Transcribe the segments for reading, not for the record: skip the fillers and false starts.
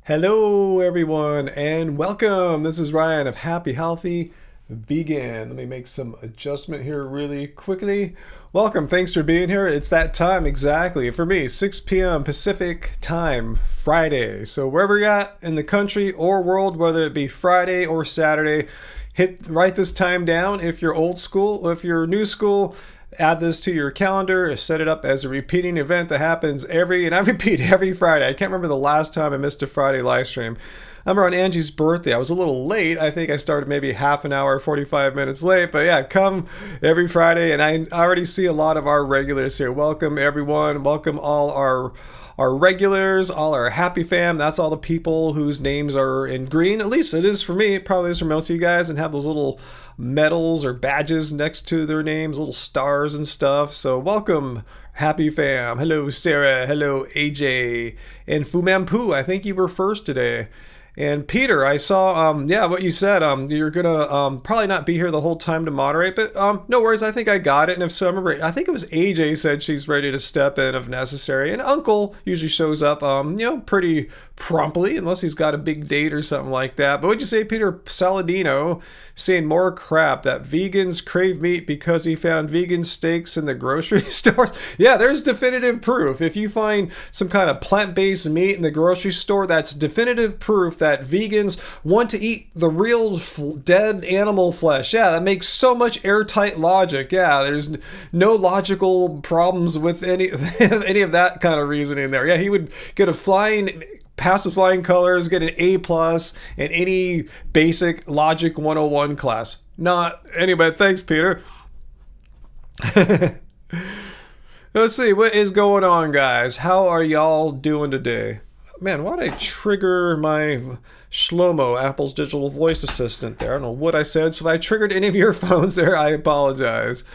Hello, everyone, and welcome. This is Ryan of Happy Healthy Vegan. Let me make some adjustment here really quickly. Welcome. Thanks for being here. It's that time exactly for me, 6 p.m. Pacific time, Friday. So wherever you're at in the country or world, whether it be Friday or Saturday, write this time down. If you're old school, or if you're new school, add this to your calendar, set it up as a repeating event that happens and I repeat every Friday. I can't remember the last time I missed a Friday live stream. I remember on Angie's birthday, I was a little late. I think I started maybe half an hour, 45 minutes late. But yeah, come every Friday. And I already see a lot of our regulars here. Welcome, everyone. Welcome all our regulars, all our happy fam. That's all the people whose names are in green. At least it is for me. It probably is for most of you guys, and have those little medals or badges next to their names, little stars and stuff. So welcome, happy fam. Hello, Sarah. Hello, AJ. And Fumampu, I think you were first today. And Peter, I saw, what you said. You're gonna probably not be here the whole time to moderate, but no worries. I think I got it. And if so, I remember, I think it was AJ said she's ready to step in if necessary. And Uncle usually shows up, pretty promptly, unless he's got a big date or something like that. But what'd you say, Peter Saladino, saying more crap that vegans crave meat because he found vegan steaks in the grocery stores? Yeah, there's definitive proof. If you find some kind of plant-based meat in the grocery store, that's definitive proof that vegans want to eat the real dead animal flesh. Yeah, that makes so much airtight logic. Yeah, there's no logical problems with any of that kind of reasoning there. Yeah, he would get pass with flying colors, get an A+ in any basic Logic 101 class. Not anybody. Thanks, Peter. Let's see, what is going on, guys? How are y'all doing today? Man, why'd I trigger my Shlomo, Apple's digital voice assistant there? I don't know what I said, so if I triggered any of your phones there, I apologize.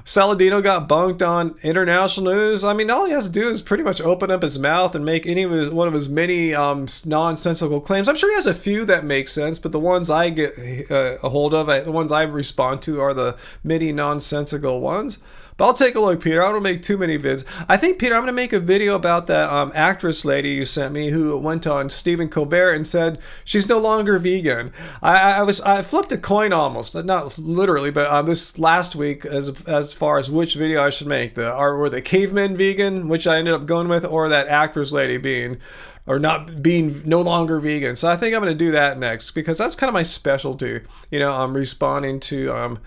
Saladino got bunked on international news. I mean, all he has to do is pretty much open up his mouth and make one of his many nonsensical claims. I'm sure he has a few that make sense, but the ones I get a hold of, the ones I respond to, are the many nonsensical ones. But I'll take a look, Peter. I don't make too many vids. I think, Peter, I'm going to make a video about that actress lady you sent me who went on Stephen Colbert and said she's no longer vegan. I flipped a coin almost, not literally, but this last week as far as which video I should make. Or the caveman vegan, which I ended up going with, or that actress lady being no longer vegan. So I think I'm going to do that next, because that's kind of my specialty. I'm responding to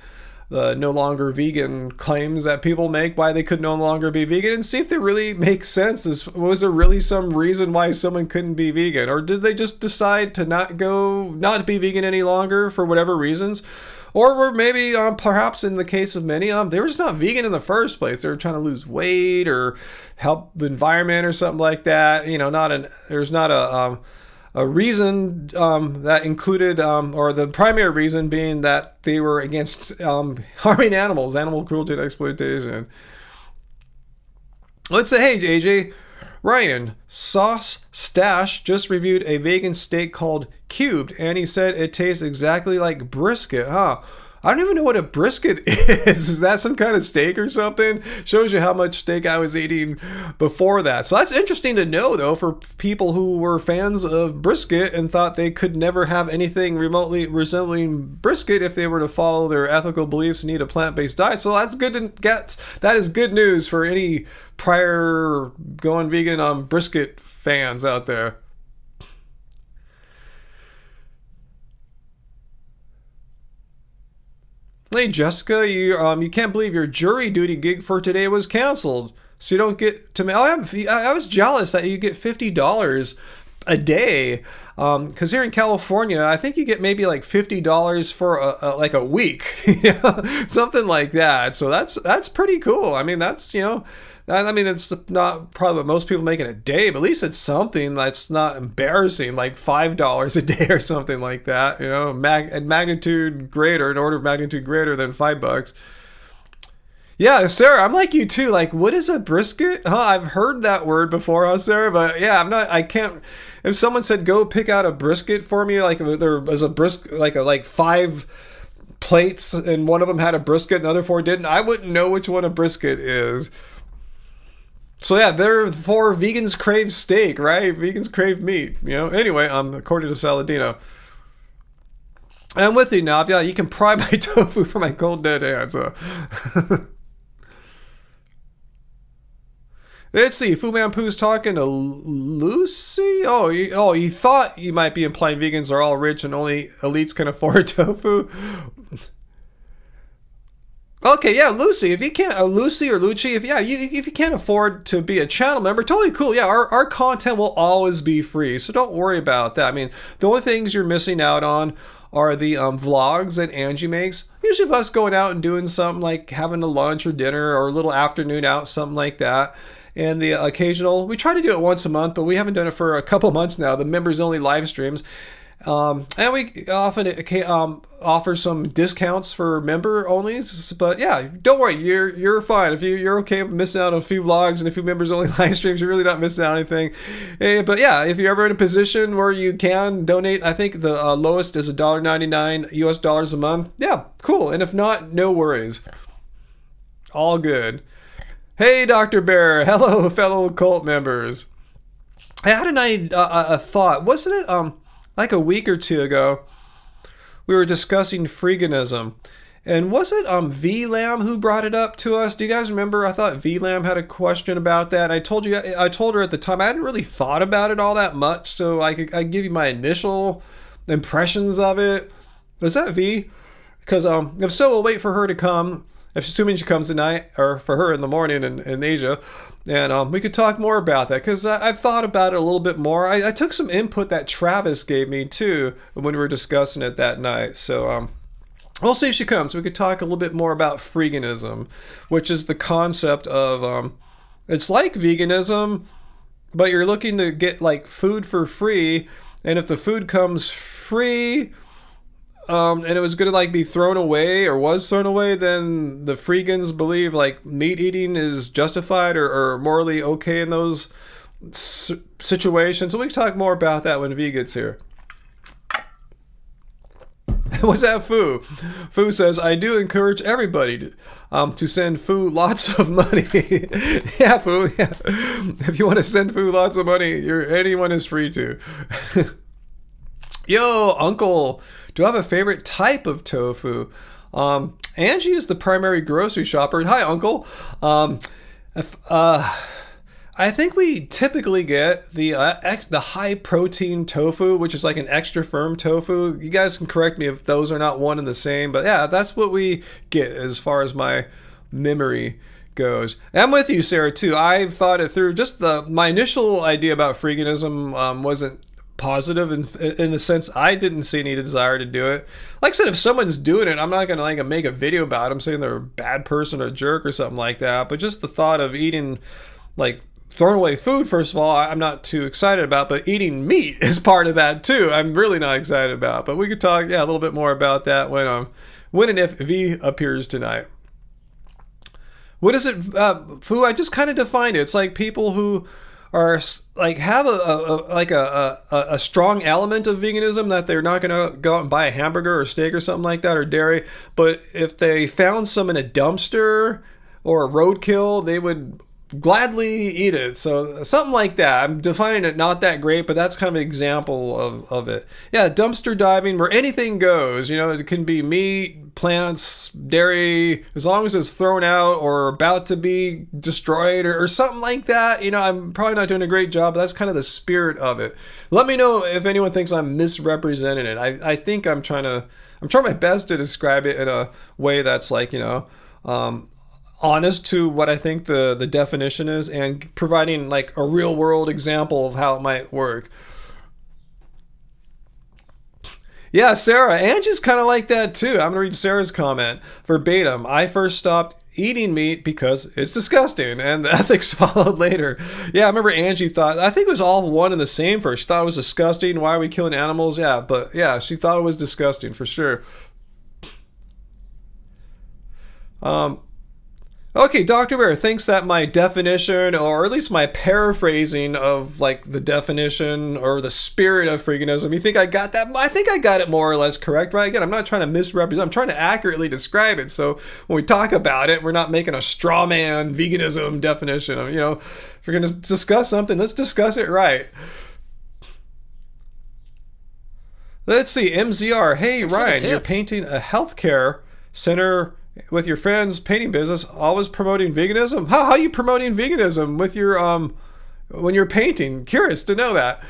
the no longer vegan claims that people make, why they could no longer be vegan, and see if they really make sense. Was there really some reason why someone couldn't be vegan? Or did they just decide to not be vegan any longer for whatever reasons? Or were maybe, perhaps in the case of many, they were just not vegan in the first place. They were trying to lose weight or help the environment or something like that. There's not a reason that included, or the primary reason being that they were against harming animals, animal cruelty and exploitation. Let's say, hey, JJ, Ryan, Sauce Stash just reviewed a vegan steak called Cubed, and he said it tastes exactly like brisket, huh? I don't even know what a brisket is. Is that some kind of steak or something? Shows you how much steak I was eating before that. So that's interesting to know, though, for people who were fans of brisket and thought they could never have anything remotely resembling brisket if they were to follow their ethical beliefs and eat a plant-based diet. So that's good to get. That is good news for any prior going vegan brisket fans out there. Hey Jessica, you can't believe your jury duty gig for today was canceled, so you don't get to. I was jealous that you get $50 a day, because here in California, I think you get maybe like $50 for a week, something like that. So that's pretty cool. I mean, it's not probably what most people make in a day, but at least it's something that's not embarrassing, like $5 a day or something like that. An order of magnitude greater than $5. Yeah, Sarah, I'm like you too. Like, what is a brisket? I've heard that word before, Sarah, but yeah, I can't. If someone said go pick out a brisket for me, like if there was a brisket, like 5 plates and one of them had a brisket and the other 4 didn't, I wouldn't know which one a brisket is. So yeah, therefore vegans crave steak, right? Vegans crave meat. Anyway, according to Saladino. I'm with you, Nav. Yeah, you can pry my tofu from my cold dead hands. Let's see. Fu Manpoo's talking to Lucy. You thought you might be implying vegans are all rich and only elites can afford tofu. Okay, yeah, Lucy. If you can't, Lucy or Lucci, if you can't afford to be a channel member, totally cool. Yeah, our content will always be free, so don't worry about that. I mean, the only things you're missing out on are the vlogs that Angie makes. Usually of us going out and doing something like having a lunch or dinner or a little afternoon out, something like that. And the occasional, we try to do it once a month, but we haven't done it for a couple months now, the members only live streams. And we often offer some discounts for member onlys, but yeah, don't worry, you're fine. If you're okay with missing out on a few vlogs and a few members only live streams, you're really not missing out on anything. But yeah, if you're ever in a position where you can donate, I think the lowest is $1.99 US dollars a month. Yeah, cool. And if not, no worries. All good. Hey, Dr. Bear. Hello, fellow cult members. I had a thought. Wasn't it like a week or two ago, we were discussing freeganism. And was it VLAM who brought it up to us? Do you guys remember? I thought VLAM had a question about that. And I told her at the time, I hadn't really thought about it all that much. So I give you my initial impressions of it. Was that V? Because if so, we'll wait for her to come. Assuming she comes tonight, or for her in the morning in Asia. And we could talk more about that, because I've thought about it a little bit more. I took some input that Travis gave me, too, when we were discussing it that night. So we'll see if she comes. We could talk a little bit more about freeganism, which is the concept of, it's like veganism, but you're looking to get, like, food for free. And if the food comes free, and it was going to like be thrown away or was thrown away, then the freegans believe like meat eating is justified or morally okay in those situations. So we can talk more about that when V gets here. What's that, Fu? Fu says, I do encourage everybody to send Fu lots of money. Yeah, Fu, yeah. If you want to send Fu lots of money, anyone is free to. Yo, Uncle, do I have a favorite type of tofu? Angie is the primary grocery shopper. Hi, Uncle. I think we typically get the high protein tofu, which is like an extra firm tofu. You guys can correct me if those are not one and the same, but yeah, that's what we get as far as my memory goes. I'm with you, Sarah, too. I've thought it through. Just my initial idea about freeganism wasn't positive in the sense I didn't see any desire to do it. Like I said, if someone's doing it, I'm not gonna like make a video about them saying they're a bad person or a jerk or something like that. But just the thought of eating like throwing away food, first of all, I'm not too excited about, but eating meat is part of that too. I'm really not excited about. But we could talk a little bit more about that when and if V appears tonight. What is it, Fu? I just kind of defined it. It's like people who are like have a strong element of veganism, that they're not going to go out and buy a hamburger or steak or something like that, or dairy, but if they found some in a dumpster or a roadkill, they would gladly eat it. So something like that. I'm defining it not that great, but that's kind of an example of it. Yeah, dumpster diving where anything goes. It can be meat, plants, dairy, as long as it's thrown out or about to be destroyed or something like that. I'm probably not doing a great job, but that's kind of the spirit of it. Let me know if anyone thinks I'm misrepresenting it. I think I'm trying my best to describe it in a way that's like, honest to what I think the definition is, and providing like a real world example of how it might work. Yeah, Sarah, Angie's kind of like that too. I'm gonna read Sarah's comment verbatim. I first stopped eating meat because it's disgusting, and the ethics followed later. Yeah, I remember Angie thought, I think it was all one and the same first. She thought it was disgusting. Why are we killing animals? Yeah, but yeah, she thought it was disgusting for sure. Okay, Dr. Bear thinks that my definition, or at least my paraphrasing of like the definition or the spirit of freeganism, you think I got that? I think I got it more or less correct, right? Again, I'm not trying to misrepresent, I'm trying to accurately describe it. So when we talk about it, we're not making a straw man veganism definition. You know, if we're going to discuss something, let's discuss it right. Let's see, MZR. Hey, Ryan, you're painting a healthcare center with your friends' painting business, always promoting veganism. How are you promoting veganism with your when you're painting? Curious to know that.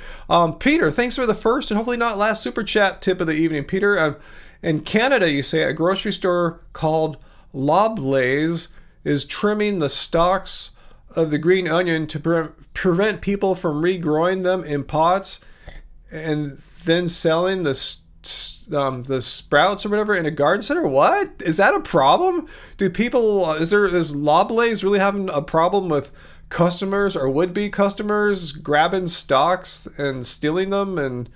Peter, thanks for the first and hopefully not last super chat tip of the evening. Peter, in Canada, you say a grocery store called Loblaws is trimming the stalks of the green onion to prevent people from regrowing them in pots and then selling the sprouts or whatever in a garden center. What is that a problem? Do people is Loblaws really having a problem with customers or would-be customers grabbing stalks and stealing them and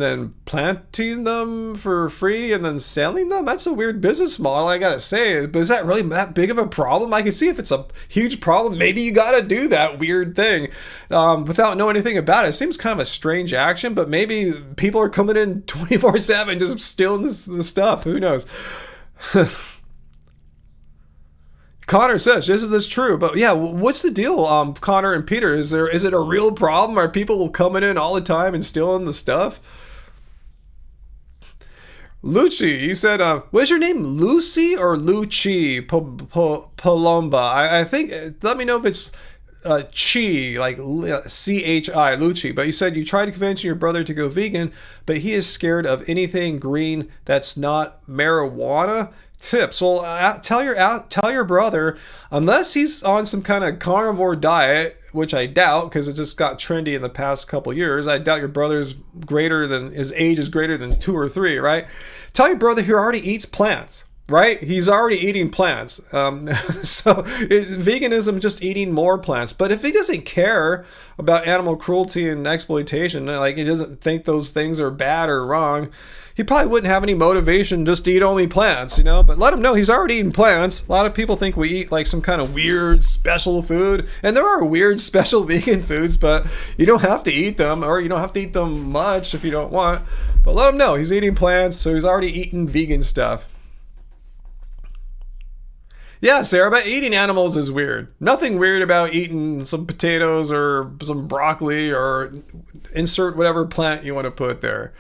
then planting them for free and then selling them? That's a weird business model, I gotta say. But is that really that big of a problem? I can see if it's a huge problem, maybe you gotta do that weird thing without knowing anything about it. It seems kind of a strange action, but maybe people are coming in 24/7 just stealing the stuff. Who knows? Connor says, this is true, but yeah, what's the deal, Connor and Peter? Is it a real problem? Are people coming in all the time and stealing the stuff? Lucci, you said, what's your name, Lucy or Lucci Palomba? I think, let me know if it's Chi, like C-H-I, Lucci. But you said you tried convincing your brother to go vegan, but he is scared of anything green that's not marijuana. Tips. Well, tell your brother, unless he's on some kind of carnivore diet, which I doubt because it just got trendy in the past couple years. I doubt your brother's his age is greater than 2 or 3, right? Tell your brother he already eats plants, right? He's already eating plants. So veganism, just eating more plants. But if he doesn't care about animal cruelty and exploitation, like he doesn't think those things are bad or wrong, he probably wouldn't have any motivation just to eat only plants, you know? But let him know he's already eating plants. A lot of people think we eat like some kind of weird special food. And there are weird special vegan foods, but you don't have to eat them, or you don't have to eat them much if you don't want. But let him know he's eating plants, so he's already eating vegan stuff. Yeah, Sarah, but eating animals is weird. Nothing weird about eating some potatoes or some broccoli or insert whatever plant you want to put there.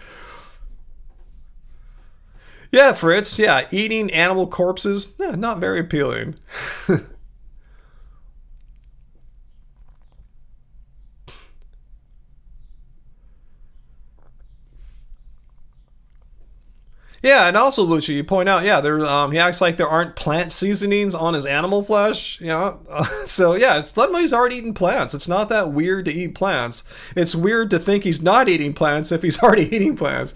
Yeah, Fritz, yeah, eating animal corpses, yeah, not very appealing. Yeah, and also, Lucci, you point out, yeah, he acts like there aren't plant seasonings on his animal flesh, you know? So, yeah, let him know he's already eating plants. It's not that weird to eat plants. It's weird to think he's not eating plants if he's already eating plants.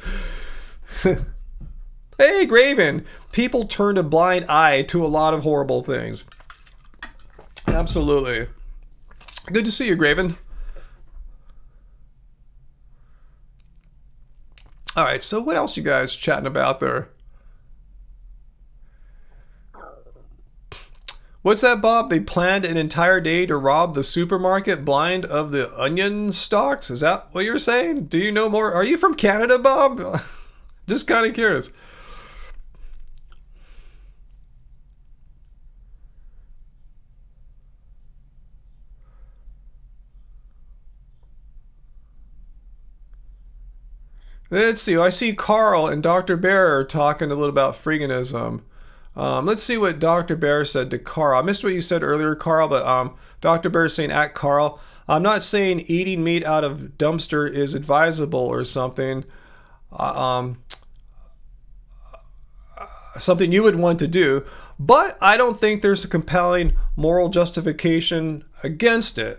Hey, Graven, people turn a blind eye to a lot of horrible things. Absolutely. Good to see you, Graven. All right, so what else you guys chatting about there? What's that, Bob? They planned an entire day to rob the supermarket blind of the onion stalks? Is that what you're saying? Do you know more? Are you from Canada, Bob? Just kind of curious. Let's see. I see Carl and Dr. Bear are talking a little about freeganism. Let's see what Dr. Bear said to Carl. I missed what you said earlier, Carl, but Dr. Bear is saying at Carl, I'm not saying eating meat out of dumpster is advisable or something. Something you would want to do, but I don't think there's a compelling moral justification against it.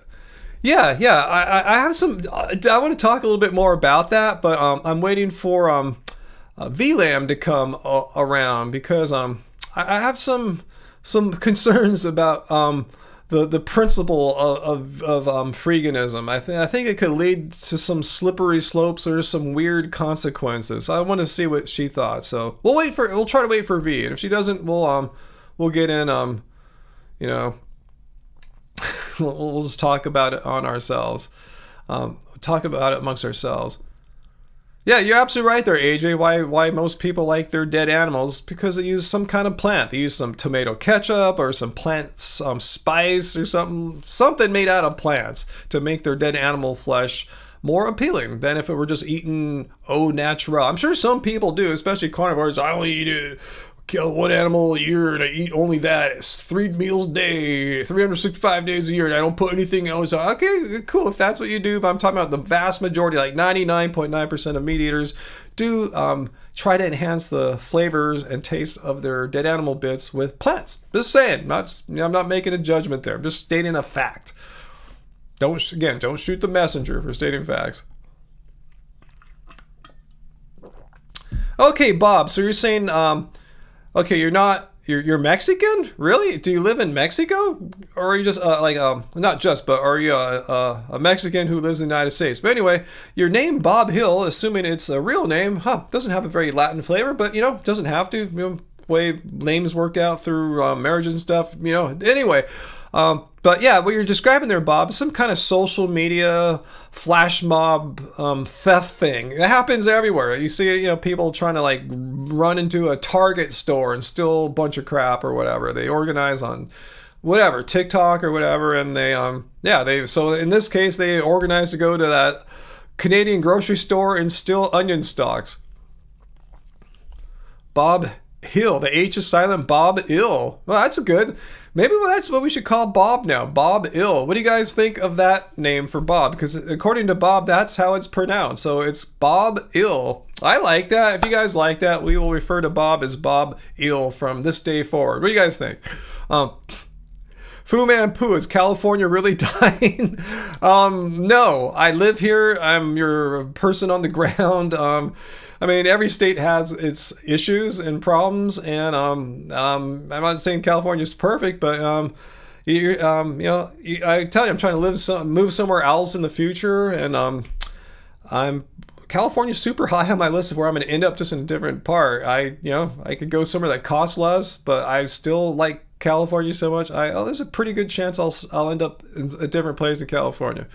Yeah, I have some. I want to talk a little bit more about that, but I'm waiting for VLAM to come around because I have some concerns about the principle of freeganism. I think it could lead to some slippery slopes or some weird consequences. So I want to see what she thought. So we'll try to wait for V, and if she doesn't, we'll we'll get in, you know, we'll just talk about it on ourselves. Talk about it amongst ourselves. Yeah, you're absolutely right there, AJ. Why most people like their dead animals? Because they use some kind of plant. They use some tomato ketchup or some plant spice or something made out of plants to make their dead animal flesh more appealing than if it were just eaten au naturel. I'm sure some people do, especially carnivores. I only kill one animal a year and I eat only that. It's 3 meals a day, 365 days a year, and I don't put anything else on. Okay, cool, if that's what you do, but I'm talking about the vast majority, like 99.9% of meat eaters do try to enhance the flavors and taste of their dead animal bits with plants. Just saying, I'm not making a judgment there. I'm just stating a fact. Don't shoot the messenger for stating facts. Okay, Bob, so you're saying okay, you're Mexican? Really? Do you live in Mexico? Or are you just not just, but are you a Mexican who lives in the United States? But anyway, your name Bob Hill, assuming it's a real name, doesn't have a very Latin flavor, but doesn't have to. Way names work out through marriage and stuff, Anyway, but yeah, what you're describing there, Bob, is some kind of social media flash mob theft thing. It happens everywhere. You see, people trying to like run into a Target store and steal a bunch of crap or whatever. They organize on whatever, TikTok or whatever, and so in this case they organize to go to that Canadian grocery store and steal onion stalks. Bob Hill, the H is silent. Bob Ill. Well, that's good. Maybe that's what we should call Bob now. Bob Ill. What do you guys think of that name for Bob? Because according to Bob, that's how it's pronounced. So it's Bob Ill. I like that. If you guys like that, we will refer to Bob as Bob Ill from this day forward. What do you guys think? Fu Man Poo, is California really dying? No, I live here. I'm your person on the ground. I mean, every state has its issues and problems, and I'm not saying California's perfect, but I tell you, I'm trying to move somewhere else in the future, and California's super high on my list of where I'm going to end up, just in a different part. I could go somewhere that costs less, but I still like California so much. There's a pretty good chance I'll end up in a different place in California.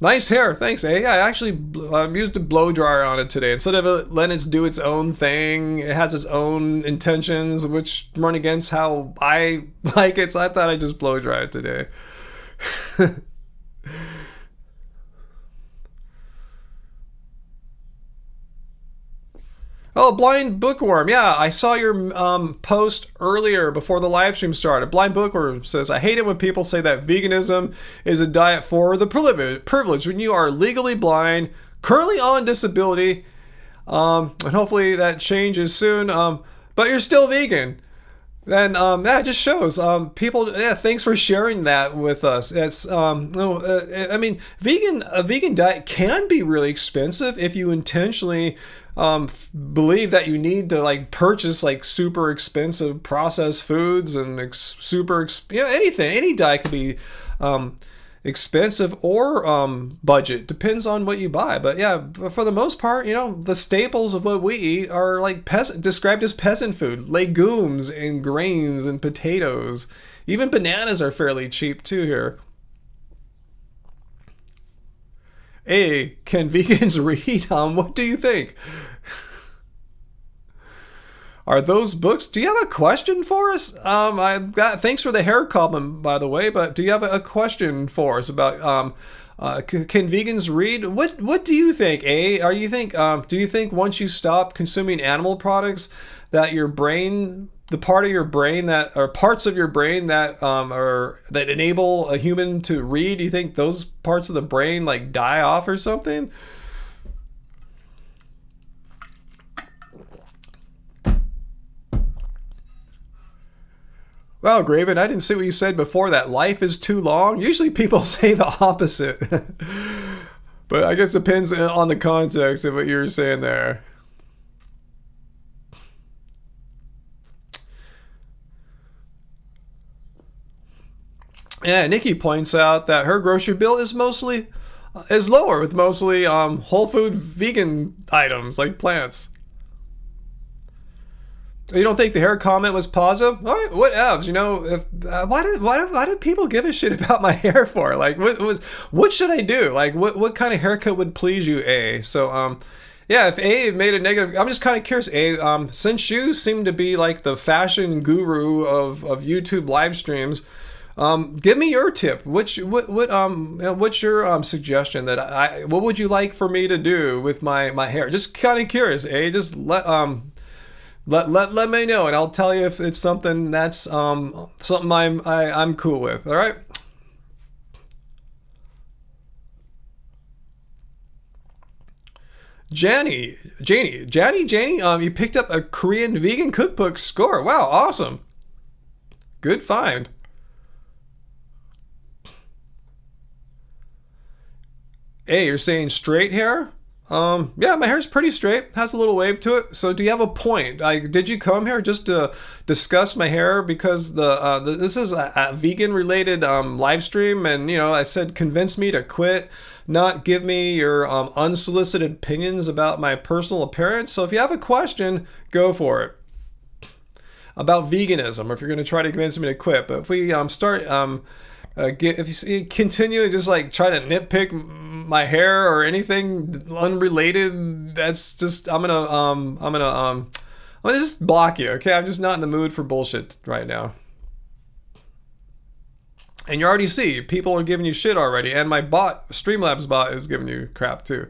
Nice hair, thanks. I actually used a blow dryer on it today. Instead of letting it do its own thing, it has its own intentions, which run against how I like it. So I thought I'd just blow dry it today. Oh, Blind Bookworm. Yeah, I saw your post earlier before the live stream started. Blind Bookworm says, I hate it when people say that veganism is a diet for the privileged when you are legally blind, currently on disability, and hopefully that changes soon, but you're still vegan. Then that just shows people. Yeah, thanks for sharing that with us. It's I mean, a vegan diet can be really expensive if you intentionally believe that you need to like purchase like super expensive processed foods and anything. Any diet could be expensive or budget, depends on what you buy. But yeah, for the most part, the staples of what we eat are like described as peasant food: legumes and grains and potatoes. Even bananas are fairly cheap too here. Hey, can vegans read? What do you think? Are those books? Do you have a question for us? Thanks for the hair compliment, by the way. But do you have a question for us about can vegans read? What do you think? Do you think once you stop consuming animal products, that your brain, the part of your brain that, or parts of your brain that that enable a human to read, do you think those parts of the brain like die off or something? Well, Graven, I didn't see what you said before that. Life is too long. Usually people say the opposite. But I guess it depends on the context of what you were saying there. Yeah, Nikki points out that her grocery bill is lower with mostly whole food vegan items like plants. You don't think the hair comment was positive? All right, what else? You know, if why did people give a shit about my hair for? Like, what should I do? Like, what kind of haircut would please you, A? So, yeah, if A made a negative, I'm just kind of curious, A, since you seem to be like the fashion guru of YouTube live streams, give me your tip. What's your suggestion that what would you like for me to do with my hair? Just kind of curious, A. Just let me know, and I'll tell you if it's something that's something I'm cool with. All right. Janie, you picked up a Korean vegan cookbook score. Wow, awesome. Good find. Hey, you're saying straight hair? Yeah, my hair's pretty straight. Has a little wave to it. So do you have a point? Did you come here just to discuss my hair because this is a vegan related live stream, and you know, I said convince me to quit, not give me your unsolicited opinions about my personal appearance. So if you have a question, go for it. About veganism, or if you're going to try to convince me to quit. But if we if you continue to just like try to nitpick my hair or anything unrelated, that's just I'm gonna just block you. Okay, I'm just not in the mood for bullshit right now. And you already see people are giving you shit already, and my bot, Streamlabs bot, is giving you crap too.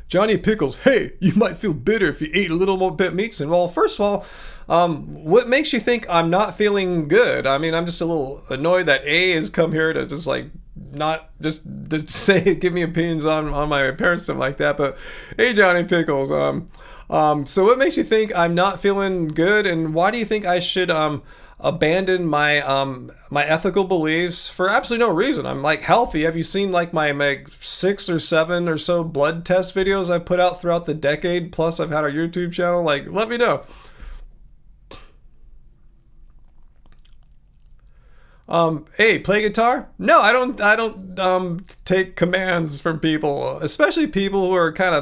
Johnny Pickles, hey, you might feel bitter if you ate a little more bit meat. And well, first of all, what makes you think I'm not feeling good? I mean, I'm just a little annoyed that A has come here to just like not just to say give me opinions on my appearance, stuff like that. But hey, Johnny Pickles, so what makes you think I'm not feeling good, and why do you think I should abandon my my ethical beliefs for absolutely no reason? I'm like healthy. Have you seen like my 6 or 7 or so blood test videos I put out throughout the decade? Plus I've had our YouTube channel. Like, let me know. Hey, play guitar? No, I don't take commands from people, especially people who are kind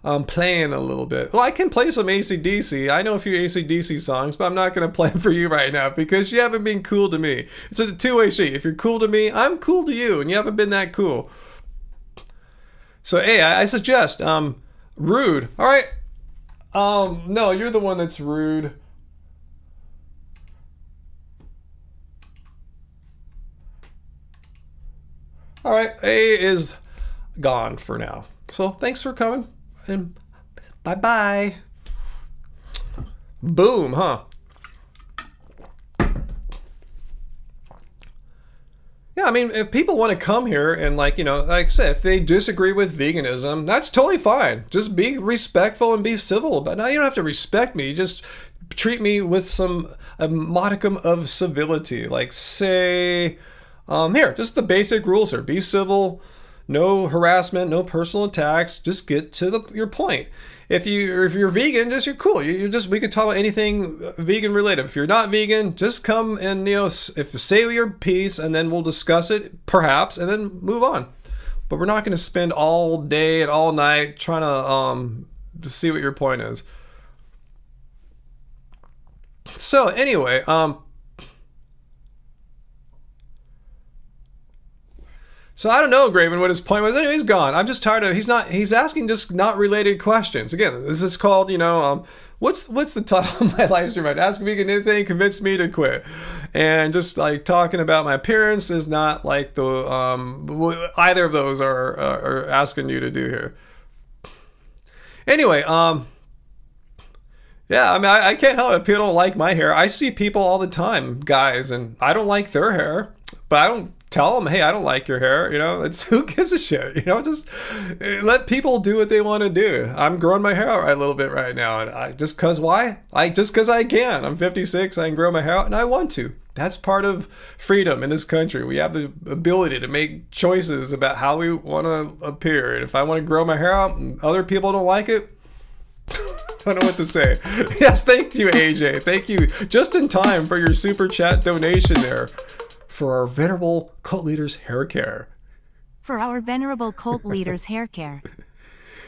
of playing a little bit. Well, I can play some AC/DC. I know a few AC/DC songs, but I'm not going to play them for you right now because you haven't been cool to me. It's a two-way street. If you're cool to me, I'm cool to you, and you haven't been that cool. So, hey, I suggest, rude. All right. No, you're the one that's rude. All right, A is gone for now. So thanks for coming, and bye-bye. Boom, huh? Yeah, I mean, if people want to come here and like, you know, like I said, if they disagree with veganism, that's totally fine. Just be respectful and be civil. But now you don't have to respect me. Just treat me with a modicum of civility. Like say... here, just the basic rules here. Be civil, no harassment, no personal attacks. Just get to your point. If you're vegan, you're cool. We could talk about anything vegan related. If you're not vegan, just come and say your piece, and then we'll discuss it perhaps, and then move on. But we're not going to spend all day and all night trying to see what your point is. So anyway, So I don't know, Graven, what his point was. Anyway, he's gone. I'm just tired of. He's asking just not related questions. Again, this is called, what's the title of my live stream? Right? Ask Vegan anything, convince me to quit. And just like talking about my appearance is not like the either of those are asking you to do here. Anyway, yeah, I mean, I can't help it. People don't like my hair. I see people all the time, guys, and I don't like their hair, but I don't tell them, hey, I don't like your hair. It's who gives a shit. Just let people do what they want to do. I'm growing my hair out a little bit right now, and just cause I can. I'm 56. I can grow my hair out, and I want to. That's part of freedom in this country. We have the ability to make choices about how we want to appear, and if I want to grow my hair out and other people don't like it, I don't know what to say. Yes, thank you, AJ. Thank you just in time for your super chat donation there for our venerable cult leader's hair care. For our venerable cult leader's hair care.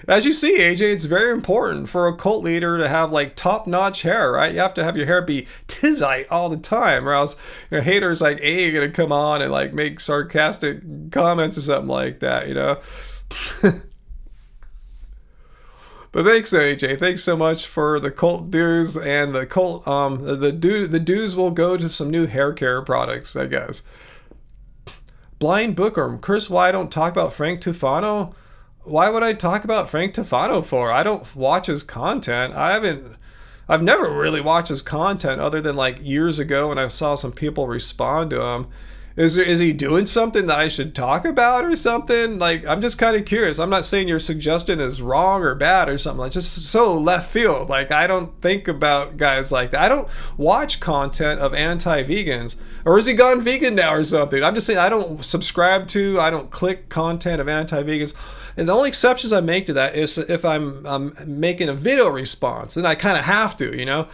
As you see, AJ, it's very important for a cult leader to have like top-notch hair, right? You have to have your hair be tizite all the time, or else haters like A are gonna come on and like make sarcastic comments or something like that, you know. But thanks, AJ. Thanks so much for the cult dues, and the cult the dues will go to some new hair care products, I guess. Blind Bookworm, Chris, why I don't talk about Frank Tufano? Why would I talk about Frank Tufano for? I don't watch his content. I've never really watched his content other than like years ago when I saw some people respond to him. Is he doing something that I should talk about or something? Like, I'm just kind of curious. I'm not saying your suggestion is wrong or bad or something, like just so left field. Like, I don't think about guys like that. I don't watch content of anti-vegans. Or is he gone vegan now or something? I'm just saying I don't subscribe to, I don't click content of anti-vegans. And the only exceptions I make to that is if I'm making a video response, then I kind of have to, you know?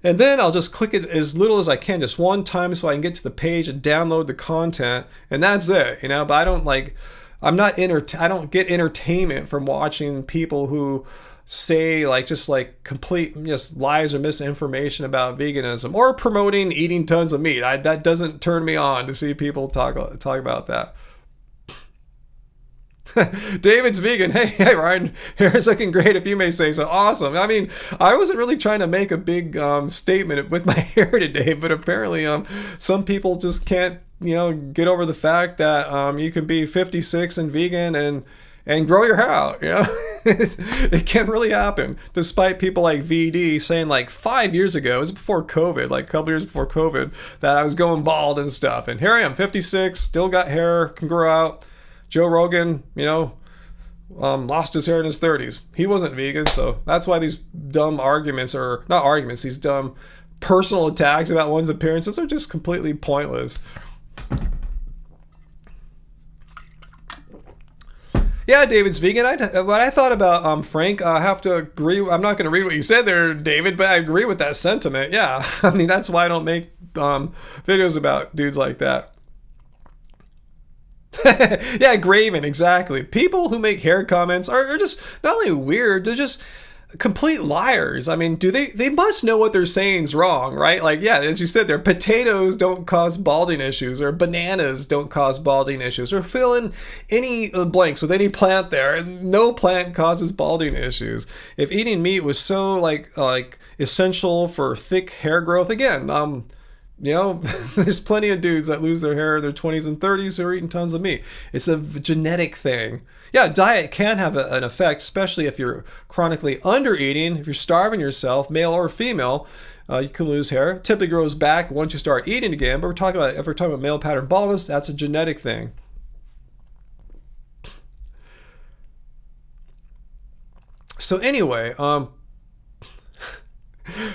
And then I'll just click it as little as I can, just one time, so I can get to the page and download the content, and that's it, you know? But I don't like, I don't get entertainment from watching people who say like just like complete just lies or misinformation about veganism or promoting eating tons of meat. That doesn't turn me on to see people talk about that. David's vegan. Hey, Ryan, hair's looking great if you may say so. Awesome. I mean, I wasn't really trying to make a big statement with my hair today, but apparently some people just can't, get over the fact that you can be 56 and vegan and grow your hair out, It can really happen, despite people like VD saying like 5 years ago, it was before COVID, like a couple years before COVID, that I was going bald and stuff. And here I am, 56, still got hair, can grow out. Joe Rogan, lost his hair in his 30s. He wasn't vegan, so that's why these dumb arguments, or not arguments, these dumb personal attacks about one's appearances are just completely pointless. Yeah, David's vegan. What I thought about Frank, I have to agree. I'm not going to read what you said there, David, but I agree with that sentiment. Yeah, I mean, that's why I don't make videos about dudes like that. Yeah, Graven, exactly. People who make hair comments are just not only weird, they're just complete liars. I mean, they must know what they're saying is wrong, right? Like, yeah, as you said there, potatoes don't cause balding issues, or bananas don't cause balding issues, or fill in any blanks with any plant there, and no plant causes balding issues. If eating meat was so like essential for thick hair growth, again, there's plenty of dudes that lose their hair in their 20s and 30s who are eating tons of meat. It's a genetic thing. Yeah, diet can have an effect, especially if you're chronically under-eating. If you're starving yourself, male or female, you can lose hair. It typically grows back once you start eating again. But if we're talking about male pattern baldness, that's a genetic thing. So anyway,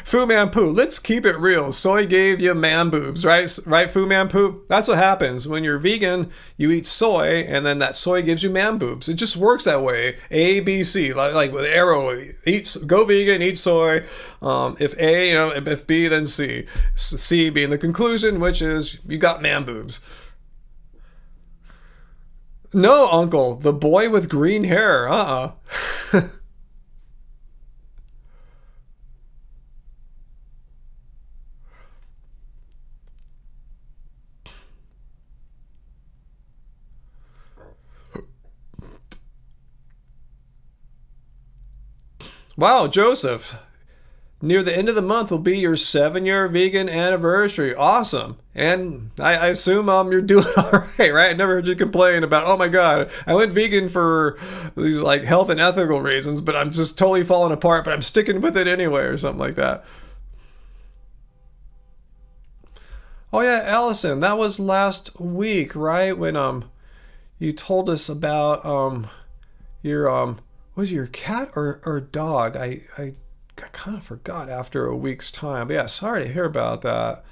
Fu Man Poo, let's keep it real. Soy gave you man boobs, right? Right, Fu Man Poo? That's what happens. When you're vegan, you eat soy, and then that soy gives you man boobs. It just works that way. A, B, C, like with arrow. Go vegan, eat soy. If A, if B, then C. C being the conclusion, which is you got man boobs. No, uncle, the boy with green hair. Wow, Joseph, near the end of the month will be your 7-year vegan anniversary. Awesome. And I assume you're doing all right? I never heard you complain about, oh my God, I went vegan for these like health and ethical reasons, but I'm just totally falling apart, but I'm sticking with it anyway, or something like that. Oh yeah, Allison, that was last week, right? When you told us about your was it your cat or dog? I kind of forgot after a week's time. But yeah, sorry to hear about that.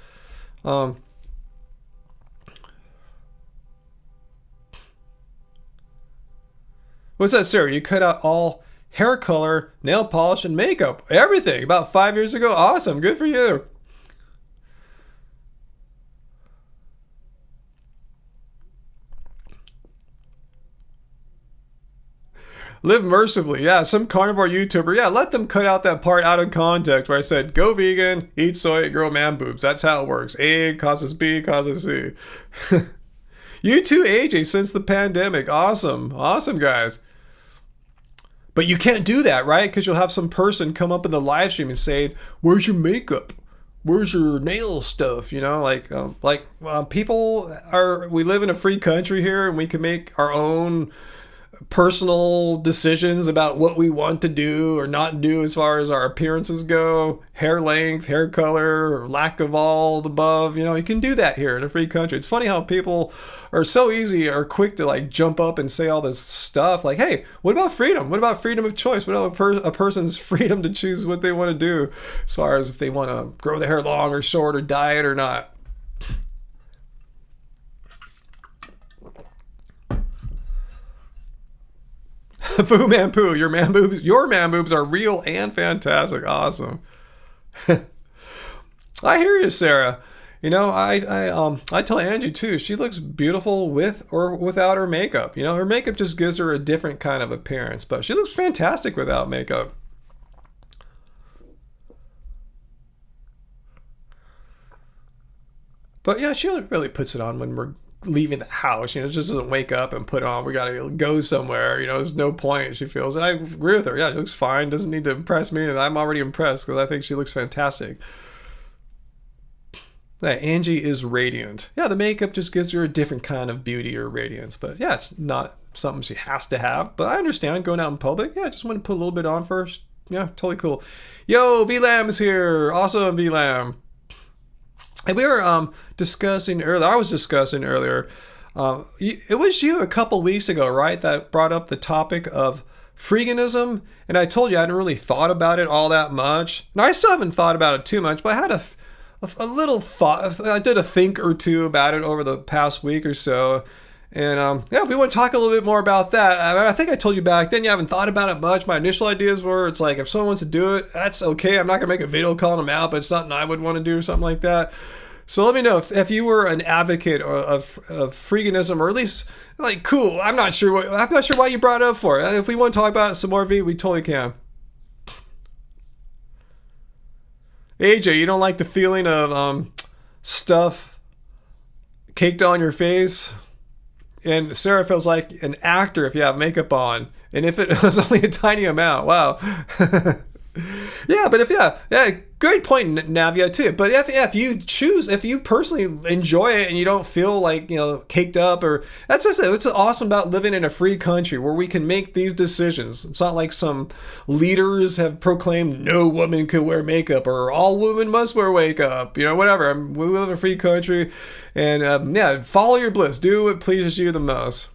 What's that, sir? You cut out all hair color, nail polish, and makeup. Everything about 5 years ago. Awesome. Good for you. Live mercifully. Yeah, some carnivore YouTuber. Yeah, let them cut out that part out of context where I said, go vegan, eat soy, grow man boobs. That's how it works. A causes B causes C. You too, AJ, since the pandemic. Awesome. Awesome, guys. But you can't do that, right? Because you'll have some person come up in the live stream and say, where's your makeup? Where's your nail stuff? You know, people are, we live in a free country here and we can make our own personal decisions about what we want to do or not do as far as our appearances go, hair length, hair color, lack of all the above. You know, you can do that here in a free country. It's funny how people are so easy or quick to like jump up and say all this stuff like, hey, what about freedom? What about freedom of choice? What about a person's freedom to choose what they want to do as far as if they want to grow their hair long or short or dye it or not? Foo man poo, your man boobs are real and fantastic. Awesome. I hear you, Sarah. You know, I tell Angie too, she looks beautiful with or without her makeup. You know, her makeup just gives her a different kind of appearance, but she looks fantastic without makeup. But yeah, she really puts it on when we're leaving the house. You know, just doesn't wake up and put on, we gotta go somewhere. You know, there's no point, she feels. And I agree with her. Yeah, she looks fine. Doesn't need to impress me. And I'm already impressed because I think she looks fantastic. Yeah, Angie is radiant. Yeah, the makeup just gives her a different kind of beauty or radiance. But yeah, it's not something she has to have. But I understand going out in public. Yeah, I just want to put a little bit on first. Yeah, totally cool. Yo, VLAM is here. Awesome, VLAM. And we were discussing earlier, I was discussing earlier, it was you a couple weeks ago, right, that brought up the topic of freeganism. And I told you I hadn't really thought about it all that much. Now, I still haven't thought about it too much, but I had a little thought. I did a think or two about it over the past week or so. And yeah, if we want to talk a little bit more about that, I think I told you back then you haven't thought about it much. My initial ideas were, it's like, if someone wants to do it, that's okay. I'm not going to make a video calling them out, but it's something I would want to do or something like that. So let me know if you were an advocate of freeganism, or at least like, cool. I'm not sure why you brought it up for it. If we want to talk about it some more, V, we totally can. AJ, you don't like the feeling of stuff caked on your face? And Sarah feels like an actor if you have makeup on, and if it was only a tiny amount. Wow. Yeah, but yeah, great point, Navia, too. But if you choose, if you personally enjoy it and you don't feel like, you know, caked up, or that's just it. What's awesome about living in a free country where we can make these decisions. It's not like some leaders have proclaimed no woman could wear makeup or all women must wear makeup. You know, whatever. We live in a free country, and yeah, follow your bliss. Do what pleases you the most.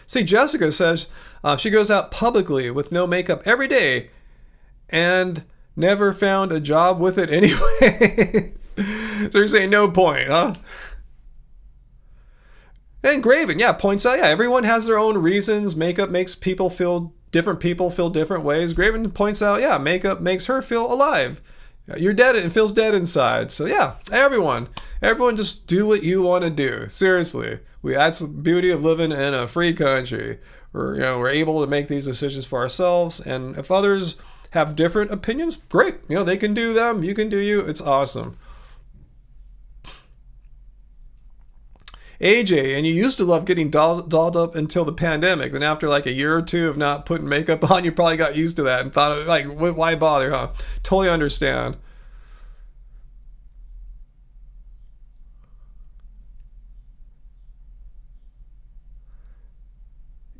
See, Jessica says she goes out publicly with no makeup every day and never found a job with it anyway. So you're saying no point, huh? And Graven, yeah, points out, yeah, everyone has their own reasons. Makeup makes people feel different ways. Graven points out, yeah, makeup makes her feel alive. You're dead and feels dead inside. So yeah, everyone just do what you want to do. Seriously. That's the beauty of living in a free country. We're able to make these decisions for ourselves, and if others have different opinions, great. You know, they can do them, you can do you. It's awesome. AJ, and you used to love getting dolled up until the pandemic. Then after like a year or two of not putting makeup on, you probably got used to that and thought, like, why bother, huh? Totally understand.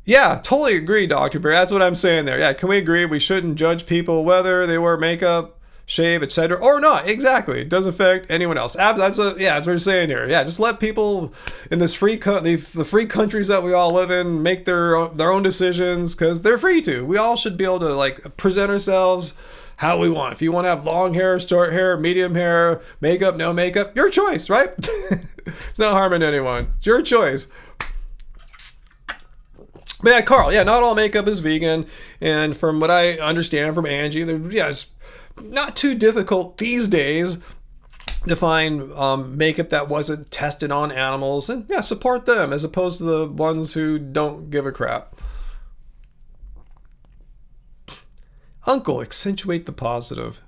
Yeah, totally agree, Dr. Bear. That's what I'm saying there. Yeah, can we agree we shouldn't judge people whether they wear makeup, shave, etc., or not? Exactly. It doesn't affect anyone else. That's what we're saying here. Yeah, just let people in this the free countries that we all live in make their own decisions, because they're free to. We all should be able to like present ourselves how we want. If you want to have long hair, short hair, medium hair, makeup, no makeup, your choice, right? It's not harming anyone. It's your choice. But yeah, Carl, yeah, not all makeup is vegan. And from what I understand from Angie, it's not too difficult these days define makeup that wasn't tested on animals, and yeah, support them as opposed to the ones who don't give a crap. Uncle, accentuate the positive.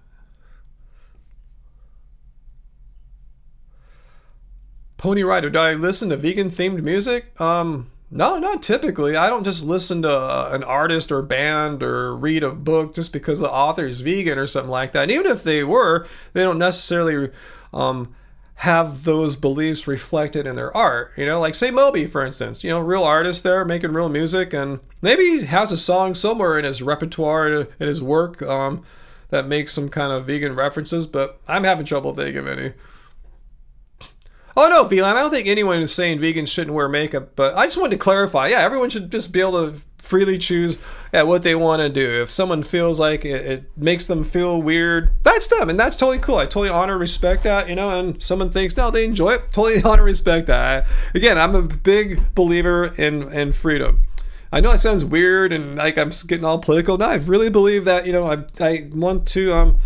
Pony Rider, do I listen to vegan themed music? No, not typically. I don't just listen to an artist or band or read a book just because the author is vegan or something like that. And even if they were, they don't necessarily have those beliefs reflected in their art. You know, like say Moby, for instance, you know, real artist there making real music, and maybe he has a song somewhere in his repertoire, in his work, that makes some kind of vegan references, but I'm having trouble thinking of any. Oh no, Velam, I don't think anyone is saying vegans shouldn't wear makeup, but I just wanted to clarify. Yeah, everyone should just be able to freely choose what they want to do. If someone feels like it makes them feel weird, that's them, and that's totally cool. I totally honor, respect that, you know, and someone thinks, no, they enjoy it, totally honor, respect that. Again, I'm a big believer in freedom. I know it sounds weird and like I'm getting all political. No, I really believe that, you know, I want to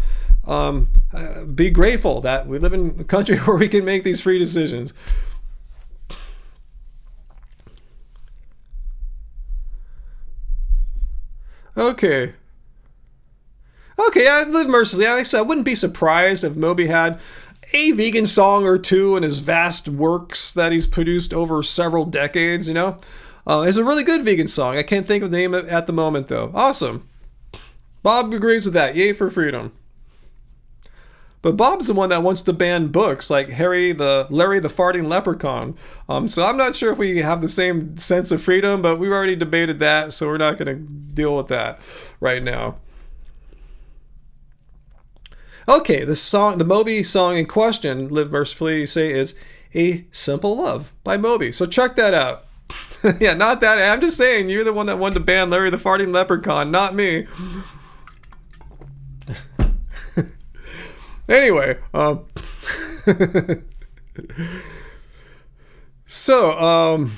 be grateful that we live in a country where we can make these free decisions. Okay, I live mercifully. Like I said, I wouldn't be surprised if Moby had a vegan song or two in his vast works that he's produced over several decades, you know. It's a really good vegan song. I can't think of the name at the moment, though. Awesome. Bob agrees with that. Yay for freedom. But Bob's the one that wants to ban books like Larry the Farting Leprechaun. So I'm not sure if we have the same sense of freedom, but we've already debated that, so we're not going to deal with that right now. Okay, the Moby song in question, Live Mercifully, you say, is A Simple Love by Moby. So check that out. Yeah, not that. I'm just saying, you're the one that wanted to ban Larry the Farting Leprechaun, not me. Anyway, so,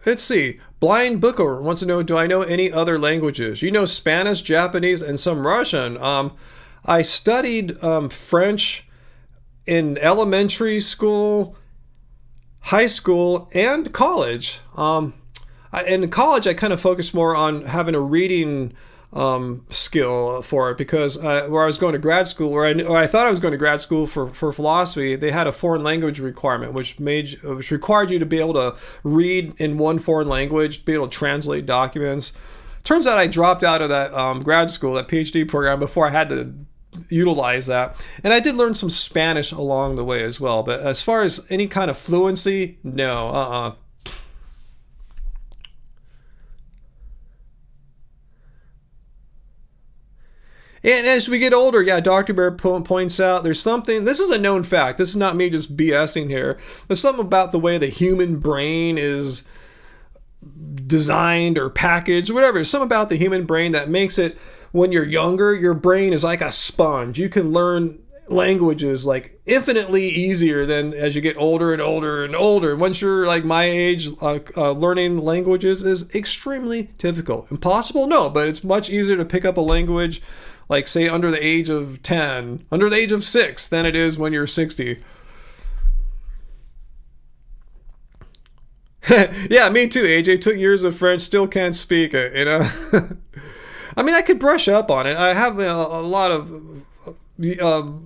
let's see. Blind Booker wants to know, do I know any other languages? You know Spanish, Japanese, and some Russian. I studied French in elementary school, high school, and college. In college, I kind of focused more on having a reading skill for it, because where I was going to grad school, or I thought I was going to grad school for philosophy, they had a foreign language requirement, which required you to be able to read in one foreign language, be able to translate documents. Turns out I dropped out of that grad school, that PhD program, before I had to utilize that. And I did learn some Spanish along the way as well, but as far as any kind of fluency, no. And as we get older, yeah, Dr. Bear points out there's something, this is a known fact, this is not me just BSing here, there's something about the way the human brain is designed or packaged, whatever, there's something about the human brain that makes it, when you're younger, your brain is like a sponge. You can learn languages like infinitely easier than as you get older and older and older. Once you're like my age, learning languages is extremely difficult. Impossible? No, but it's much easier to pick up a language, like say under the age of 10, under the age of 6, than it is when you're 60. Yeah, me too, AJ. Took years of French, still can't speak it, you know? I mean, I could brush up on it. I have a lot of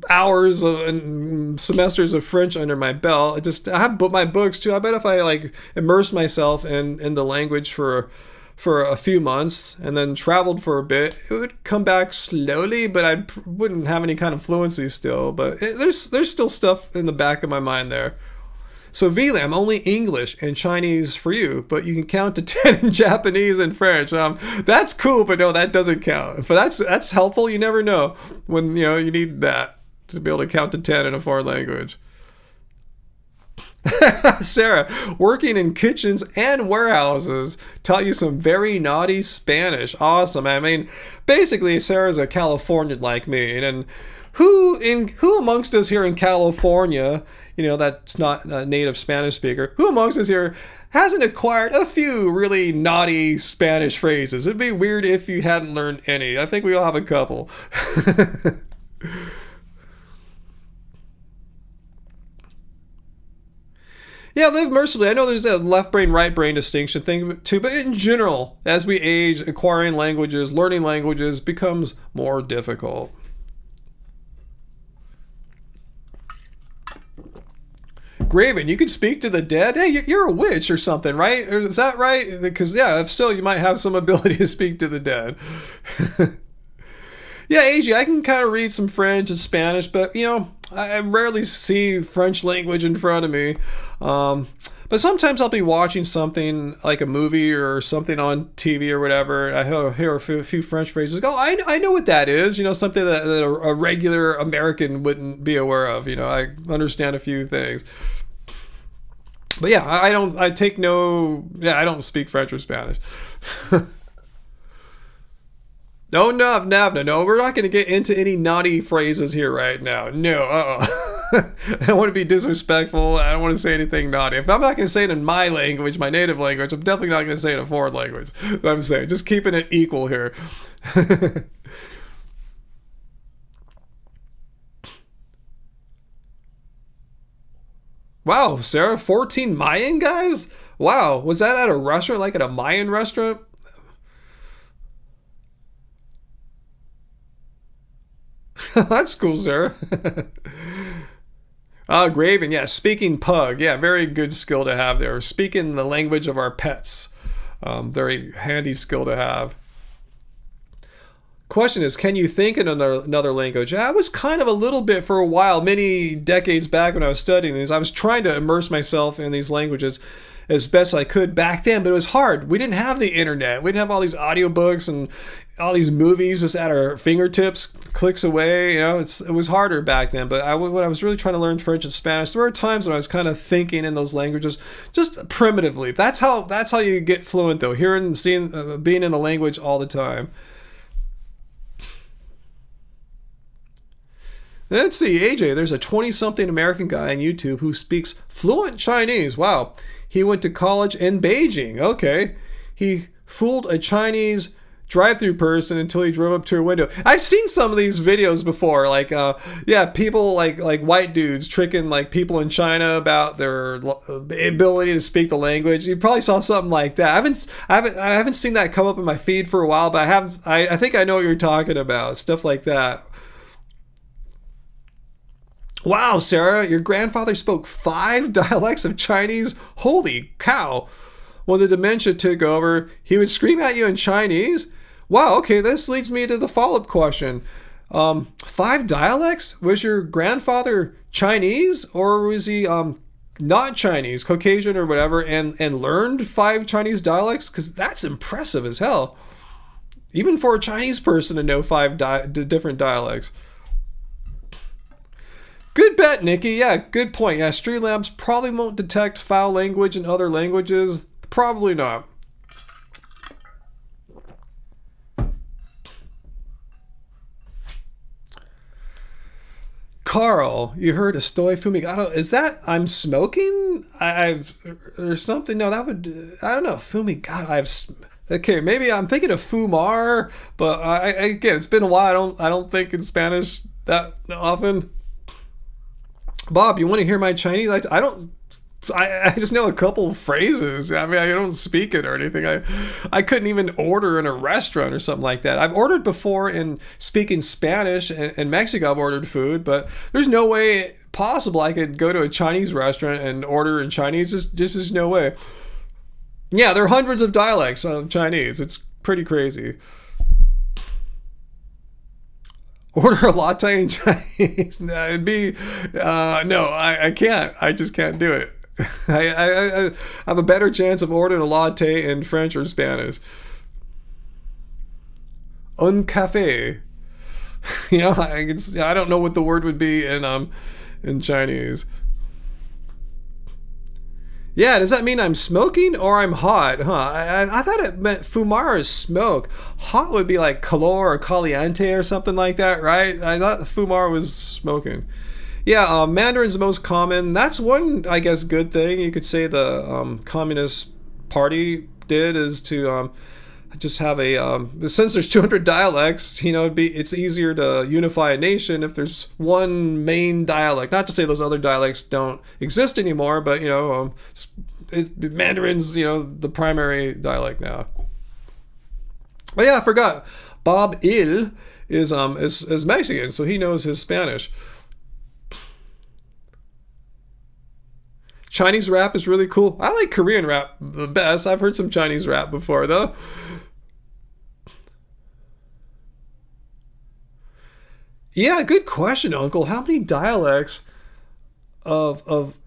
hours and semesters of French under my belt. I have my books too. I bet if I like immersed myself in the language for a few months and then traveled for a bit, it would come back slowly, but I wouldn't have any kind of fluency still. But there's still stuff in the back of my mind there. So VLAM, only English and Chinese for you, but you can count to 10 in Japanese and French. That's cool, but no, that doesn't count. But that's helpful. You never know when you need that to be able to count to 10 in a foreign language. Sarah, working in kitchens and warehouses taught you some very naughty Spanish. Awesome. I mean, basically, Sarah's a Californian like me, and who amongst us here in California, that's not a native Spanish speaker, who amongst us here hasn't acquired a few really naughty Spanish phrases? It'd be weird if you hadn't learned any. I think we all have a couple. Yeah, live mercifully. I know there's a left brain, right brain distinction thing too, but in general, as we age, acquiring languages, learning languages becomes more difficult. Graven, you could speak to the dead. Hey, you're a witch or something, right? Is that right? Because yeah, if still, you might have some ability to speak to the dead. Yeah, AG, I can kind of read some French and Spanish, but you know, I rarely see French language in front of me. But sometimes I'll be watching something like a movie or something on TV or whatever. I hear a few French phrases. Go, I know what that is. You know, something that a regular American wouldn't be aware of. You know, I understand a few things. But yeah, I don't speak French or Spanish. No, we're not going to get into any naughty phrases here right now. No, I don't want to be disrespectful. I don't want to say anything naughty. If I'm not going to say it in my language, my native language, I'm definitely not going to say it in a foreign language. But I'm saying, just keeping it equal here. Wow, Sarah, 14 Mayan guys? Wow, was that at a restaurant, like at a Mayan restaurant? That's cool, Sarah. Graven, yeah, speaking pug. Yeah, very good skill to have there. Speaking the language of our pets. Very handy skill to have. Question is, can you think in another language? I was kind of a little bit for a while, many decades back when I was studying these. I was trying to immerse myself in these languages as best I could back then, but it was hard. We didn't have the internet. We didn't have all these audiobooks and all these movies just at our fingertips, clicks away. You know, it was harder back then. But when I was really trying to learn French and Spanish, there were times when I was kind of thinking in those languages just primitively. That's how you get fluent, though, hearing, seeing, being in the language all the time. Let's see, AJ, there's a 20-something American guy on YouTube who speaks fluent Chinese. Wow. He went to college in Beijing. Okay. He fooled a Chinese drive-through person until he drove up to her window. I've seen some of these videos before. Like, yeah, people like white dudes tricking like people in China about their ability to speak the language. You probably saw something like that. I haven't seen that come up in my feed for a while, but I think I know what you're talking about. Stuff like that. Wow, Sarah, your grandfather spoke 5 dialects of Chinese? Holy cow. When the dementia took over, he would scream at you in Chinese? Wow, okay, this leads me to the follow-up question. 5 dialects? Was your grandfather Chinese, or was he not Chinese, Caucasian or whatever, and learned 5 Chinese dialects? Because that's impressive as hell. Even for a Chinese person to know 5 different dialects. Good bet, Nikki. Yeah, good point. Yeah, Streamlabs probably won't detect foul language in other languages. Probably not. Carl, you heard Estoy Fumigado. Is that I'm smoking? I've or something? No, that would I don't know. Fumigado. Okay, maybe I'm thinking of Fumar, but again, it's been a while. I don't think in Spanish that often. Bob, you want to hear my Chinese? I just know a couple of phrases. I mean, I don't speak it or anything. I couldn't even order in a restaurant or something like that. I've ordered before in speaking Spanish in Mexico. I've ordered food, but there's no way possible I could go to a Chinese restaurant and order in Chinese. Just there's no way. Yeah, there are hundreds of dialects of Chinese. It's pretty crazy. Order a latte in Chinese. No, it'd be no. I can't. I just can't do it. I have a better chance of ordering a latte in French or Spanish. Un café. You know, I don't know what the word would be in Chinese. Yeah, does that mean I'm smoking or I'm hot? Huh? I thought it meant fumar is smoke. Hot would be like calor or caliente or something like that, right? I thought fumar was smoking. Yeah, Mandarin's the most common. That's one, I guess, good thing you could say the Communist Party did is to just have a since there's 200 dialects, it's easier to unify a nation if there's one main dialect. Not to say those other dialects don't exist anymore, but Mandarin's the primary dialect now. But yeah, I forgot. Bob Il is Mexican, so he knows his Spanish. Chinese rap is really cool. I like Korean rap the best. I've heard some Chinese rap before, though. Yeah, good question, Uncle. How many dialects of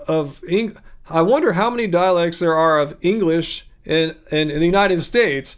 I wonder how many dialects there are of English in the United States.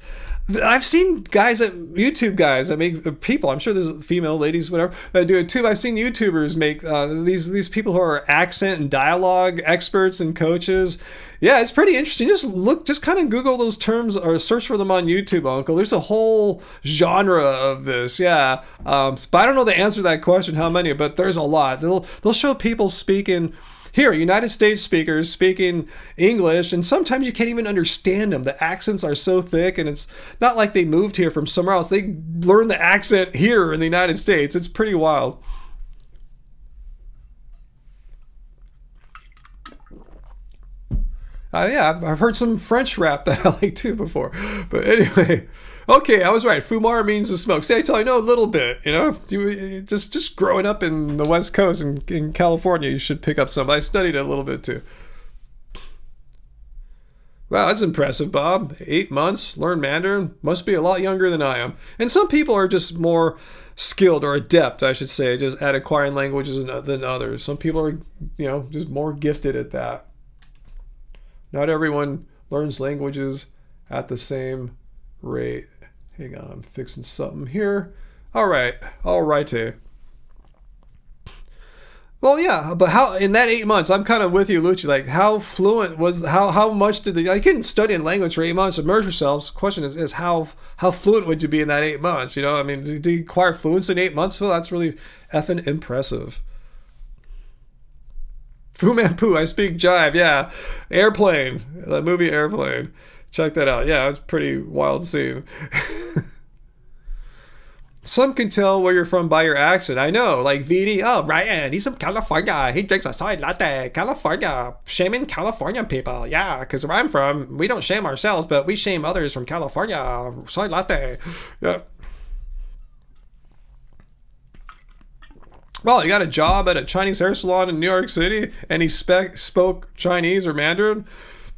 I've seen guys YouTube guys that make people. I'm sure there's female ladies, whatever, that do it too. I've seen YouTubers make these people who are accent and dialogue experts and coaches. Yeah, it's pretty interesting. Just kind of Google those terms or search for them on YouTube, Uncle. There's a whole genre of this. Yeah, but I don't know the answer to that question. How many? But there's a lot. They'll show people speaking. Here, United States speakers speaking English, and sometimes you can't even understand them. The accents are so thick, and it's not like they moved here from somewhere else. They learned the accent here in the United States. It's pretty wild. Yeah, I've heard some French rap that I like too before. But anyway, okay, I was right. Fumar means to smoke. See, I know a little bit, just growing up in the West Coast and in California, you should pick up some. I studied it a little bit too. Wow, that's impressive, Bob. 8 months, learn Mandarin. Must be a lot younger than I am. And some people are just more skilled or adept, I should say, just at acquiring languages than others. Some people are, just more gifted at that. Not everyone learns languages at the same rate. Hang on, I'm fixing something here. All right, alrighty. Well, yeah, but how in that 8 months? I'm kind of with you, Lucci. Like, how fluent was how much did you couldn't study in language for 8 months, immerse yourselves? The question is how fluent would you be in that 8 months? I mean, did you acquire fluency in 8 months? Well, that's really effing impressive. Fu Manchu, I speak jive. Yeah, Airplane, the movie Airplane. Check that out. Yeah, it's a pretty wild scene. Some can tell where you're from by your accent. I know, like VD. Oh, Ryan, he's from California. He drinks a soy latte. California, shaming Californian people. Yeah, because where I'm from, we don't shame ourselves, but we shame others from California. Soy latte. Yeah. Well, he got a job at a Chinese hair salon in New York City, and he spoke Chinese or Mandarin.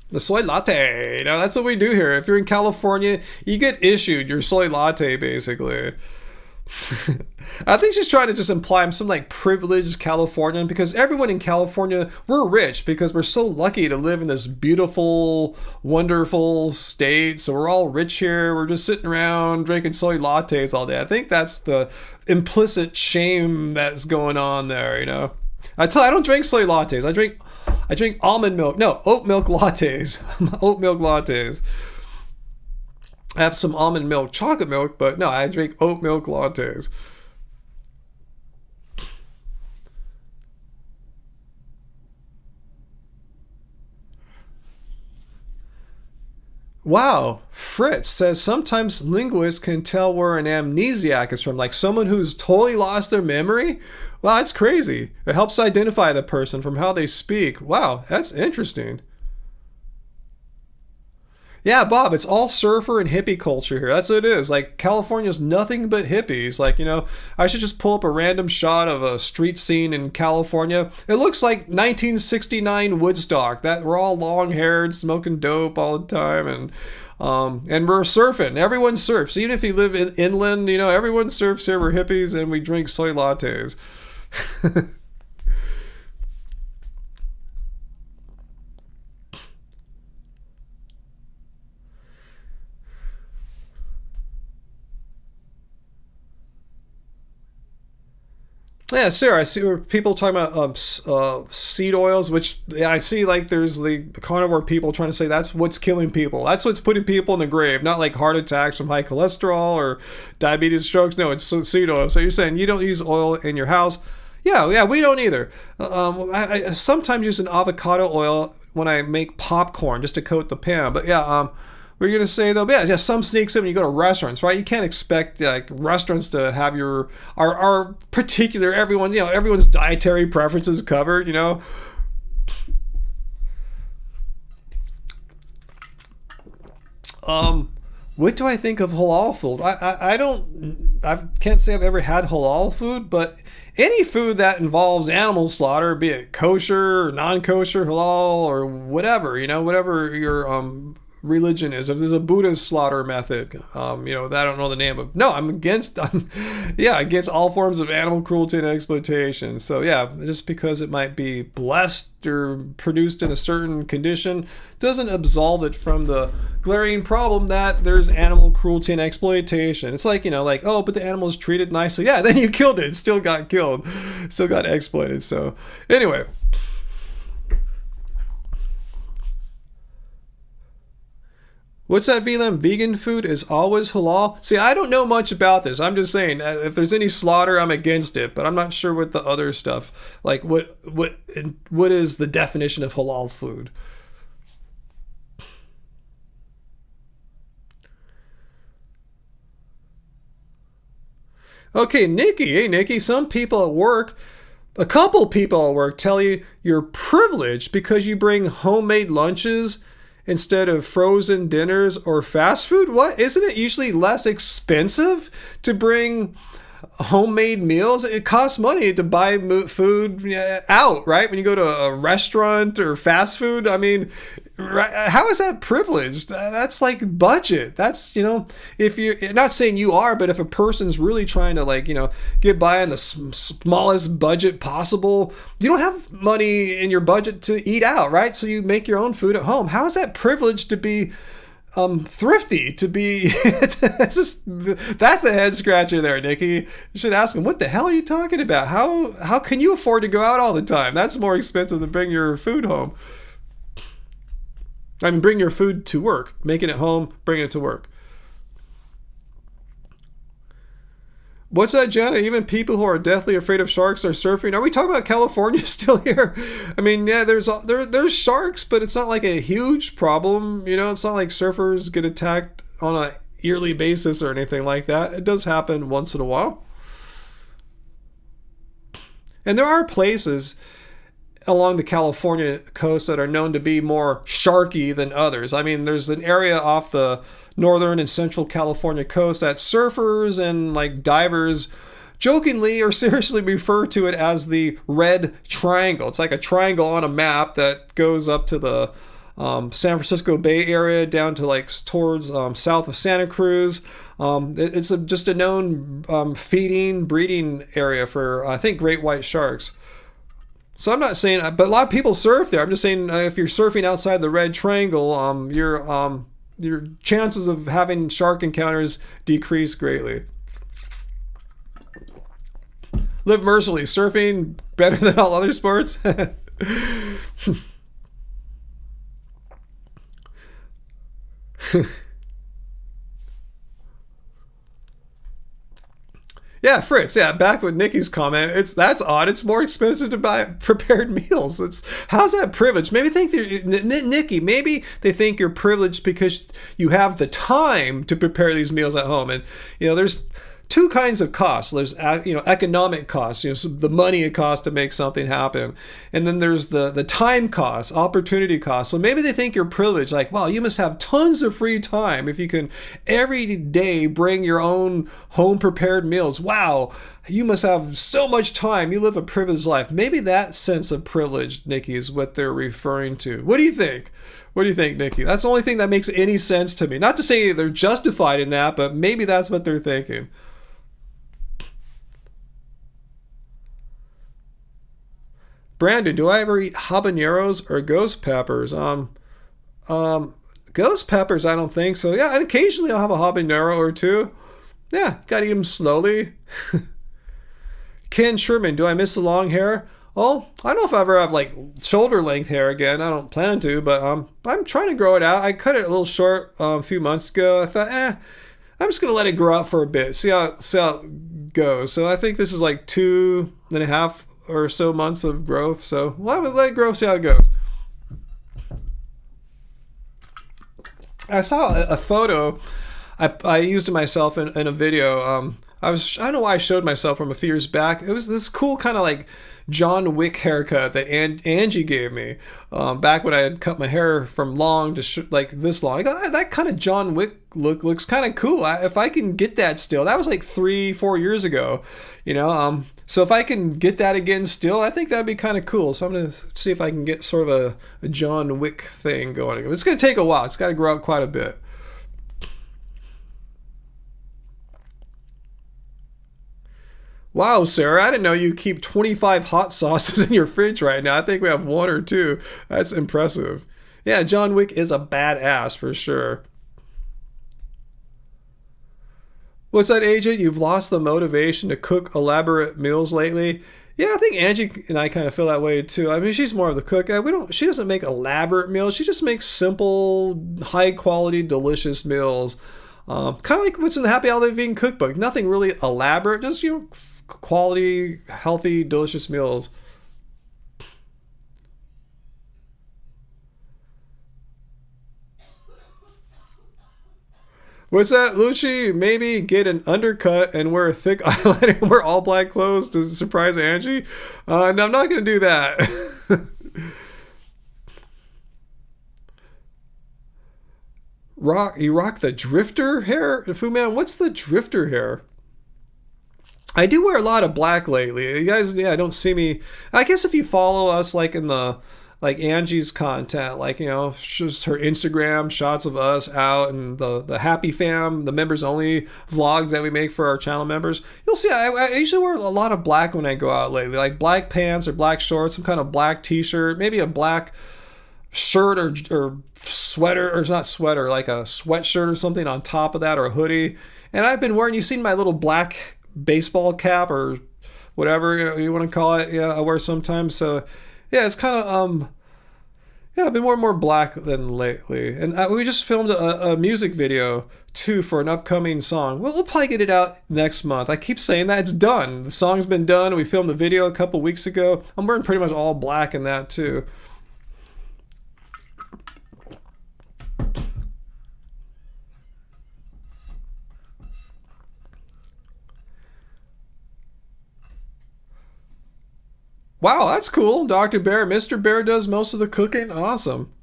The soy latte. That's what we do here. If you're in California, you get issued your soy latte, basically. I think she's trying to just imply I'm some privileged Californian, because everyone in California, we're rich because we're so lucky to live in this beautiful, wonderful state. So we're all rich here. We're just sitting around drinking soy lattes all day. I think that's the implicit shame that's going on there. I don't drink soy lattes. I drink almond milk. No, oat milk lattes. Oat milk lattes. I have some almond milk, chocolate milk, but no, I drink oat milk lattes. Wow, Fritz says sometimes linguists can tell where an amnesiac is from, like someone who's totally lost their memory. Wow, that's crazy. It helps identify the person from how they speak. Wow, that's interesting. Yeah, Bob, it's all surfer and hippie culture here. That's what it is. California's nothing but hippies. I should just pull up a random shot of a street scene in California. It looks like 1969 Woodstock. That we're all long-haired, smoking dope all the time, and we're surfing. Everyone surfs. Even if you live inland, everyone surfs here. We're hippies, and we drink soy lattes. Yeah, sure. I see where people talking about seed oils, which I see there's the carnivore people trying to say that's what's killing people. That's what's putting people in the grave, not heart attacks from high cholesterol or diabetes, strokes. No, it's seed oil. So you're saying you don't use oil in your house? Yeah, we don't either. I sometimes use an avocado oil when I make popcorn just to coat the pan. But yeah, What are you gonna say though? Yeah, some sneaks in when you go to restaurants, right? You can't expect like restaurants to have our particular everyone's dietary preferences covered. What do I think of halal food? I can't say I've ever had halal food, but any food that involves animal slaughter, be it kosher or non-kosher, halal or whatever, whatever your religion is. If there's a Buddhist slaughter method, that I don't know the name of. No, against all forms of animal cruelty and exploitation. So yeah, just because it might be blessed or produced in a certain condition doesn't absolve it from the glaring problem that there's animal cruelty and exploitation. It's like, oh, but the animal is treated nicely. Yeah, then you killed it. It still got killed. Still got exploited. So anyway. What's that, VLM? Vegan food is always halal? See, I don't know much about this. I'm just saying, if there's any slaughter, I'm against it. But I'm not sure what the other stuff, like what is the definition of halal food? Okay, Nikki. Hey, Nikki, a couple people at work tell you you're privileged because you bring homemade lunches instead of frozen dinners or fast food. What? Isn't it usually less expensive to bring homemade meals? It costs money to buy food out, right? When you go to a restaurant or fast food, I mean, how is that privileged? That's like budget. That's, if you're not saying you are, but if a person's really trying to get by on the smallest budget possible, you don't have money in your budget to eat out, right? So you make your own food at home. How is that privileged to be thrifty, to be that's a head scratcher there, Nikki. You should ask him, what the hell are you talking about? How can you afford to go out all the time? That's more expensive than bring your food home. I mean, bring your food to work. Making it home, bring it to work. What's that, Jenna? Even people who are deathly afraid of sharks are surfing. Are we talking about California still here? I mean, yeah, there's sharks, but it's not like a huge problem. It's not like surfers get attacked on a yearly basis or anything like that. It does happen once in a while. And there are places along the California coast that are known to be more sharky than others. I mean, there's an area off the northern and central California coast that surfers and divers jokingly or seriously refer to it as the Red Triangle. It's like a triangle on a map that goes up to the San Francisco Bay Area down to towards south of Santa Cruz. It's just a known breeding area for, I think, great white sharks. So I'm not saying, but a lot of people surf there. I'm just saying, if you're surfing outside the Red Triangle, your chances of having shark encounters decrease greatly. Live mercifully. Surfing better than all other sports. Yeah, Fritz. Yeah, back with Nikki's comment. That's odd. It's more expensive to buy prepared meals. How's that privileged? Maybe Nikki. Maybe they think you're privileged because you have the time to prepare these meals at home. And there's two kinds of costs. There's economic costs, so the money it costs to make something happen, and then there's the time costs, opportunity costs. So maybe they think you're privileged, like, wow, you must have tons of free time if you can every day bring your own home prepared meals. Wow, you must have so much time. You live a privileged life. Maybe that sense of privilege, Nikki, is what they're referring to. What do you think? What do you think, Nikki? That's the only thing that makes any sense to me. Not to say they're justified in that, but maybe that's what they're thinking. Brandon, do I ever eat habaneros or ghost peppers? Ghost peppers, I don't think so. Yeah, and occasionally I'll have a habanero or two. Yeah, gotta eat them slowly. Ken Sherman, do I miss the long hair? Well, I don't know if I ever have shoulder length hair again. I don't plan to, but I'm trying to grow it out. I cut it a little short a few months ago. I thought, I'm just gonna let it grow out for a bit, see how it goes. So I think this is 2.5 or so months of growth. So we'll let it grow, see how it goes. I saw a photo. I used it myself in a video. I don't know why I showed myself from a few years back. It was this cool kind of like John Wick haircut that Angie gave me back when I had cut my hair from long to like this long. I go, that kind of John Wick look looks kind of cool. If I can get that still, that was like 3-4 years ago, you know. So if I can get that again still, I think that'd be kind of cool. So I'm gonna see if I can get sort of a John Wick thing going. It's gonna take a while. It's got to grow out quite a bit. Wow, Sarah, I didn't know you keep 25 hot sauces in your fridge right now. I think we have one or two. That's impressive. Yeah, John Wick is a badass for sure. What's that, agent? You've lost the motivation to cook elaborate meals lately? Yeah, I think Angie and I kind of feel that way too. I mean, she's more of the cook. We don't. She doesn't make elaborate meals. She just makes simple, high quality, delicious meals. Kind of like what's in the Happy Holiday Vegan Cookbook. Nothing really elaborate. Just quality, healthy, delicious meals. What's that, Lucci? Maybe get an undercut and wear a thick eyeliner and wear all black clothes to surprise Angie? No, I'm not going to do that. You rock the drifter hair? Fu Man, what's the drifter hair? I do wear a lot of black lately. You guys, yeah, don't see me. I guess if you follow us, like in the like Angie's content, like just her Instagram shots of us out and the Happy Fam, the members only vlogs that we make for our channel members, you'll see I usually wear a lot of black when I go out lately, like black pants or black shorts, some kind of black T-shirt, maybe a black shirt or sweater, or not sweater, like a sweatshirt or something on top of that, or a hoodie. And I've been wearing, you've seen my little black baseball cap or whatever you want to call it. Yeah, I wear sometimes. So yeah, it's kind of yeah, I've been wearing more black than lately. And we just filmed a music video too for an upcoming song. We'll probably get it out next month. I keep saying that. It's done. The song's been done. We filmed the video a couple weeks ago. I'm wearing pretty much all black in that too. Wow, that's cool. Dr. Bear, Mr. Bear does most of the cooking. Awesome.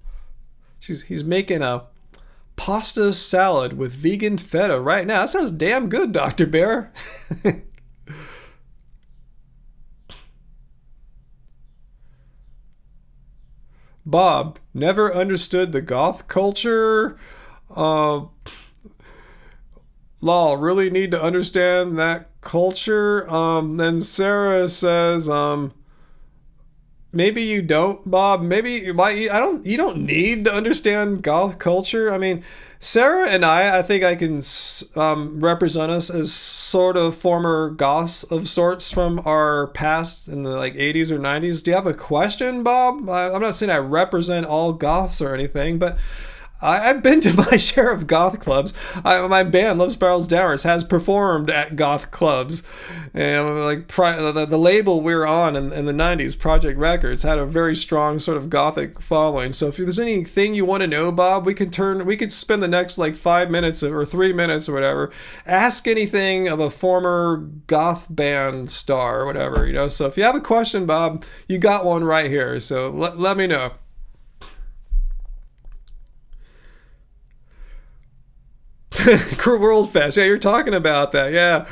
He's making a pasta salad with vegan feta right now. That sounds damn good, Dr. Bear. Bob, never understood the goth culture. Uh, Lol, really need to understand that culture. Then Sarah says, maybe you don't, Bob. Maybe why I don't. You don't need to understand goth culture. I mean, Sarah and I think I can represent us as sort of former goths of sorts from our past in the like 80s or 90s. Do you have a question, Bob? I'm not saying I represent all goths or anything, but I've been to my share of goth clubs. My band, Love Spirals Downwards, has performed at goth clubs. And like the label we were on in the 90s, Project Records, had a very strong sort of gothic following. So if there's anything you want to know, Bob, we could spend the next like 5 minutes or 3 minutes or whatever. Ask anything of a former goth band star or whatever. So if you have a question, Bob, you got one right here. So let me know. World Fest. Yeah, you're talking about that. Yeah.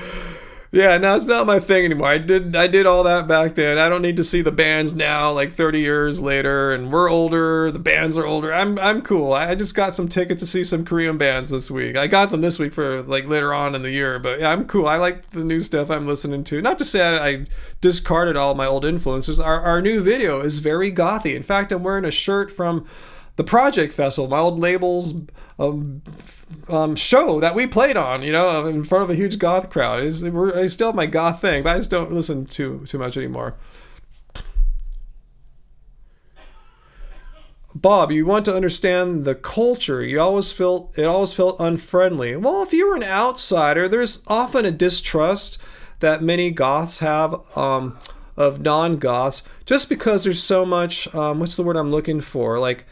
Yeah, no, it's not my thing anymore. I did all that back then. I don't need to see the bands now, like 30 years later, and we're older, the bands are older. I'm cool. I just got some tickets to see some Korean bands this week. I got them this week for like later on in the year, but yeah, I'm cool. I like the new stuff I'm listening to. Not to say I discarded all my old influences. Our new video is very gothy. In fact, I'm wearing a shirt from the Project Festival, my old label's show that we played on, in front of a huge goth crowd. I still have my goth thing, but I just don't listen too much anymore. Bob, you want to understand the culture. It always felt unfriendly. Well, if you were an outsider, there's often a distrust that many goths have of non-goths, just because there's so much. What's the word I'm looking for? Like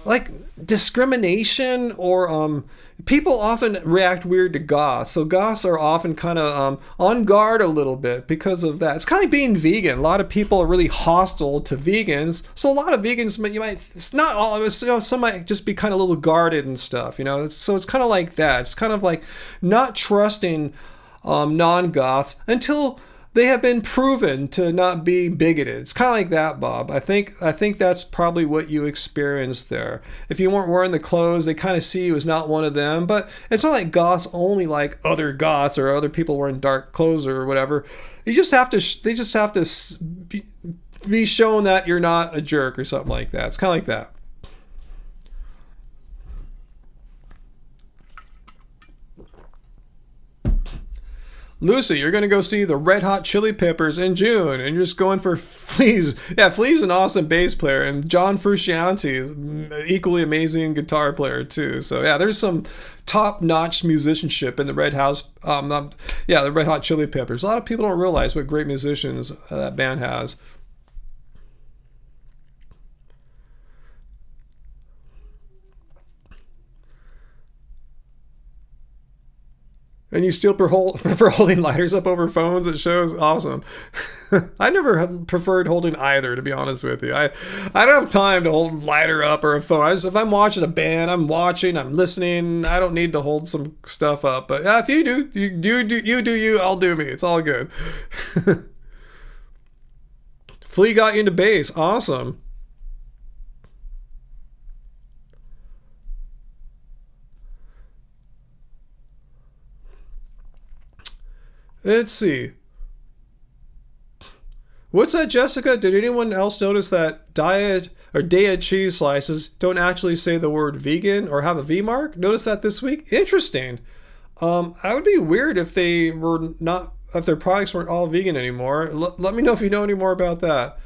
like discrimination or people often react weird to goths. So goths are often kind of on guard a little bit because of that. It's kind of like being vegan. A lot of people are really hostile to vegans. So a lot of vegans, you might, it's not all, it's, some might just be kind of a little guarded and stuff, so it's kind of like that. It's kind of like not trusting non-goths until they have been proven to not be bigoted. It's kind of like that, Bob. I think that's probably what you experienced there. If you weren't wearing the clothes, they kind of see you as not one of them. But it's not like goths only like other goths or other people wearing dark clothes or whatever. You just have to. They just have to be shown that you're not a jerk or something like that. It's kind of like that. Lucy, you're going to go see the Red Hot Chili Peppers in June, and you're just going for Flea's. Yeah, Flea's an awesome bass player, and John Frusciante, equally amazing guitar player too. So yeah, there's some top-notch musicianship in the Red Hot Chili Peppers. A lot of people don't realize what great musicians that band has. And you still prefer holding lighters up over phones at shows? Awesome. I never preferred holding either, to be honest with you. I don't have time to hold a lighter up or a phone. If I'm watching a band, I'm listening. I don't need to hold some stuff up. But if you do, you, I'll do me. It's all good. Flea got you into bass. Awesome. Let's see. What's that, Jessica? Did anyone else notice that Daiya cheese slices don't actually say the word vegan or have a V mark? Notice that this week? Interesting. I would be weird if they were not, if their products weren't all vegan anymore. Let me know if you know any more about that.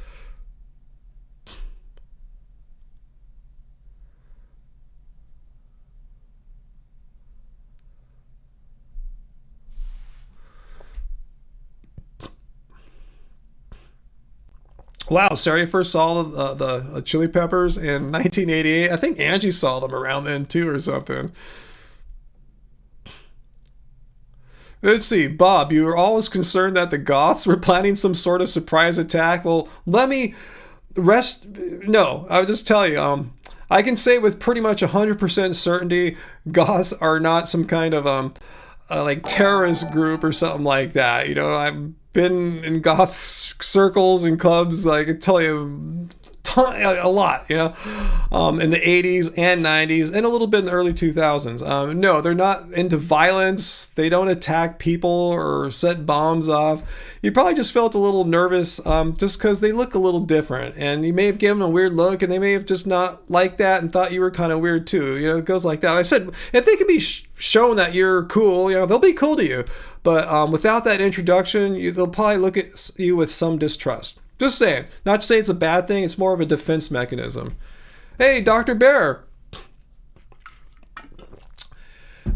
Wow, Sarah first saw the Chili Peppers in 1988. I think Angie saw them around then too or something. Let's see, Bob, you were always concerned that the Goths were planning some sort of surprise attack. Well, let me rest. No, I'll just tell you. I can say with pretty much 100% certainty, Goths are not some kind of like terrorist group or something like that. I've been in goth circles and clubs, like I tell you, a lot, in the 80s and 90s and a little bit in the early 2000s. No, they're not into violence. They don't attack people or set bombs off. You probably just felt a little nervous just because they look a little different, and you may have given them a weird look, and they may have just not liked that and thought you were kind of weird too. It goes like that. I said, if they can be shown that you're cool, they'll be cool to you. But without that introduction, they'll probably look at you with some distrust. Just saying. Not to say it's a bad thing. It's more of a defense mechanism. Hey, Dr. Bear.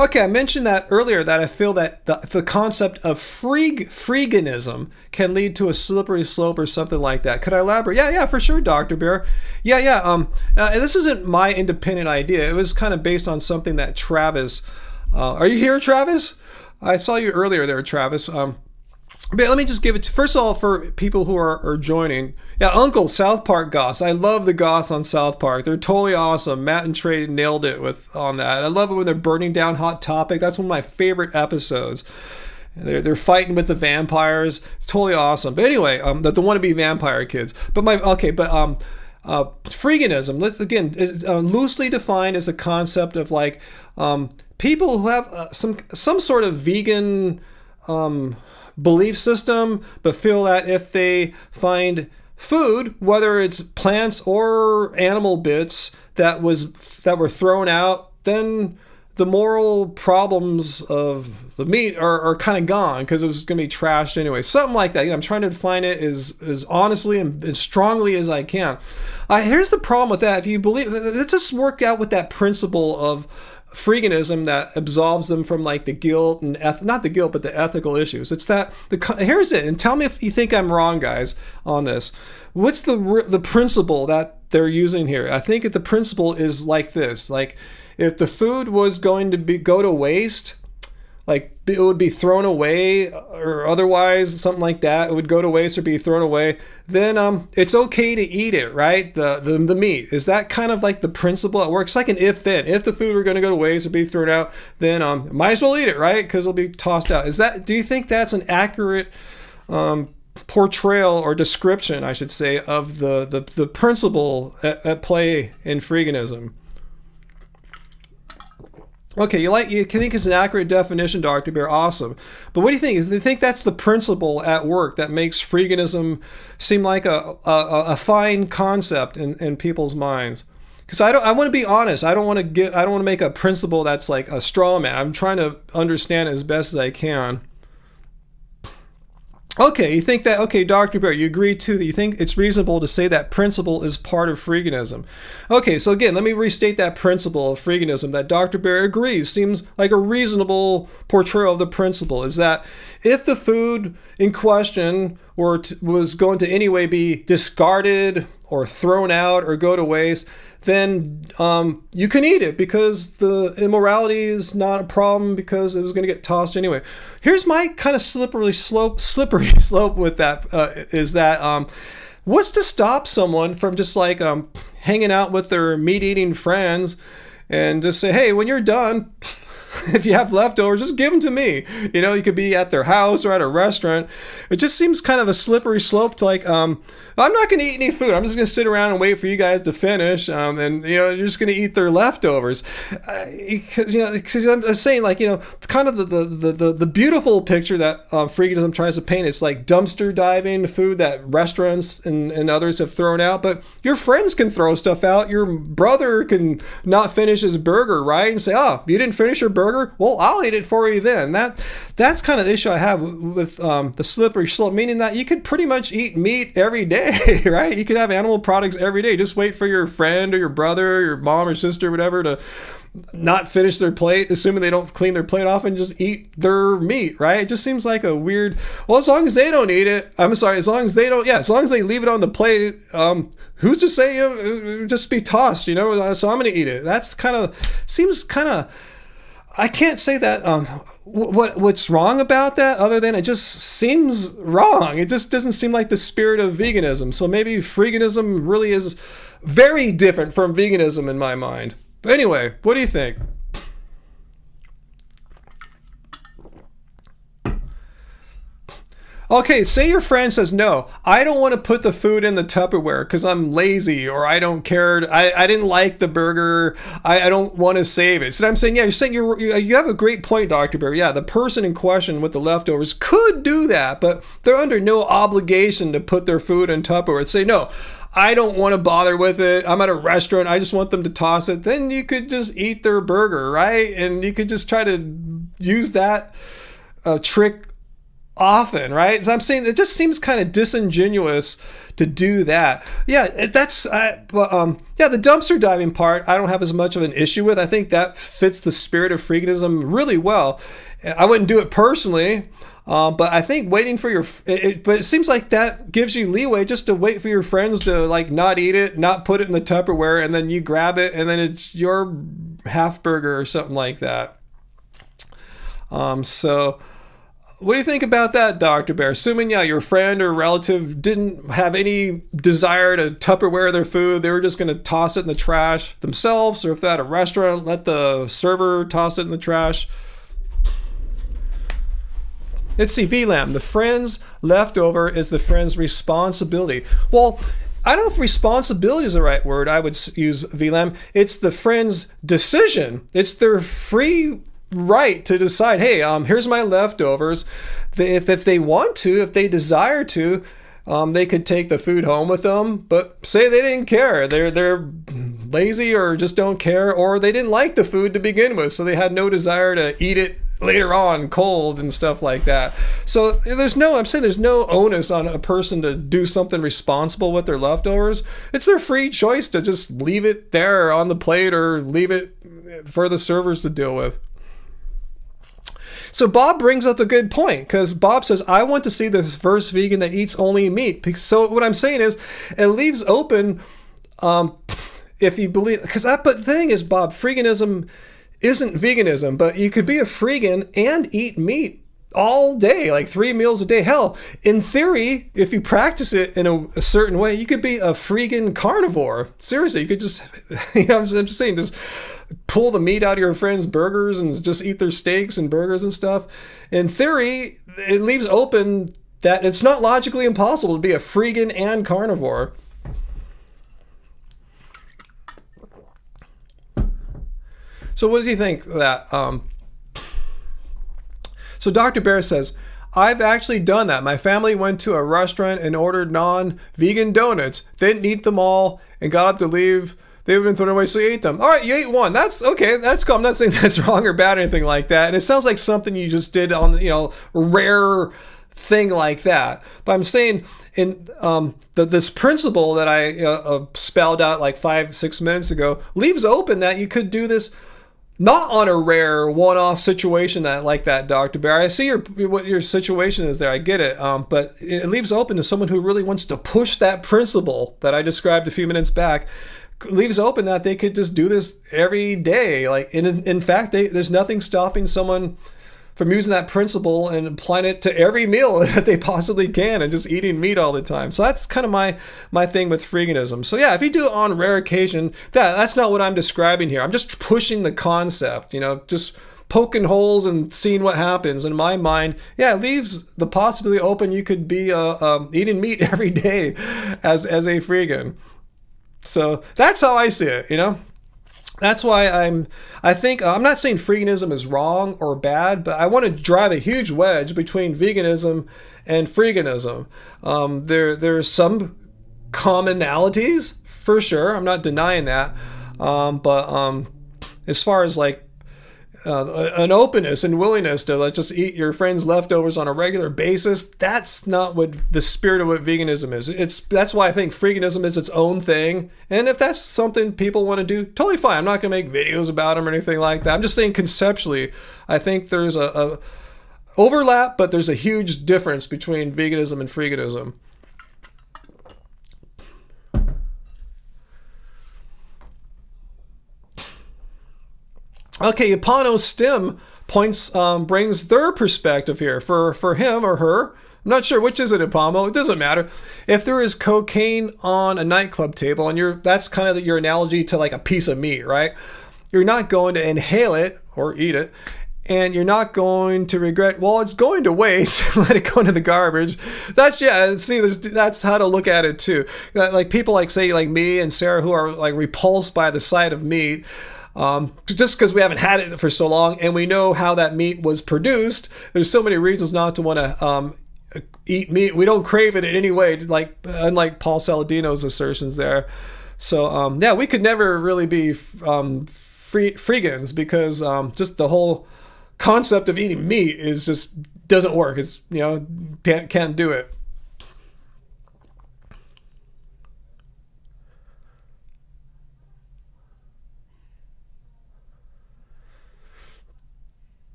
Okay, I mentioned that earlier, that I feel that the concept of freeganism can lead to a slippery slope or something like that. Could I elaborate? Yeah, for sure, Dr. Bear. Yeah. This isn't my independent idea. It was kind of based on something that Travis... are you here, Travis? I saw you earlier there, Travis. But let me just give it to, first of all, for people who are joining. Yeah, Uncle, South Park Goths. I love the Goths on South Park. They're totally awesome. Matt and Trey nailed it on that. I love it when they're burning down Hot Topic. That's one of my favorite episodes. They're fighting with the vampires. It's totally awesome. But anyway, the wannabe vampire kids. Freeganism, let's again, is loosely defined as a concept of like people who have some sort of vegan belief system, but feel that if they find food, whether it's plants or animal bits that were thrown out, then the moral problems of the meat are kind of gone because it was going to be trashed anyway. Something like that. I'm trying to define it as honestly and as strongly as I can. Here's the problem with that. If you believe, let's just work out with that principle of freeganism that absolves them from like the guilt and not the guilt, but the ethical issues. It's that here's it, and tell me if you think I'm wrong, guys, on this. What's the principle that they're using here? I think the principle is like this: like if the food was going to go to waste, like it would be thrown away or otherwise something like that, it would go to waste or be thrown away, then it's okay to eat it, right? The meat. Is that kind of like the principle at work? It's like an if-then. If the food were going to go to waste or be thrown out, then might as well eat it, right? Because it'll be tossed out. Do you think that's an accurate portrayal or description, I should say, of the principle at play in freeganism? Okay, you think it's an accurate definition, Dr. Bear. Awesome. But what do you think? Do you think that's the principle at work that makes freeganism seem like a fine concept in people's minds? Because I want to be honest. I don't want to make a principle that's like a straw man. I'm trying to understand it as best as I can. Okay, you think that, okay, Dr. Bear, you agree too that you think it's reasonable to say that principle is part of freeganism. Okay, so again, let me restate that principle of freeganism that Dr. Bear agrees seems like a reasonable portrayal of the principle, is that if the food in question was going to anyway be discarded or thrown out or go to waste, then you can eat it because the immorality is not a problem because it was going to get tossed anyway. Here's my kind of slippery slope with that, is that what's to stop someone from just like hanging out with their meat-eating friends and just say, hey, when you're done, if you have leftovers, just give them to me. You know, you could be at their house or at a restaurant. It just seems kind of a slippery slope to like, I'm not going to eat any food. I'm just going to sit around and wait for you guys to finish. And, you know, you're just going to eat their leftovers. Because I'm saying, like, you know, kind of the beautiful picture that freeganism tries to paint is like dumpster diving food that restaurants and others have thrown out. But your friends can throw stuff out. Your brother can not finish his burger, right? And say, oh, you didn't finish your burger? Well, I'll eat it for you then. That's kind of the issue I have with the slippery slope, meaning that you could pretty much eat meat every day, right? You could have animal products every day. Just wait for your friend or your brother, or your mom or sister, or whatever, to not finish their plate, assuming they don't clean their plate off, and just eat their meat, right? It just seems like a weird, well, as long as they don't eat it, as long as they leave it on the plate, who's to say, you know, it would just be tossed, you know, so I'm going to eat it. That's seems kind of, I can't say that what's wrong about that, other than it just seems wrong. It just doesn't seem like the spirit of veganism. So maybe freeganism really is very different from veganism in my mind. But anyway, what do you think? Okay, say your friend says, no, I don't want to put the food in the Tupperware because I'm lazy, or I don't care. I didn't like the burger. I don't want to save it. So I'm saying, yeah, you're saying you have a great point, Dr. Bear. Yeah, the person in question with the leftovers could do that, but they're under no obligation to put their food in Tupperware. Say, no, I don't want to bother with it. I'm at a restaurant. I just want them to toss it. Then you could just eat their burger, right? And you could just try to use that trick often, right? So I'm saying it just seems kind of disingenuous to do that. Yeah, that's yeah, the dumpster diving part I don't have as much of an issue with. I think that fits the spirit of freeganism really well. I wouldn't do it personally, but I think waiting for but it seems like that gives you leeway just to wait for your friends to like not eat it, not put it in the Tupperware, and then you grab it and then it's your half burger or something like that. So what do you think about that, Dr. Bear? Assuming, yeah, your friend or relative didn't have any desire to Tupperware their food, they were just going to toss it in the trash themselves, or if they're at a restaurant, let the server toss it in the trash. Let's see, VLAM, the friend's leftover is the friend's responsibility. Well, I don't know if responsibility is the right word. I would use VLAM. It's the friend's decision. It's their free right to decide, hey, here's my leftovers. If they want to, if they desire to, they could take the food home with them, but say they didn't care. They're lazy or just don't care, or they didn't like the food to begin with, so they had no desire to eat it later on cold and stuff like that. So I'm saying there's no onus on a person to do something responsible with their leftovers. It's their free choice to just leave it there on the plate or leave it for the servers to deal with. So Bob brings up a good point, because Bob says, I want to see the first vegan that eats only meat. So what I'm saying is, it leaves open, if you believe, because the thing is, Bob, freeganism isn't veganism, but you could be a freegan and eat meat all day, like 3 meals a day. Hell, in theory, if you practice it in a certain way, you could be a freegan carnivore. Seriously, you could just, I'm just saying, just pull the meat out of your friends' burgers and just eat their steaks and burgers and stuff. In theory, it leaves open that it's not logically impossible to be a freegan and carnivore. So what do you think of that? So Dr. Bear says, I've actually done that. My family went to a restaurant and ordered non-vegan donuts, didn't eat them all, and got up to leave. They would have been thrown away, so you ate them. All right, you ate one. That's okay. That's cool. I'm not saying that's wrong or bad or anything like that. And it sounds like something you just did on, a rare thing like that. But I'm saying in this principle that I spelled out like 5-6 minutes ago leaves open that you could do this not on a rare one-off situation like that, Dr. Bear. I see what your situation is there. I get it. But it leaves open to someone who really wants to push that principle that I described a few minutes back. Leaves open that they could just do this every day. Like, in fact, there's nothing stopping someone from using that principle and applying it to every meal that they possibly can and just eating meat all the time. So that's kind of my thing with freeganism. So yeah, if you do it on rare occasion, that's not what I'm describing here. I'm just pushing the concept, just poking holes and seeing what happens. In my mind, yeah, it leaves the possibility open you could be eating meat every day as a freegan. So that's how I see it, That's why I think I'm not saying freeganism is wrong or bad, but I want to drive a huge wedge between veganism and freeganism. There's some commonalities for sure. I'm not denying that. But as far as like an openness and willingness to just eat your friends' leftovers on a regular basis, that's not what the spirit of what veganism is. That's why I think freeganism is its own thing. And if that's something people want to do, totally fine. I'm not going to make videos about them or anything like that. I'm just saying conceptually, I think there's a overlap, but there's a huge difference between veganism and freeganism. Okay, Yapano Stim brings their perspective here for him or her. I'm not sure which is it, Apamo. It doesn't matter. If there is cocaine on a nightclub table, and that's kind of your analogy to like a piece of meat, right? You're not going to inhale it or eat it, and you're not going to regret, well, it's going to waste, let it go into the garbage. That's how to look at it too. Like people like me and Sarah who are like repulsed by the sight of meat, just because we haven't had it for so long and we know how that meat was produced. There's so many reasons not to want to eat meat. We don't crave it in any way, like unlike Paul Saladino's assertions there. So yeah, we could never really be freegans because just the whole concept of eating meat is just doesn't work. It's can't do it.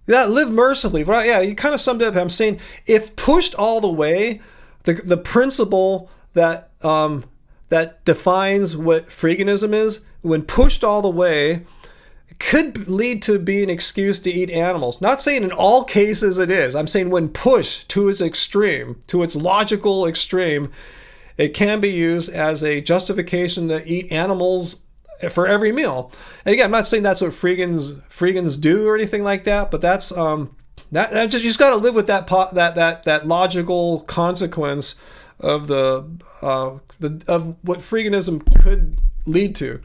Yeah, live mercifully, right? Yeah, you kind of summed it up. I'm saying if pushed all the way, the principle that that defines what freeganism is, when pushed all the way, could lead to be an excuse to eat animals. Not saying in all cases it is. I'm saying when pushed to its extreme, to its logical extreme, it can be used as a justification to eat animals for every meal. And again, I'm not saying that's what freegans do or anything like that, but that's that just, you just got to live with that logical consequence of of what freeganism could lead to.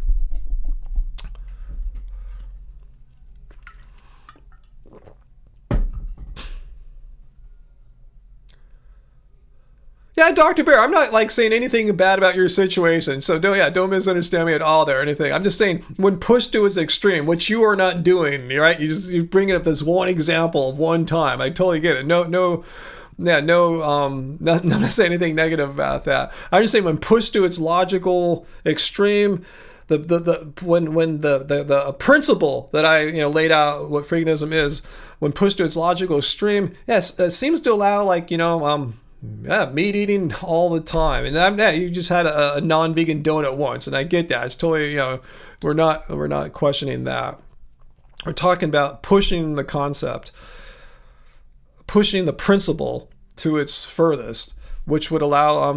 Yeah, Dr. Bear, I'm not like saying anything bad about your situation. So don't misunderstand me at all there or anything. I'm just saying when pushed to its extreme, which you are not doing, right? You bring up this one example of one time. I totally get it. Not saying anything negative about that. I'm just saying when pushed to its logical extreme, when the principle that I laid out what freeganism is, when pushed to its logical extreme, yes, it seems to allow meat eating all the time. And you just had a non-vegan donut once, and I get that. It's totally, we're not questioning that. We're talking about pushing the concept, pushing the principle to its furthest, which would allow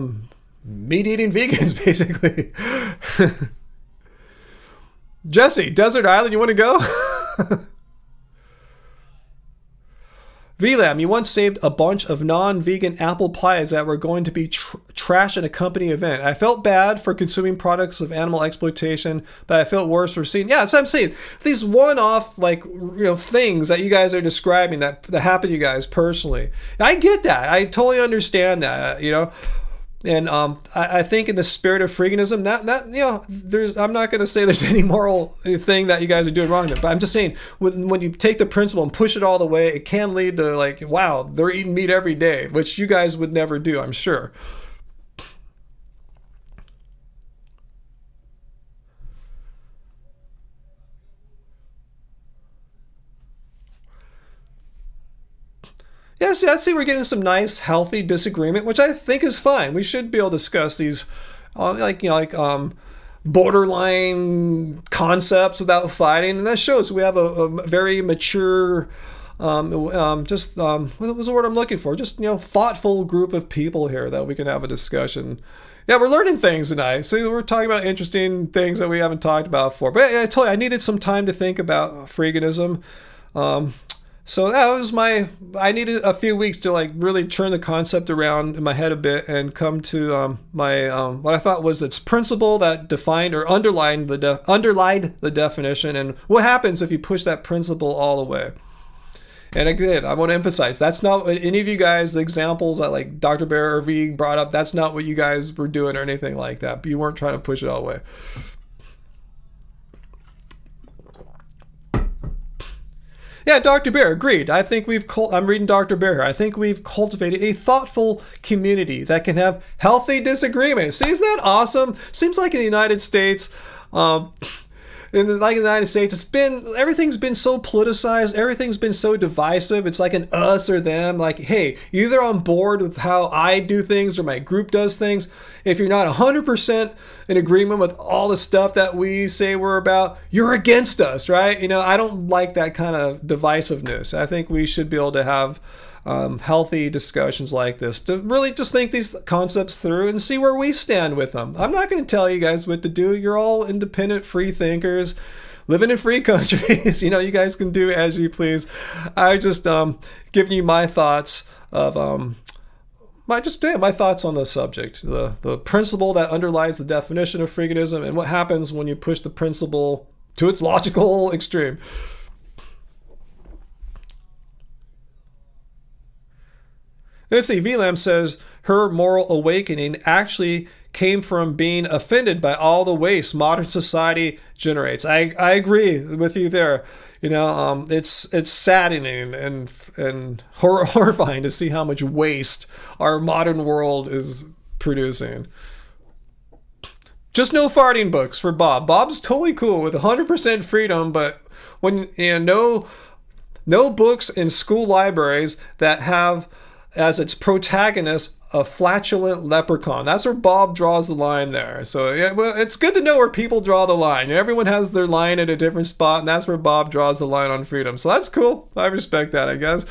meat-eating vegans, basically. Jesse, Desert Island, you want to go? VLAM, you once saved a bunch of non-vegan apple pies that were going to be trash at a company event. I felt bad for consuming products of animal exploitation, but I felt worse for seeing. Yeah, that's what I'm saying. These one-off things that you guys are describing that happen to you guys personally. I get that. I totally understand that. And I think in the spirit of freeganism, I'm not going to say there's any moral thing that you guys are doing wrong there, but I'm just saying when you take the principle and push it all the way, it can lead to wow, they're eating meat every day, which you guys would never do, I'm sure. Yeah, see, I'd say we're getting some nice, healthy disagreement, which I think is fine. We should be able to discuss these, borderline concepts without fighting, and that shows we have a very mature, what was the word I'm looking for? Just thoughtful group of people here that we can have a discussion. Yeah, we're learning things tonight. So we're talking about interesting things that we haven't talked about before. But I told you I needed some time to think about freeganism. So that was I needed a few weeks to really turn the concept around in my head a bit and come to what I thought was its principle that defined or underlined the definition, and what happens if you push that principle all the way. And again, I want to emphasize, that's not what any of you guys, the examples that Dr. Bear or V brought up, that's not what you guys were doing or anything like that. But you weren't trying to push it all the way. Yeah, Dr. Bear, agreed. I think I'm reading Dr. Bear here. I think we've cultivated a thoughtful community that can have healthy disagreements. See, isn't that awesome? Seems like in the United States, everything's been so politicized, everything's been so divisive. It's like an us or them. Hey, either on board with how I do things or my group does things. If you're not 100% in agreement with all the stuff that we say we're about, you're against us, right? I don't like that kind of divisiveness. I think we should be able to have healthy discussions like this to really just think these concepts through and see where we stand with them. I'm not going to tell you guys what to do. You're all independent free thinkers living in free countries. You guys can do as you please. I just giving you my thoughts of my thoughts on the subject, the principle that underlies the definition of freeganism, and what happens when you push the principle to its logical extreme. Let's see, VLAM says her moral awakening actually came from being offended by all the waste modern society generates. I agree with you there. It's saddening and horrifying to see how much waste our modern world is producing. Just no farting books for Bob. Bob's totally cool with 100% freedom, but when no books in school libraries that have as its protagonist a flatulent leprechaun. That's where Bob draws the line there. So yeah, well, it's good to know where people draw the line. Everyone has their line at a different spot, and that's where Bob draws the line on freedom. So that's cool. I respect that, I guess.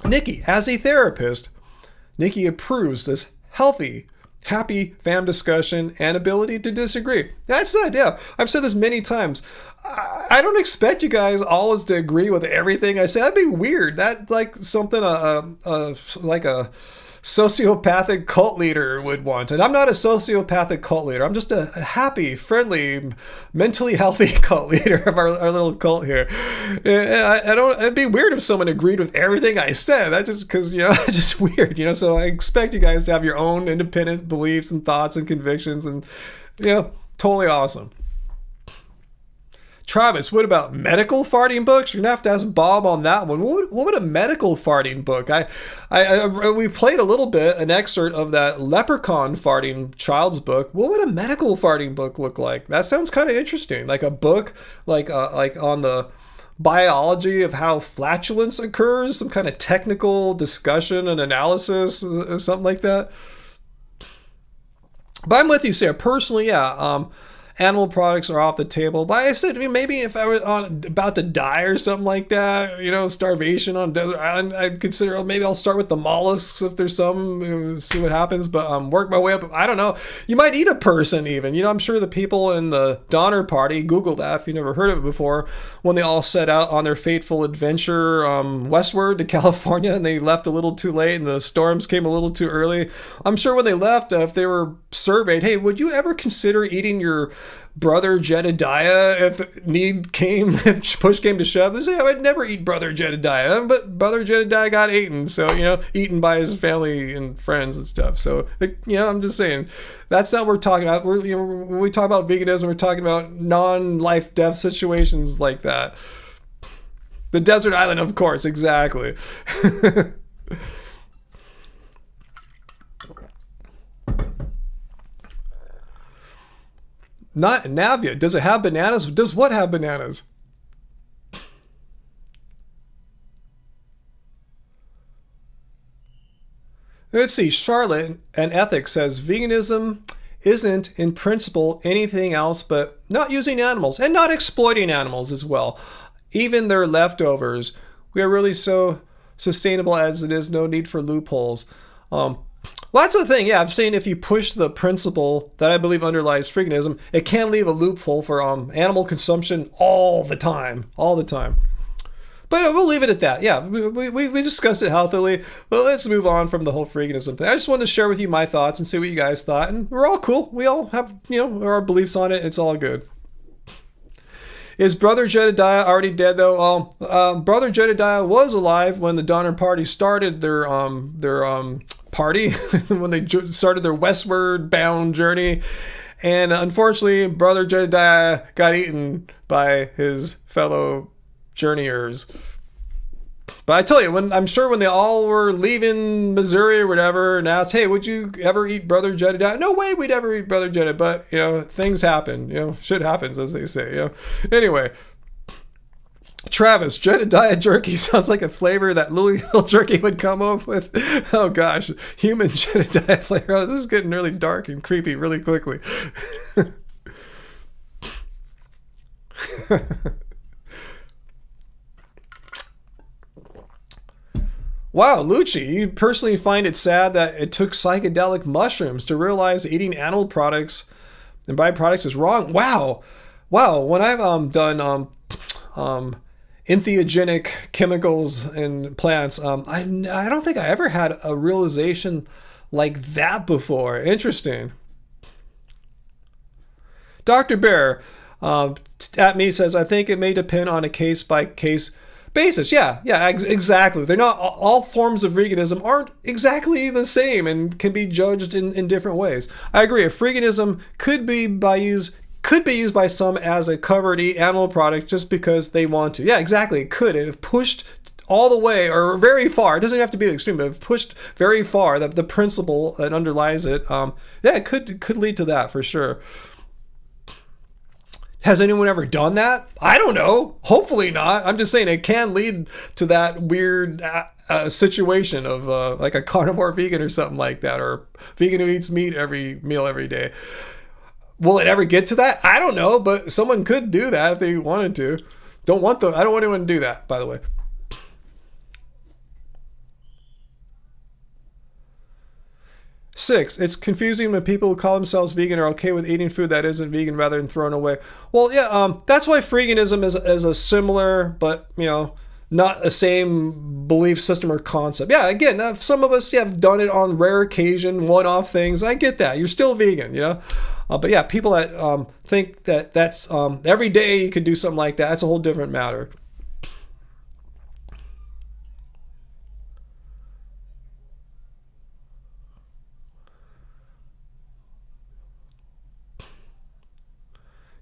Nikki, as a therapist, Nikki approves this healthy, happy fam discussion and ability to disagree. That's the idea. I've said this many times. I don't expect you guys always to agree with everything I say. That'd be weird. That's like something like a sociopathic cult leader would want. And I'm not a sociopathic cult leader. I'm just a happy, friendly, mentally healthy cult leader of our little cult here. I don't. It'd be weird if someone agreed with everything I said. That just because it's just weird. So I expect you guys to have your own independent beliefs and thoughts and convictions, and totally awesome. Travis, what about medical farting books? You're gonna have to ask Bob on that one. What would a medical farting book? We played a little bit, an excerpt of that leprechaun farting child's book. What would a medical farting book look like? That sounds kind of interesting. Like a book, like on the biology of how flatulence occurs, some kind of technical discussion and analysis, something like that. But I'm with you, Sarah. Personally, yeah. Animal products are off the table. But I said, maybe if I was about to die or something like that, starvation on a desert island, I'd consider maybe I'll start with the mollusks if there's some, see what happens. But work my way up. I don't know. You might eat a person even. I'm sure the people in the Donner Party, Google that if you never heard of it before, when they all set out on their fateful adventure westward to California, and they left a little too late and the storms came a little too early. I'm sure when they left, if they were surveyed, hey, would you ever consider eating your brother Jedediah if push came to shove? They say, I would never eat brother Jedediah, but brother Jedediah got eaten. So, eaten by his family and friends and stuff. So, I'm just saying, that's not what we're talking about. When we talk about veganism, we're talking about non-life death situations like that. The desert island, of course, exactly. Not Navia. Does it have bananas? Does what have bananas? Let's see. Charlotte and Ethics says veganism isn't in principle anything else but not using animals and not exploiting animals as well. Even their leftovers. We are really so sustainable as it is. No need for loopholes. Well, that's the thing. Yeah, I'm saying if you push the principle that I believe underlies freeganism, it can leave a loophole for animal consumption all the time. But we'll leave it at that. Yeah, we discussed it healthily. But let's move on from the whole freeganism thing. I just wanted to share with you my thoughts and see what you guys thought. And we're all cool. We all have, our beliefs on it. It's all good. Is Brother Jedediah already dead though? Brother Jedediah was alive when the Donner Party started their party, when they started their westward bound journey. And unfortunately, Brother Jedediah got eaten by his fellow journeyers. But I tell you, I'm sure when they all were leaving Missouri or whatever and asked, hey, would you ever eat Brother Jedediah? No way we'd ever eat Brother Jedediah. But, things happen. Shit happens, as they say. Anyway, Travis, Jedediah jerky sounds like a flavor that Louisville jerky would come up with. Oh, gosh. Human Jedediah flavor. Oh, this is getting really dark and creepy really quickly. Wow, Lucci, you personally find it sad that it took psychedelic mushrooms to realize eating animal products and byproducts is wrong. Wow. When I've done entheogenic chemicals in plants, I don't think I ever had a realization like that before. Interesting. Dr. Bear at me says, I think it may depend on a case-by-case basis. Yeah, exactly. They're not, all forms of veganism aren't exactly the same and can be judged in different ways. I agree. If veganism could be used by some as a cover to eat animal product just because they want to. Yeah, exactly. It could. If pushed all the way or very far, it doesn't have to be extreme, but if pushed very far, the principle that underlies it, it could lead to that for sure. Has anyone ever done that? I don't know. Hopefully not. I'm just saying it can lead to that weird situation of like a carnivore vegan or something like that, or vegan who eats meat every meal every day. Will it ever get to that? I don't know, but someone could do that if they wanted to. I don't want anyone to do that, by the way. Six, it's confusing when people who call themselves vegan are okay with eating food that isn't vegan rather than thrown away. Well, yeah, that's why freeganism is a similar but, not the same belief system or concept. Yeah, again, some of us have done it on rare occasion, one-off things. I get that. You're still vegan, you know? But yeah, people that think that that's every day you could do something like that, that's a whole different matter.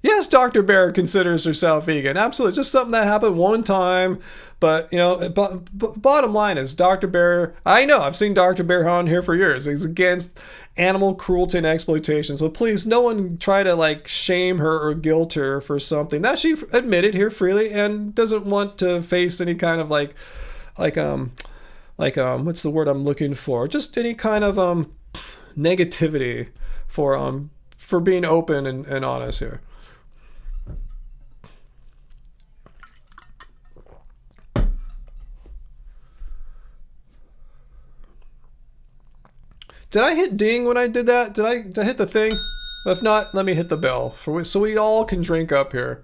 Yes, Dr. Bear considers herself vegan. Absolutely. Just something that happened one time. But, you know, bottom line is Dr. Bear, I know, I've seen Dr. Bear on here for years. He's against animal cruelty and exploitation. So please, no one try to like shame her or guilt her for something that she admitted here freely and doesn't want to face any kind of like, what's the word I'm looking for? Just any kind of, negativity for being open and honest here. Did I hit ding when I did that? Did I hit the thing? If not, let me hit the bell so we all can drink up here.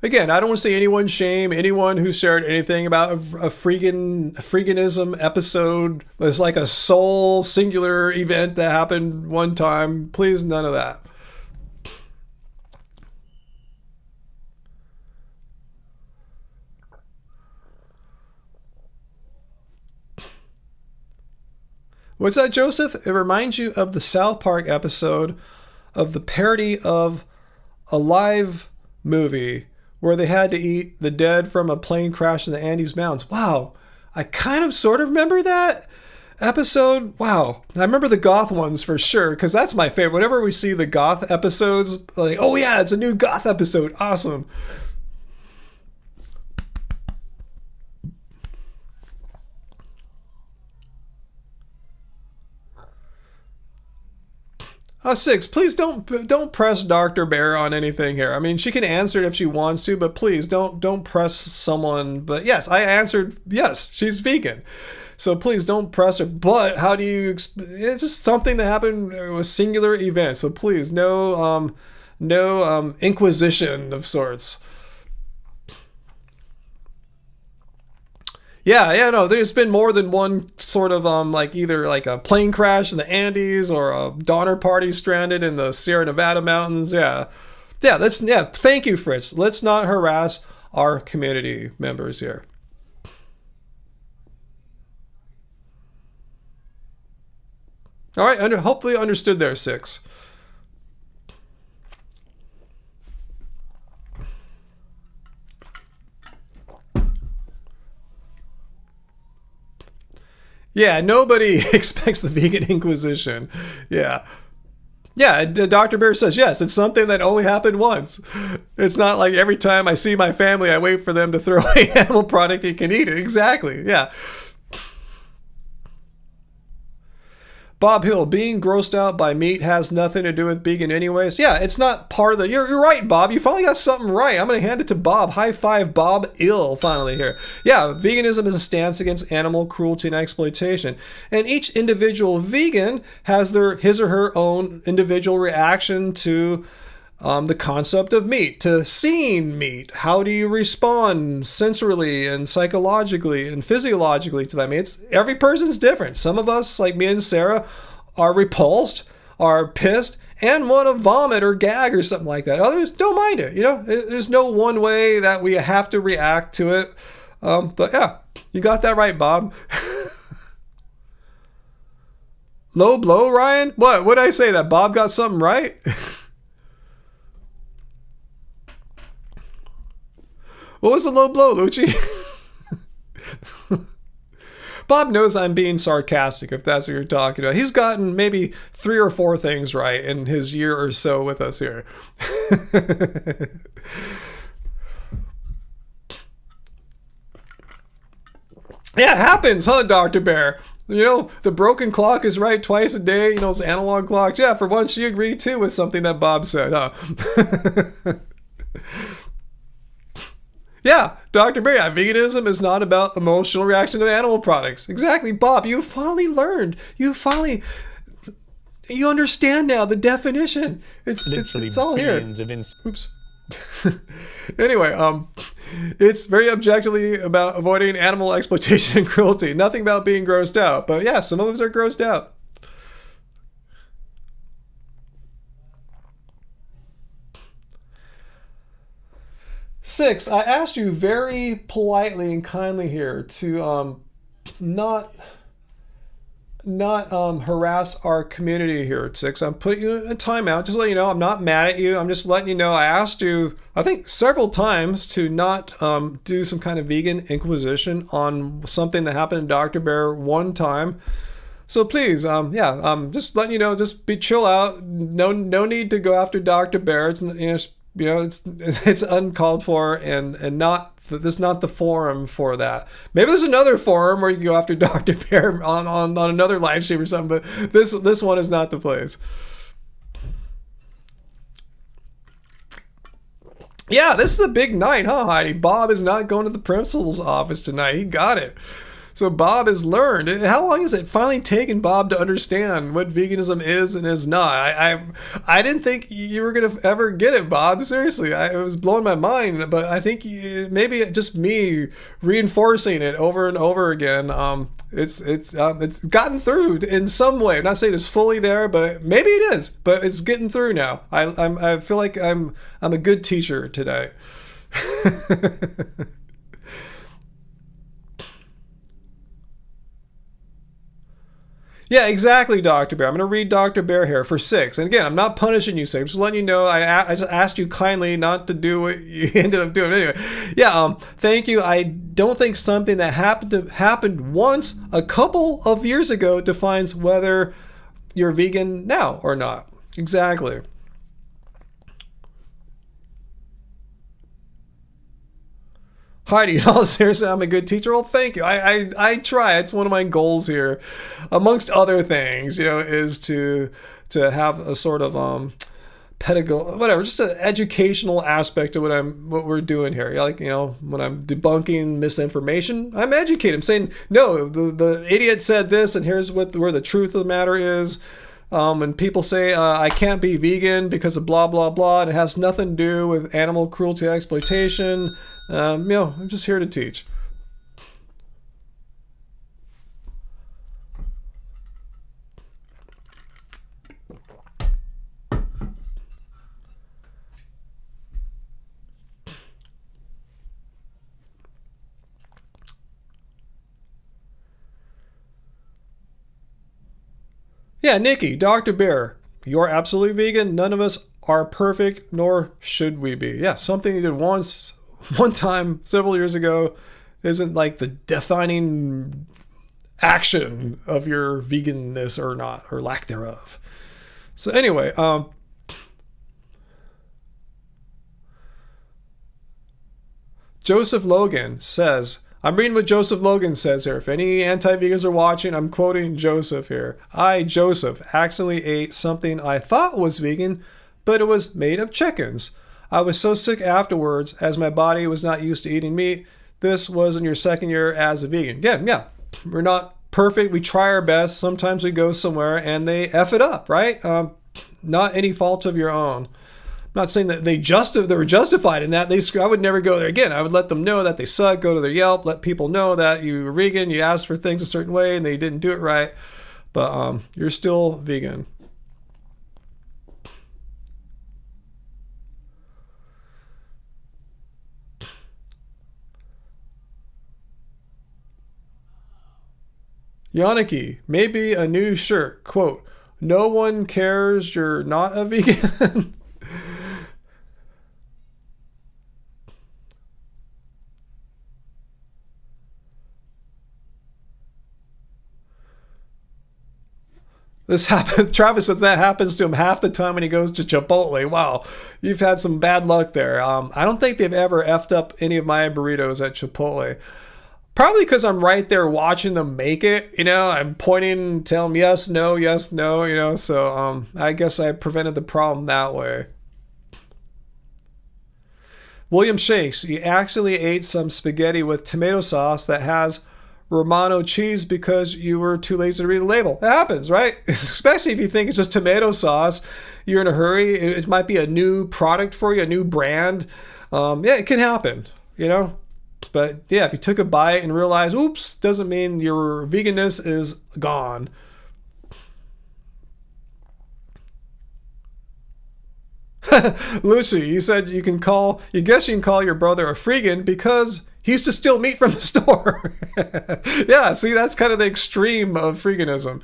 Again, I don't want to see anyone shame anyone who shared anything about a freeganism episode. It's like a sole singular event that happened one time. Please, none of that. What's that, Joseph? It reminds you of the South Park episode of the parody of a live movie where they had to eat the dead from a plane crash in the Andes Mountains. Wow, I kind of sort of remember that episode. Wow, I remember the Goth ones for sure because that's my favorite. Whenever we see the Goth episodes, like, oh yeah, it's a new Goth episode. Awesome. Six, please don't press Dr. Bear on anything here. I mean, she can answer it if she wants to, but please don't press someone. But yes, I answered yes, she's vegan. So please don't press her. But how do you? It's just something that happened. It was a singular event. So please, no inquisition of sorts. Yeah, no, there's been more than one sort of like either like a plane crash in the Andes or a Donner Party stranded in the Sierra Nevada mountains. Yeah. Thank you, Fritz. Let's not harass our community members here. All right, hopefully understood there, Six. Yeah, nobody expects the vegan inquisition. Yeah. Yeah, Dr. Bear says, yes, it's something that only happened once. It's not like every time I see my family, I wait for them to throw an animal product you can eat it. Exactly, yeah. Bob Hill, being grossed out by meat has nothing to do with vegan anyways. Yeah, it's not part of the... You're right, Bob. You finally got something right. I'm going to hand it to Bob. High five, Bob Ill, finally here. Yeah, veganism is a stance against animal cruelty and exploitation. And each individual vegan has his or her own individual reaction to the concept of meat, to seeing meat. How do you respond sensorily and psychologically and physiologically to that meat? Every person's different. Some of us, like me and Sarah, are repulsed, are pissed, and want to vomit or gag or something like that. Others don't mind it. You know, there's no one way that we have to react to it. But yeah, you got that right, Bob. Low blow, Ryan? What did I say? That Bob got something right? What was the low blow, Lucci? Bob knows I'm being sarcastic, if that's what you're talking about. He's gotten maybe 3 or 4 things right in his year or so with us here. Yeah, it happens, huh, Dr. Bear? You know, the broken clock is right twice a day. You know, those analog clocks. Yeah, for once you agree, too, with something that Bob said, huh? Yeah, Dr. Bear, veganism is not about emotional reaction to animal products. Exactly, Bob. You finally learned. You finally You understand now the definition. It's literally it's all here. billions of Oops. Anyway, it's very objectively about avoiding animal exploitation and cruelty. Nothing about being grossed out. But yeah, some of us are grossed out. Six, I asked you very politely and kindly here to not harass our community here at Six. I'm putting you in a timeout. Just let you know, I'm not mad at you. I'm just letting you know I asked you, I think several times, to not do some kind of vegan inquisition on something that happened to Dr. Bear one time. So please, just letting you know, just be chill out. No need to go after Dr. Bear. It's, it's uncalled for, and not this is not the forum for that. Maybe there's another forum where you can go after Dr. Bear on another live stream or something, but this one is not the place. Yeah, this is a big night, huh, Heidi? Bob is not going to the principal's office tonight. He got it. So Bob has learned. How long has it finally taken Bob to understand what veganism is and is not? I didn't think you were going to ever get it, Bob. Seriously, it was blowing my mind. But I think maybe just me reinforcing it over and over again. It's gotten through in some way. I'm not saying it's fully there, but maybe it is. But it's getting through now. I feel like I'm a good teacher today. Yeah, exactly, Dr. Bear. I'm going to read Dr. Bear here for 6. And again, I'm not punishing you, 6. I'm just letting you know I just asked you kindly not to do what you ended up doing. Anyway, yeah, thank you. I don't think something that happened once a couple of years ago defines whether you're vegan now or not. Exactly. Heidi, in all seriousness, I'm a good teacher. Well, thank you. I try. It's one of my goals here, amongst other things, is to have a sort of pedagogy, whatever, just an educational aspect of what we're doing here. Like, when I'm debunking misinformation, I'm educating. I'm saying, no, the idiot said this, and here's where the truth of the matter is. And people say I can't be vegan because of blah blah blah, and it has nothing to do with animal cruelty, exploitation. I'm just here to teach. Yeah, Nikki, Dr. Bear, you're absolutely vegan. None of us are perfect, nor should we be. Yeah, something you did one time several years ago isn't like the defining action of your veganness or not, or lack thereof. So anyway, Joseph Logan says, I'm reading what Joseph Logan says here. If any anti-vegans are watching, I'm quoting Joseph here. I, Joseph, accidentally ate something I thought was vegan, but it was made of chickens. I was so sick afterwards, as my body was not used to eating meat. This was in your second year as a vegan. Yeah, we're not perfect. We try our best. Sometimes we go somewhere and they F it up, right? Not any fault of your own. I'm not saying that they were justified in that. I would never go there again. I would let them know that they suck, go to their Yelp, let people know that you were vegan, you asked for things a certain way and they didn't do it right. But you're still vegan. Yannicki, maybe a new shirt. Quote, no one cares you're not a vegan. This happened. Travis says that happens to him half the time when he goes to Chipotle. Wow, you've had some bad luck there. I don't think they've ever effed up any of my burritos at Chipotle. Probably because I'm right there watching them make it. I'm pointing, telling them yes, no. So I guess I prevented the problem that way. William Shakes, you actually ate some spaghetti with tomato sauce that has Romano cheese because you were too lazy to read the label. It happens, right? Especially if you think it's just tomato sauce. You're in a hurry. It might be a new product for you, a new brand. Yeah, it can happen, you know? But yeah, if you took a bite and realized, oops, doesn't mean your veganness is gone. Lucy, you said you can call your brother a freegan because he used to steal meat from the store. Yeah, see, that's kind of the extreme of freeganism.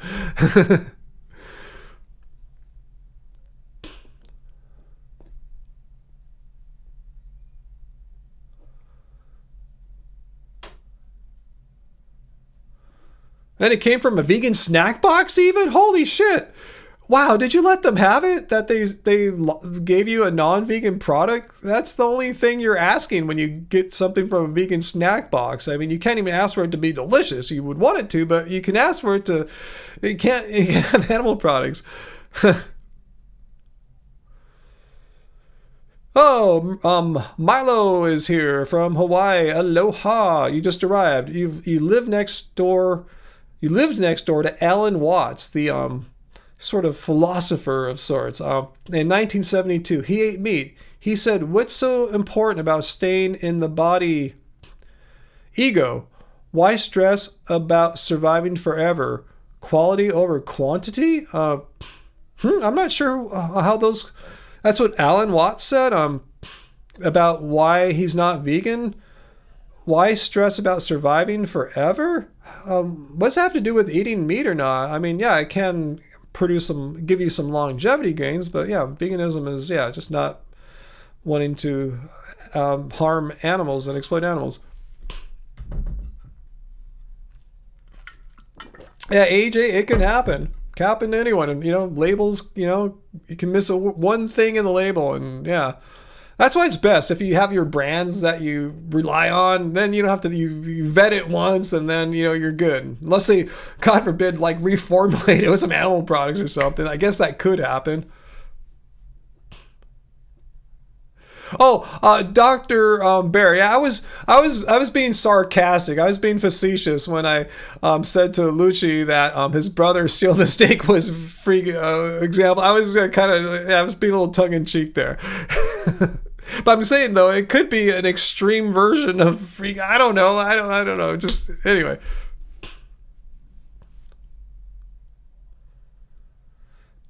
And it came from a vegan snack box even? Holy shit. Wow, did you let them have it? That they gave you a non-vegan product? That's the only thing you're asking when you get something from a vegan snack box. I mean, you can't even ask for it to be delicious. You would want it to, but you can ask for it to... You can't have animal products. Oh, Milo is here from Hawaii. Aloha. You just arrived. You live next door... You lived next door to Alan Watts, the sort of philosopher of sorts. In 1972, he ate meat. He said, "What's so important about staying in the body? Ego. Why stress about surviving forever? Quality over quantity?" I'm not sure how those... That's what Alan Watts said about why he's not vegan. Why stress about surviving forever? What's that have to do with eating meat or not? I mean, yeah, it can give you some longevity gains, but yeah, veganism is, just not wanting to harm animals and exploit animals. Yeah, AJ, it can happen. Happen to anyone. And, labels, you can miss one thing in the label, and yeah. That's why it's best if you have your brands that you rely on, then you don't have to, you vet it once and then, you're good. Unless they, God forbid, like reformulate it with some animal products or something. I guess that could happen. Oh, Dr. Bear. Yeah, I was being sarcastic. I was being facetious when I said to Lucci that his brother stealing the steak was free example. I was I was being a little tongue in cheek there. But I'm saying though, it could be an extreme version of freak. I don't know. I don't know. Just anyway.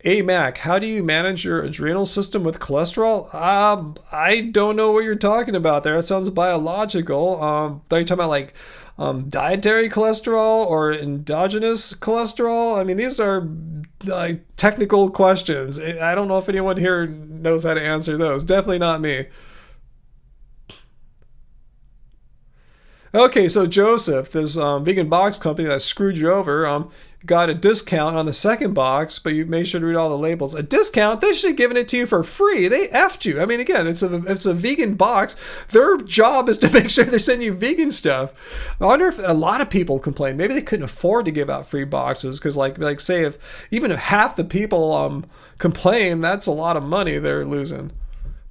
Hey Mac, how do you manage your adrenal system with cholesterol? I don't know what you're talking about there. It sounds biological. Are you talking about like dietary cholesterol or endogenous cholesterol? I mean, these are technical questions. I don't know if anyone here knows how to answer those. Definitely not me. Okay, so Joseph, this vegan box company that screwed you over, got a discount on the second box, but you made sure to read all the labels. A discount? They should have given it to you for free. They effed you. I mean, again, it's a vegan box. Their job is to make sure they're sending you vegan stuff. I wonder if a lot of people complain. Maybe they couldn't afford to give out free boxes because, like say, if half the people complain, that's a lot of money they're losing.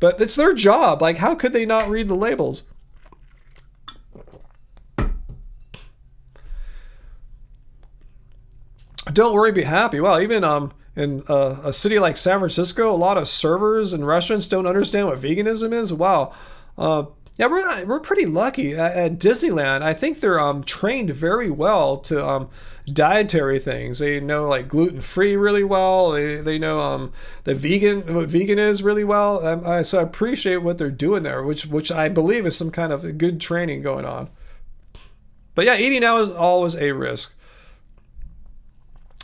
But it's their job. Like, how could they not read the labels? Don't worry, be happy. Well, even in a city like San Francisco, a lot of servers and restaurants don't understand what veganism is. Wow. Yeah, we're pretty lucky at Disneyland. I think they're trained very well to dietary things. They know like gluten-free really well. They know what vegan is really well. So I appreciate what they're doing there, which I believe is some kind of good training going on. But yeah, eating out is always a risk.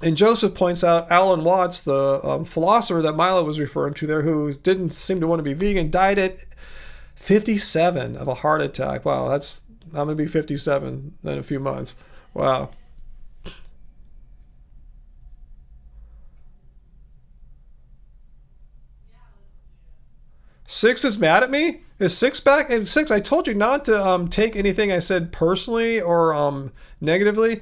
And Joseph points out Alan Watts, the philosopher that Milo was referring to there, who didn't seem to want to be vegan, died at 57 of a heart attack. Wow, I'm going to be 57 in a few months. Wow. Six is mad at me? Is Six back? And Six, I told you not to take anything I said personally or negatively.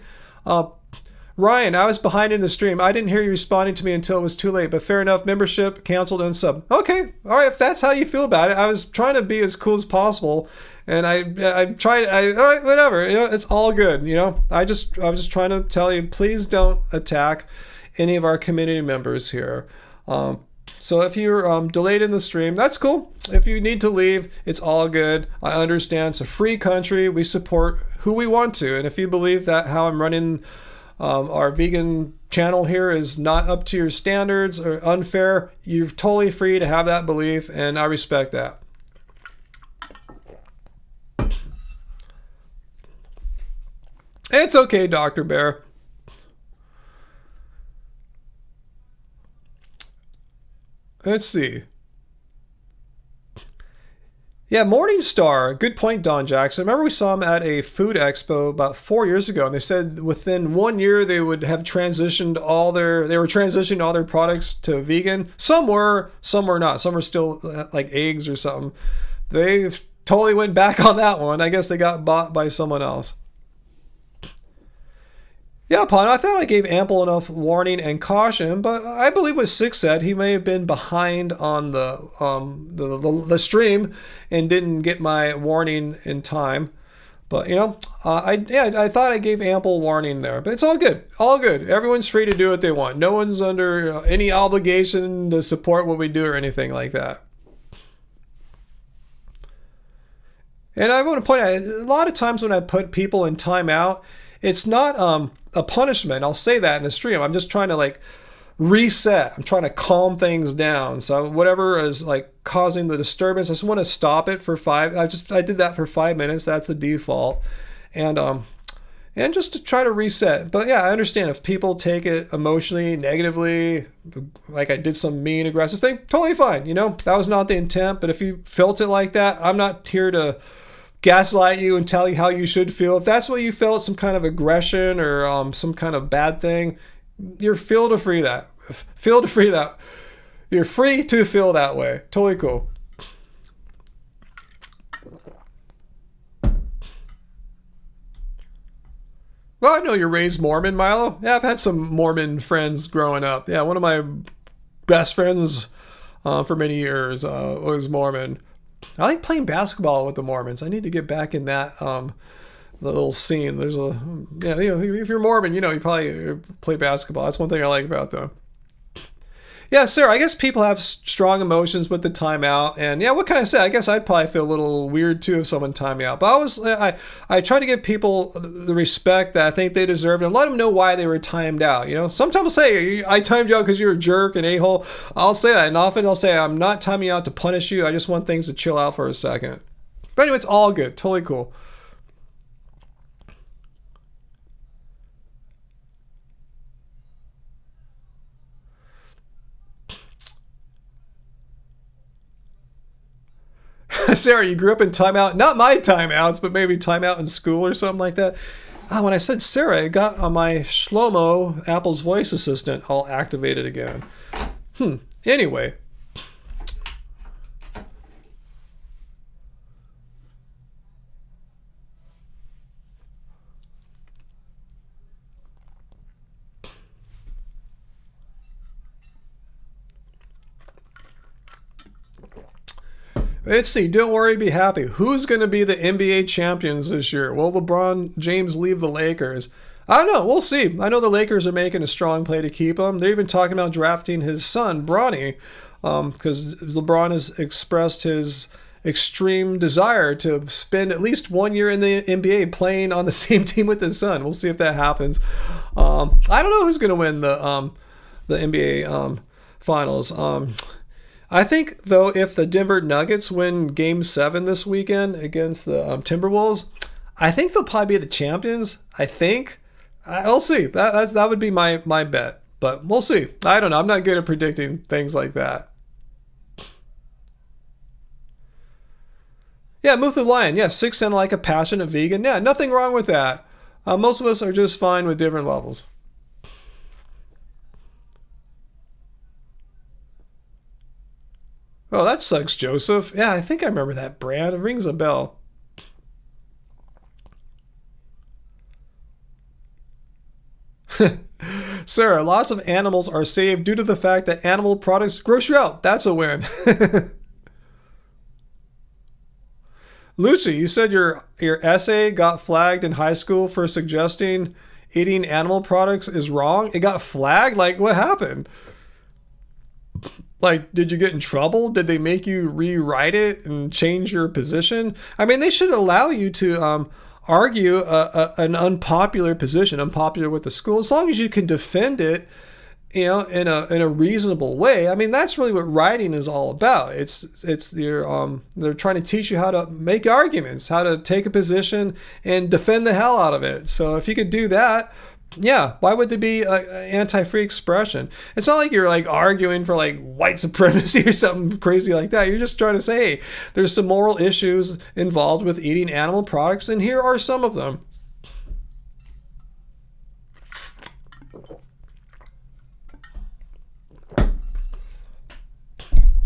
Ryan, I was behind in the stream. I didn't hear you responding to me until it was too late, but fair enough. Membership canceled and sub. Okay. All right. If that's how you feel about it, I was trying to be as cool as possible And I tried, all right, whatever, it's all good. I was just trying to tell you, please don't attack any of our community members here. So if you're delayed in the stream, that's cool. If you need to leave, it's all good. I understand. It's a free country. We support who we want to. And if you believe that how I'm running our vegan channel here is not up to your standards or unfair, you're totally free to have that belief, and I respect that. It's okay, Dr. Bear. Let's see. Yeah, Morningstar. Good point, Don Jackson. Remember we saw him at a food expo about 4 years ago, and they said within 1 year they would have transitioned they were transitioning all their products to vegan. Some were not. Some were still like eggs or something. They totally went back on that one. I guess they got bought by someone else. Yeah, Pano, I thought I gave ample enough warning and caution, but I believe what Six said, he may have been behind on the stream and didn't get my warning in time. But I thought I gave ample warning there. But it's all good, all good. Everyone's free to do what they want. No one's under any obligation to support what we do or anything like that. And I want to point out, a lot of times when I put people in timeout, it's not a punishment. I'll say that in the stream. I'm just trying to like reset. I'm trying to calm things down. So whatever is like causing the disturbance, I just want to stop it for I did that for 5 minutes. That's the default. And just to try to reset. But yeah, I understand if people take it emotionally, negatively, like I did some mean, aggressive thing, totally fine. That was not the intent. But if you felt it like that, I'm not here to gaslight you and tell you how you should feel. If that's what you felt, some kind of aggression or some kind of bad thing, you're free to free that. You're free to feel that way. Totally cool. Well, I know you're raised Mormon, Milo. Yeah, I've had some Mormon friends growing up. Yeah, one of my best friends for many years was Mormon. I like playing basketball with the Mormons. I need to get back in that the little scene. There's if you're Mormon, you probably play basketball. That's one thing I like about them. Yeah, Sarah, I guess people have strong emotions with the timeout. And yeah, what can I say? I guess I'd probably feel a little weird too if someone timed me out. But I try to give people the respect that I think they deserve and let them know why they were timed out. Sometimes I'll say, I timed you out because you're a jerk and a-hole. I'll say that. And often I'll say, I'm not timing you out to punish you. I just want things to chill out for a second. But anyway, it's all good. Totally cool. Sarah, you grew up in timeout. Not my timeouts, but maybe timeout in school or something like that. When I said Sarah, it got on my Shlomo, Apple's voice assistant, all activated again. Anyway. Let's see. Don't worry, be happy. Who's going to be the NBA champions this year? Will LeBron James leave the Lakers? I don't know. We'll see. I know the Lakers are making a strong play to keep him. They're even talking about drafting his son, Bronny, because LeBron has expressed his extreme desire to spend at least 1 year in the NBA playing on the same team with his son. We'll see if that happens. I don't know who's going to win the NBA finals. I think, though, if the Denver Nuggets win Game 7 this weekend against the Timberwolves, I think they'll probably be the champions. I think. I'll see. That would be my bet. But we'll see. I don't know. I'm not good at predicting things like that. Yeah, Move the Lion. Yeah, Six sounded like a passionate vegan. Yeah, nothing wrong with that. Most of us are just fine with different levels. Oh, that sucks, Joseph. Yeah, I think I remember that brand. It rings a bell. Sarah, lots of animals are saved due to the fact that animal products gross you out. That's a win. Lucy, you said your essay got flagged in high school for suggesting eating animal products is wrong. It got flagged? Like, what happened? Like, did you get in trouble? Did they make you rewrite it and change your position? I mean, they should allow you to argue an unpopular position, unpopular with the school, as long as you can defend it, you know, in a reasonable way. I mean, that's really what writing is all about. It's they're trying to teach you how to make arguments, how to take a position and defend the hell out of it. So if you could do that, yeah, why would there be anti-free expression? It's not like you're like arguing for like white supremacy or something crazy like that. You're just trying to say, hey, there's some moral issues involved with eating animal products, and here are some of them.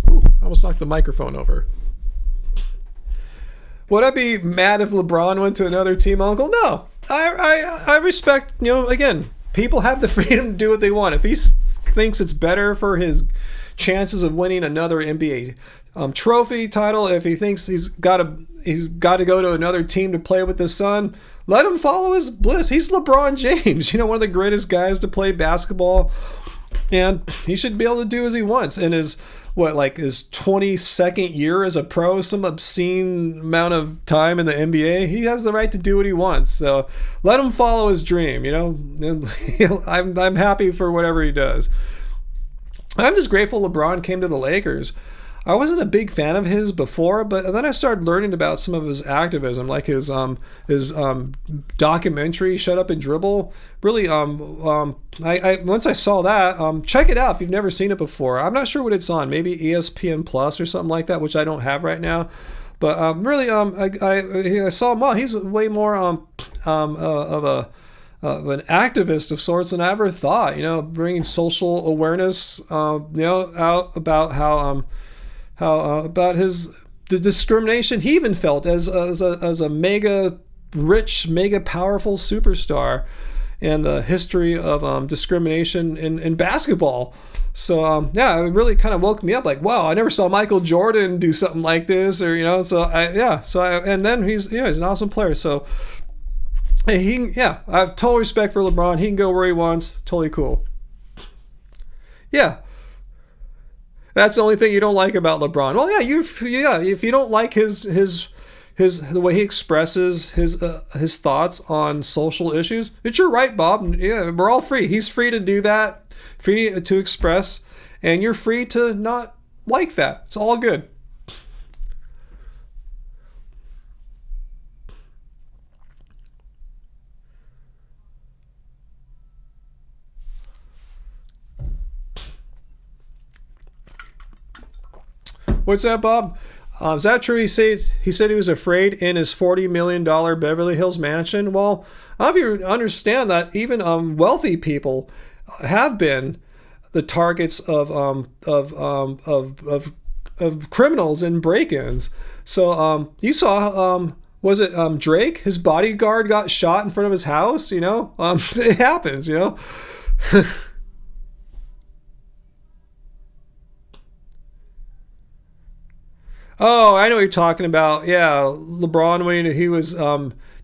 Ooh, I almost knocked the microphone over. Would I be mad if LeBron went to another team, Uncle? No. I respect, you know, again, people have the freedom to do what they want. If he thinks it's better for his chances of winning another NBA trophy title, if he thinks he's got to go to another team to play with his son, let him follow his bliss. He's LeBron James, you know, one of the greatest guys to play basketball, and he should be able to do as he wants. And his 22nd year as a pro, some obscene amount of time in the NBA, he has the right to do what he wants. So let him follow his dream, you know. I'm happy for whatever he does. I'm just grateful LeBron came to the Lakers. I wasn't a big fan of his before, but then I started learning about some of his activism, like his documentary "Shut Up and Dribble." Really, I once I saw that, check it out if you've never seen it before. I'm not sure what it's on, maybe ESPN Plus or something like that, which I don't have right now. But really, I saw him. Well, he's way more of an activist of sorts than I ever thought. You know, bringing social awareness, you know, out about how about the discrimination he even felt as a mega rich, mega powerful superstar, and the history of discrimination in basketball. So yeah, it really kind of woke me up. Like, wow, I never saw Michael Jordan do something like this, or you know. So and then he's an awesome player. So I have total respect for LeBron. He can go where he wants. Totally cool. Yeah. That's the only thing you don't like about LeBron. Well, if you don't like his the way he expresses his thoughts on social issues, it's your right, Bob. Yeah, we're all free. He's free to do that, free to express, and you're free to not like that. It's all good. What's that, Bob? Is that true? He said he was afraid in his $40 million Beverly Hills mansion. Well, I don't know if you understand that even wealthy people have been the targets of criminals and break-ins. So you saw was it Drake? His bodyguard got shot in front of his house. You know, it happens. You know. Oh, I know what you're talking about. Yeah, LeBron when he was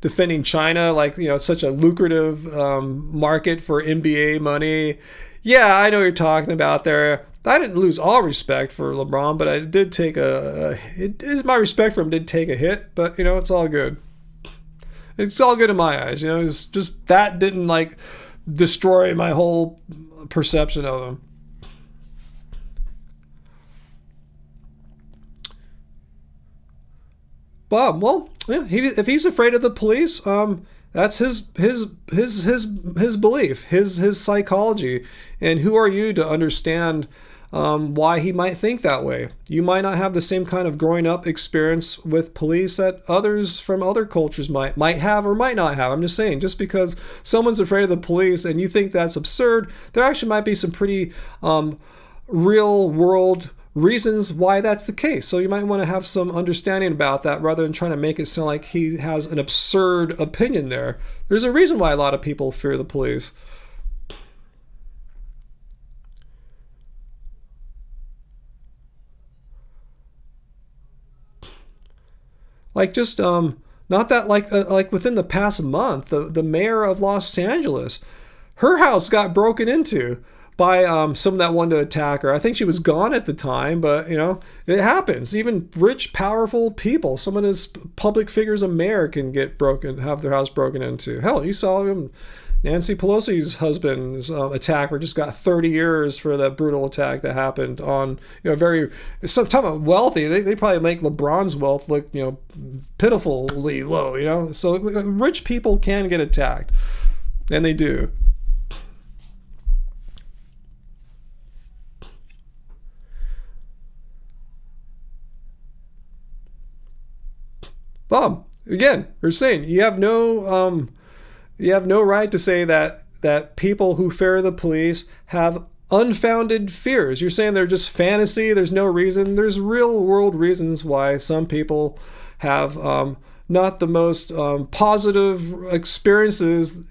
defending China, like you know, such a lucrative market for NBA money. Yeah, I know what you're talking about there. I didn't lose all respect for LeBron, but I did take my respect for him did take a hit. But you know, it's all good. It's all good in my eyes. You know, it's just that didn't like destroy my whole perception of him. Bob, well, yeah, if he's afraid of the police, that's his belief, his psychology, and who are you to understand why he might think that way? You might not have the same kind of growing up experience with police that others from other cultures might have or might not have. I'm just saying, just because someone's afraid of the police and you think that's absurd, there actually might be some pretty real world reasons why that's the case. So you might want to have some understanding about that rather than trying to make it sound like he has an absurd opinion there. There's a reason why a lot of people fear the police. Like just not that like within the past month, the mayor of Los Angeles, her house got broken into by someone that wanted to attack her. I think she was gone at the time, but you know, it happens. Even rich, powerful people, someone as public figures, a mayor, can have their house broken into. Hell, you saw him. Nancy Pelosi's husband's attacker just got 30 years for that brutal attack that happened on, you know, very, some talking about wealthy. They probably make LeBron's wealth look, you know, pitifully low, you know. So rich people can get attacked, and they do. Bob, again, you're saying you have no right to say that people who fear the police have unfounded fears. You're saying they're just fantasy. There's no reason. There's real world reasons why some people have not the most positive experiences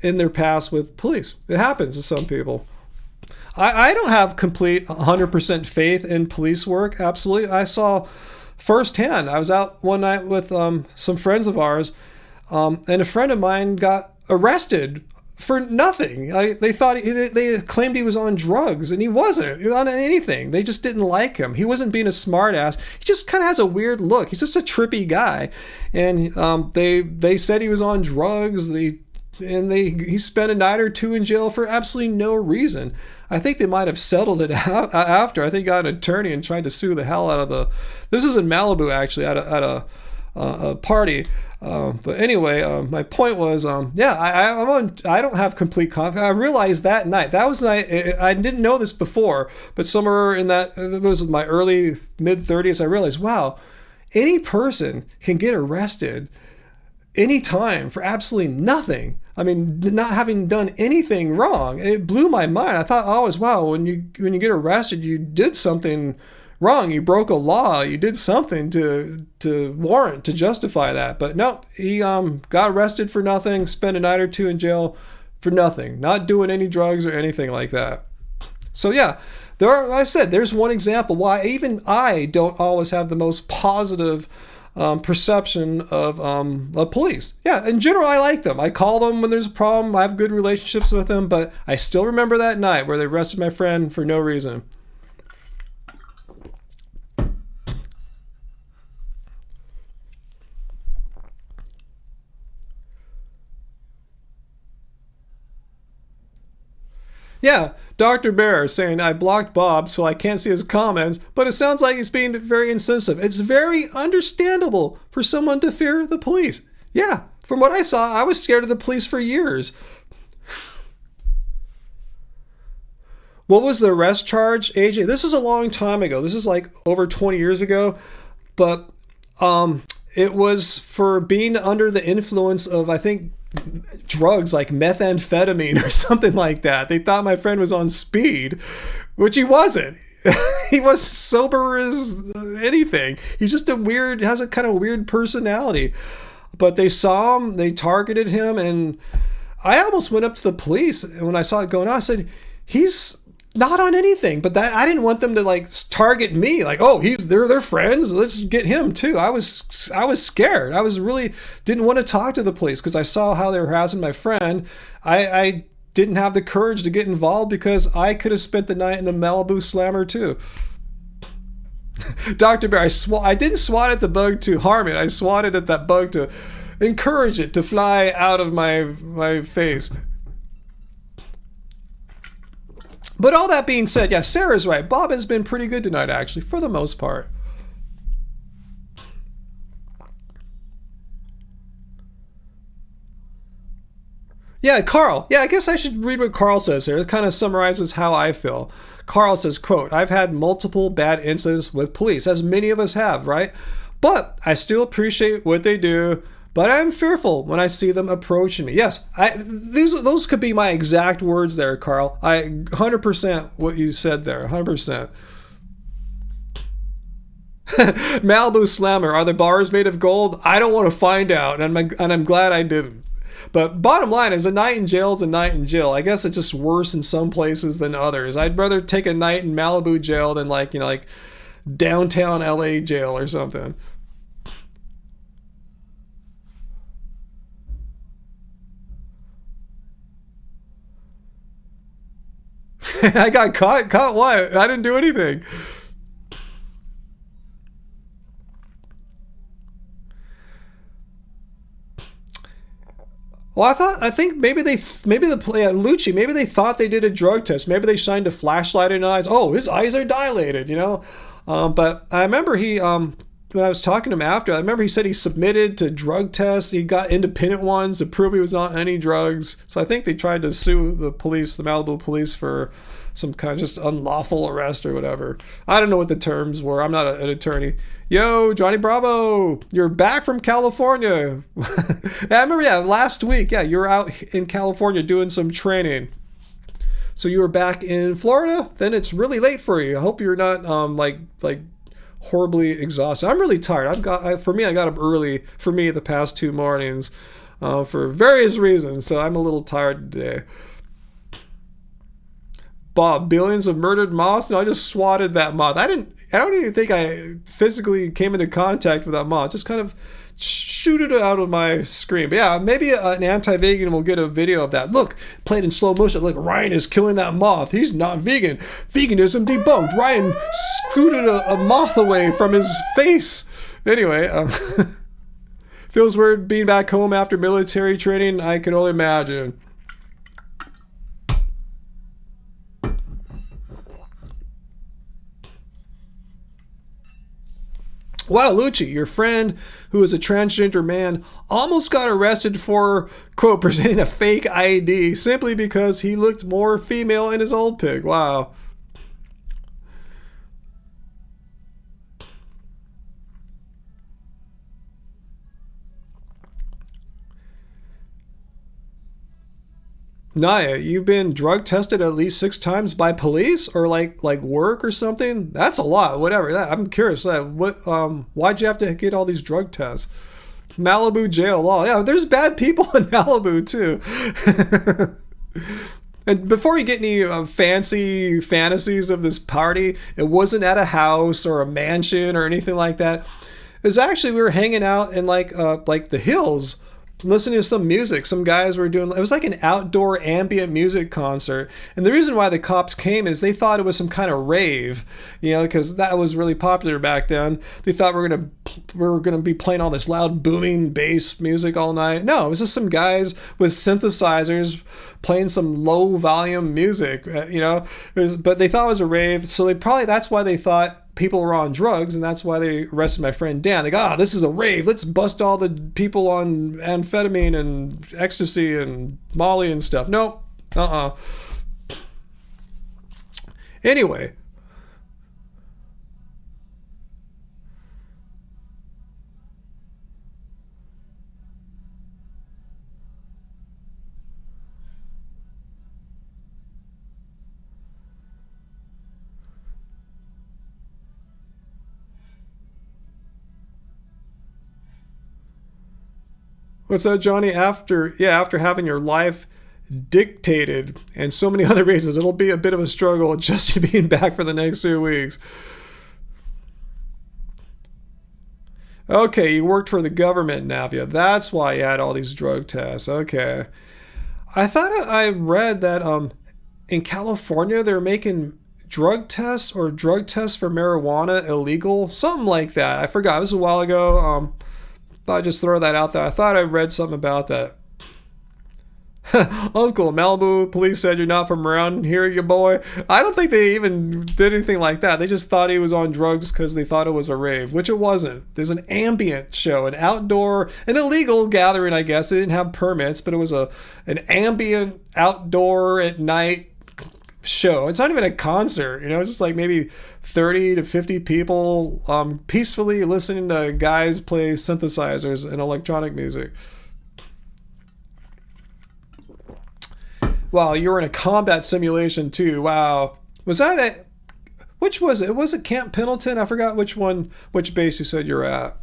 in their past with police. It happens to some people. I don't have complete 100% faith in police work. Absolutely. I saw firsthand. I was out one night with some friends of ours, and a friend of mine got arrested for nothing. They claimed he was on drugs, and he wasn't. He was on anything. They just didn't like him. He wasn't being a smartass. He just kind of has a weird look. He's just a trippy guy, and they said he was on drugs. He spent a night or two in jail for absolutely no reason. I think they might have settled it out after. I think he got an attorney and tried to sue the hell out of the. This is in Malibu, actually, at a party. But anyway, my point was, I don't have complete confidence. I realized that night. That was the night. I didn't know this before, but somewhere in that, it was my early mid 30s. I realized, wow, any person can get arrested anytime for absolutely nothing. I mean, not having done anything wrong. It blew my mind. I thought always, wow, when you get arrested, you did something wrong. You broke a law. You did something to warrant, to justify that. But no, he got arrested for nothing, spent a night or two in jail for nothing, not doing any drugs or anything like that. So yeah, like I said, there's one example why even I don't always have the most positive perception of police. Yeah, in general, I like them. I call them when there's a problem. I have good relationships with them, but I still remember that night where they arrested my friend for no reason. Yeah, Dr. Bear saying, I blocked Bob so I can't see his comments, but it sounds like he's being very insensitive. It's very understandable for someone to fear the police. Yeah, from what I saw, I was scared of the police for years. What was the arrest charge, AJ? This is a long time ago. This is like over 20 years ago. But it was for being under the influence of, I think, drugs like methamphetamine or something like that. They thought my friend was on speed, which he wasn't. He was sober as anything. He's just has a kind of weird personality. But they saw him, they targeted him, and I almost went up to the police, and when I saw it going on, I said, he's not on anything. But that I didn't want them to like target me, like, oh, they're friends, let's get him too. I was scared. I was really didn't want to talk to the police because I saw how they were harassing my friend. I didn't have the courage to get involved because I could have spent the night in the Malibu Slammer too. Dr. Bear, I didn't swat at the bug to harm it. I swatted at that bug to encourage it to fly out of my face. But all that being said, yeah, Sarah's right. Bob has been pretty good tonight, actually, for the most part. Yeah, Carl. Yeah, I guess I should read what Carl says here. It kind of summarizes how I feel. Carl says, quote, I've had multiple bad incidents with police, as many of us have, right? But I still appreciate what they do. But I'm fearful when I see them approaching me. Yes, those could be my exact words there, Carl. 100% what you said there, 100%. Malibu Slammer, are the bars made of gold? I don't want to find out, and I'm glad I didn't. But bottom line is, a night in jail is a night in jail. I guess it's just worse in some places than others. I'd rather take a night in Malibu jail than like downtown LA jail or something. I got caught. Caught what? I didn't do anything. Well, I think maybe Lucci, maybe they thought they did a drug test. Maybe they shined a flashlight in his eyes. Oh, his eyes are dilated, you know. But I remember when I was talking to him after, I remember he said he submitted to drug tests. He got independent ones to prove he was on any drugs. So I think they tried to sue the police, the Malibu police, for some kind of just unlawful arrest or whatever. I don't know what the terms were. I'm not an attorney. Yo, Johnny Bravo, you're back from California. I remember, last week, you were out in California doing some training. So you were back in Florida? Then it's really late for you. I hope you're not like horribly exhausted. I'm really tired. I got up early for me the past 2 mornings for various reasons. So I'm a little tired today. Bob, billions of murdered moths? No, I just swatted that moth. I don't even think I physically came into contact with that moth. Just kind of shoot it out of my screen. But yeah, maybe an anti-vegan will get a video of that. Look, played in slow motion. Look, Ryan is killing that moth. He's not vegan. Veganism debunked. Ryan scooted a moth away from his face. Anyway, feels weird being back home after military training. I can only imagine. Wow, Lucci, your friend who is a transgender man almost got arrested for, quote, presenting a fake ID simply because he looked more female in his old pic. Wow. Naya, you've been drug tested at least 6 times by police or like work or something? That's a lot. Whatever. I'm curious. Why'd you have to get all these drug tests? Malibu jail law. Yeah, there's bad people in Malibu too. And before you get any fancy fantasies of this party, it wasn't at a house or a mansion or anything like that. It was actually, we were hanging out in like the hills, listening to some music. Some guys were doing, it was like an outdoor ambient music concert. And the reason why the cops came is they thought it was some kind of rave, you know, because that was really popular back then. They thought we were gonna be playing all this loud booming bass music all night. No, it was just some guys with synthesizers playing some low volume music, you know. But they thought it was a rave, so that's why they thought people were on drugs, and that's why they arrested my friend Dan. They go, this is a rave. Let's bust all the people on amphetamine and ecstasy and Molly and stuff. Nope. Anyway. What's that, Johnny? After having your life dictated and so many other reasons, it'll be a bit of a struggle just being back for the next few weeks. Okay, you worked for the government, Navia. That's why you had all these drug tests. Okay. I thought I read that in California they're making drug tests for marijuana illegal. Something like that. I forgot. It was a while ago. I'll just throw that out there. I thought I read something about that. Uncle, Malibu police said you're not from around here, you boy. I don't think they even did anything like that. They just thought he was on drugs because they thought it was a rave, which it wasn't. There's an ambient show, an illegal gathering, I guess. They didn't have permits, but it was an ambient outdoor at night show. It's not even a concert, you know. It's just like maybe 30 to 50 people peacefully listening to guys play synthesizers and electronic music. Wow, you were in a combat simulation too. Wow. Was that which was it? Was it Camp Pendleton? I forgot which base you said you're at.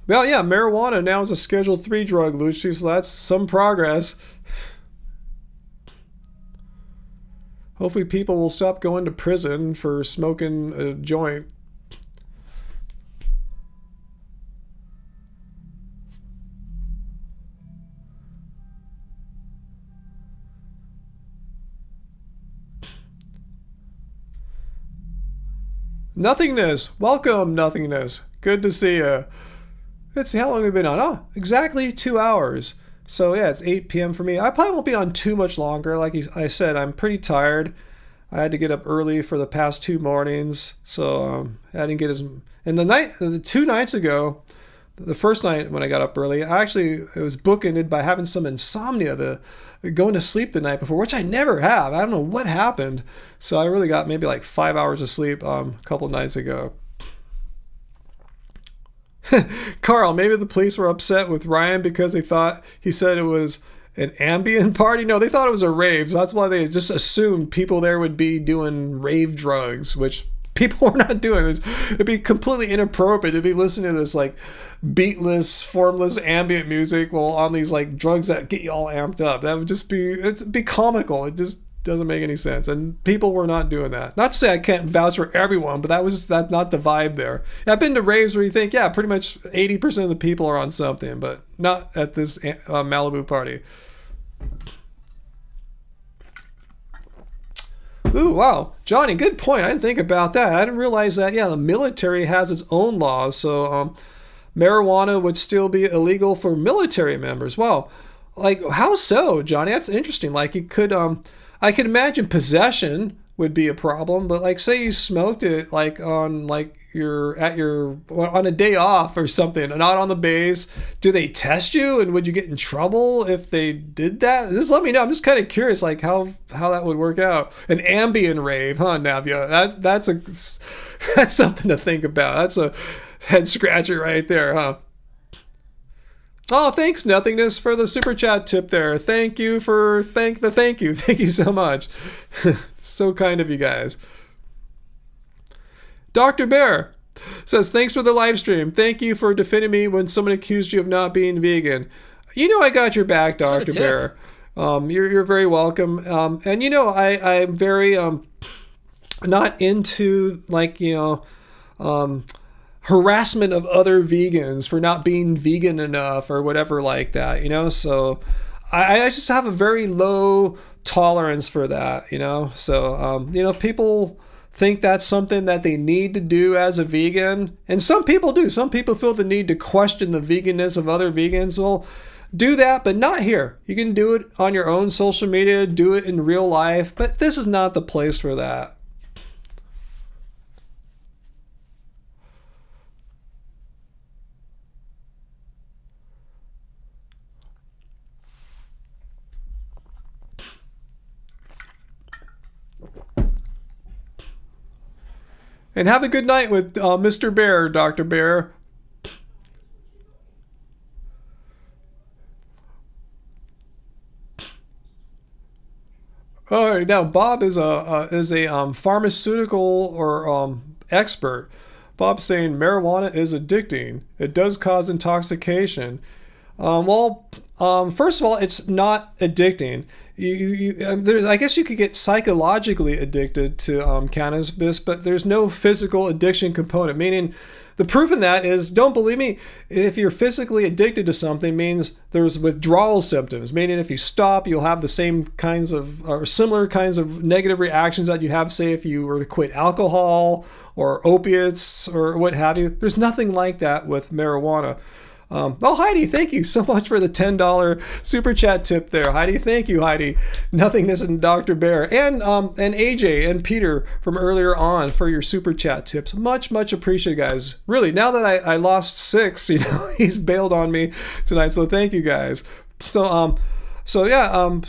Well, yeah, marijuana now is a Schedule 3 drug, Lucy, so that's some progress. Hopefully people will stop going to prison for smoking a joint. Nothingness. Welcome, Nothingness. Good to see you. Let's see, how long have we been on? Oh, exactly 2 hours. So yeah, it's 8 p.m. for me. I probably won't be on too much longer. Like I said, I'm pretty tired. I had to get up early for the past 2 mornings. So I didn't get as... And the 2 nights ago, the first night when I got up early, it was bookended by having some insomnia, going to sleep the night before, which I never have. I don't know what happened. So I really got maybe like 5 hours of sleep a couple nights ago. Carl, maybe the police were upset with Ryan because they thought he said it was an ambient party. No, they thought it was a rave. So that's why they just assumed people there would be doing rave drugs, which people were not doing. It'd be completely inappropriate to be listening to this like beatless, formless ambient music while on these like drugs that get you all amped up. That would just it'd be comical. It just doesn't make any sense. And people were not doing that. Not to say I can't vouch for everyone, but that's not the vibe there. I've been to raves where you think, yeah, pretty much 80% of the people are on something, but not at this Malibu party. Ooh, wow. Johnny, good point. I didn't think about that. I didn't realize that, yeah, the military has its own laws. So marijuana would still be illegal for military members. Well, like, how so, Johnny? That's interesting. Like, it could... I can imagine possession would be a problem, but like say you smoked it like on like on a day off or something, not on the base. Do they test you, and would you get in trouble if they did that? Just let me know. I'm just kind of curious, like how that would work out. An ambient rave, huh, Navia? That's something to think about. That's a head scratcher right there, huh? Oh, thanks, Nothingness, for the super chat tip there. Thank you. Thank you. Thank you so much. So kind of you guys. Dr. Bear says, thanks for the live stream. Thank you for defending me when someone accused you of not being vegan. You know I got your back, Dr. Bear. You're very welcome. And you know I'm very not into like, harassment of other vegans for not being vegan enough or whatever like that, so I just have a very low tolerance for that, so if people think that's something that they need to do as a vegan, and some people do, some people feel the need to question the veganism of other vegans. Well, do that, but not here. You can do it on your own social media, do it in real life, but this is not the place for that. And have a good night with Mr. Bear, Dr. Bear. All right, now Bob is a pharmaceutical or expert. Bob's saying marijuana is addicting. It does cause intoxication. First of all, it's not addicting. I guess you could get psychologically addicted to cannabis, but there's no physical addiction component. Meaning, the proof in that is, don't believe me, if you're physically addicted to something, means there's withdrawal symptoms. Meaning, if you stop, you'll have the same kinds of or similar kinds of negative reactions that you have, say, if you were to quit alcohol or opiates or what have you. There's nothing like that with marijuana. Heidi, thank you so much for the $10 super chat tip there. Heidi, thank you, Heidi. Nothingness and Dr. Bear. And AJ and Peter from earlier on for your super chat tips. Much, much appreciated, guys. Really, now that I lost 6, he's bailed on me tonight. So thank you, guys. So don't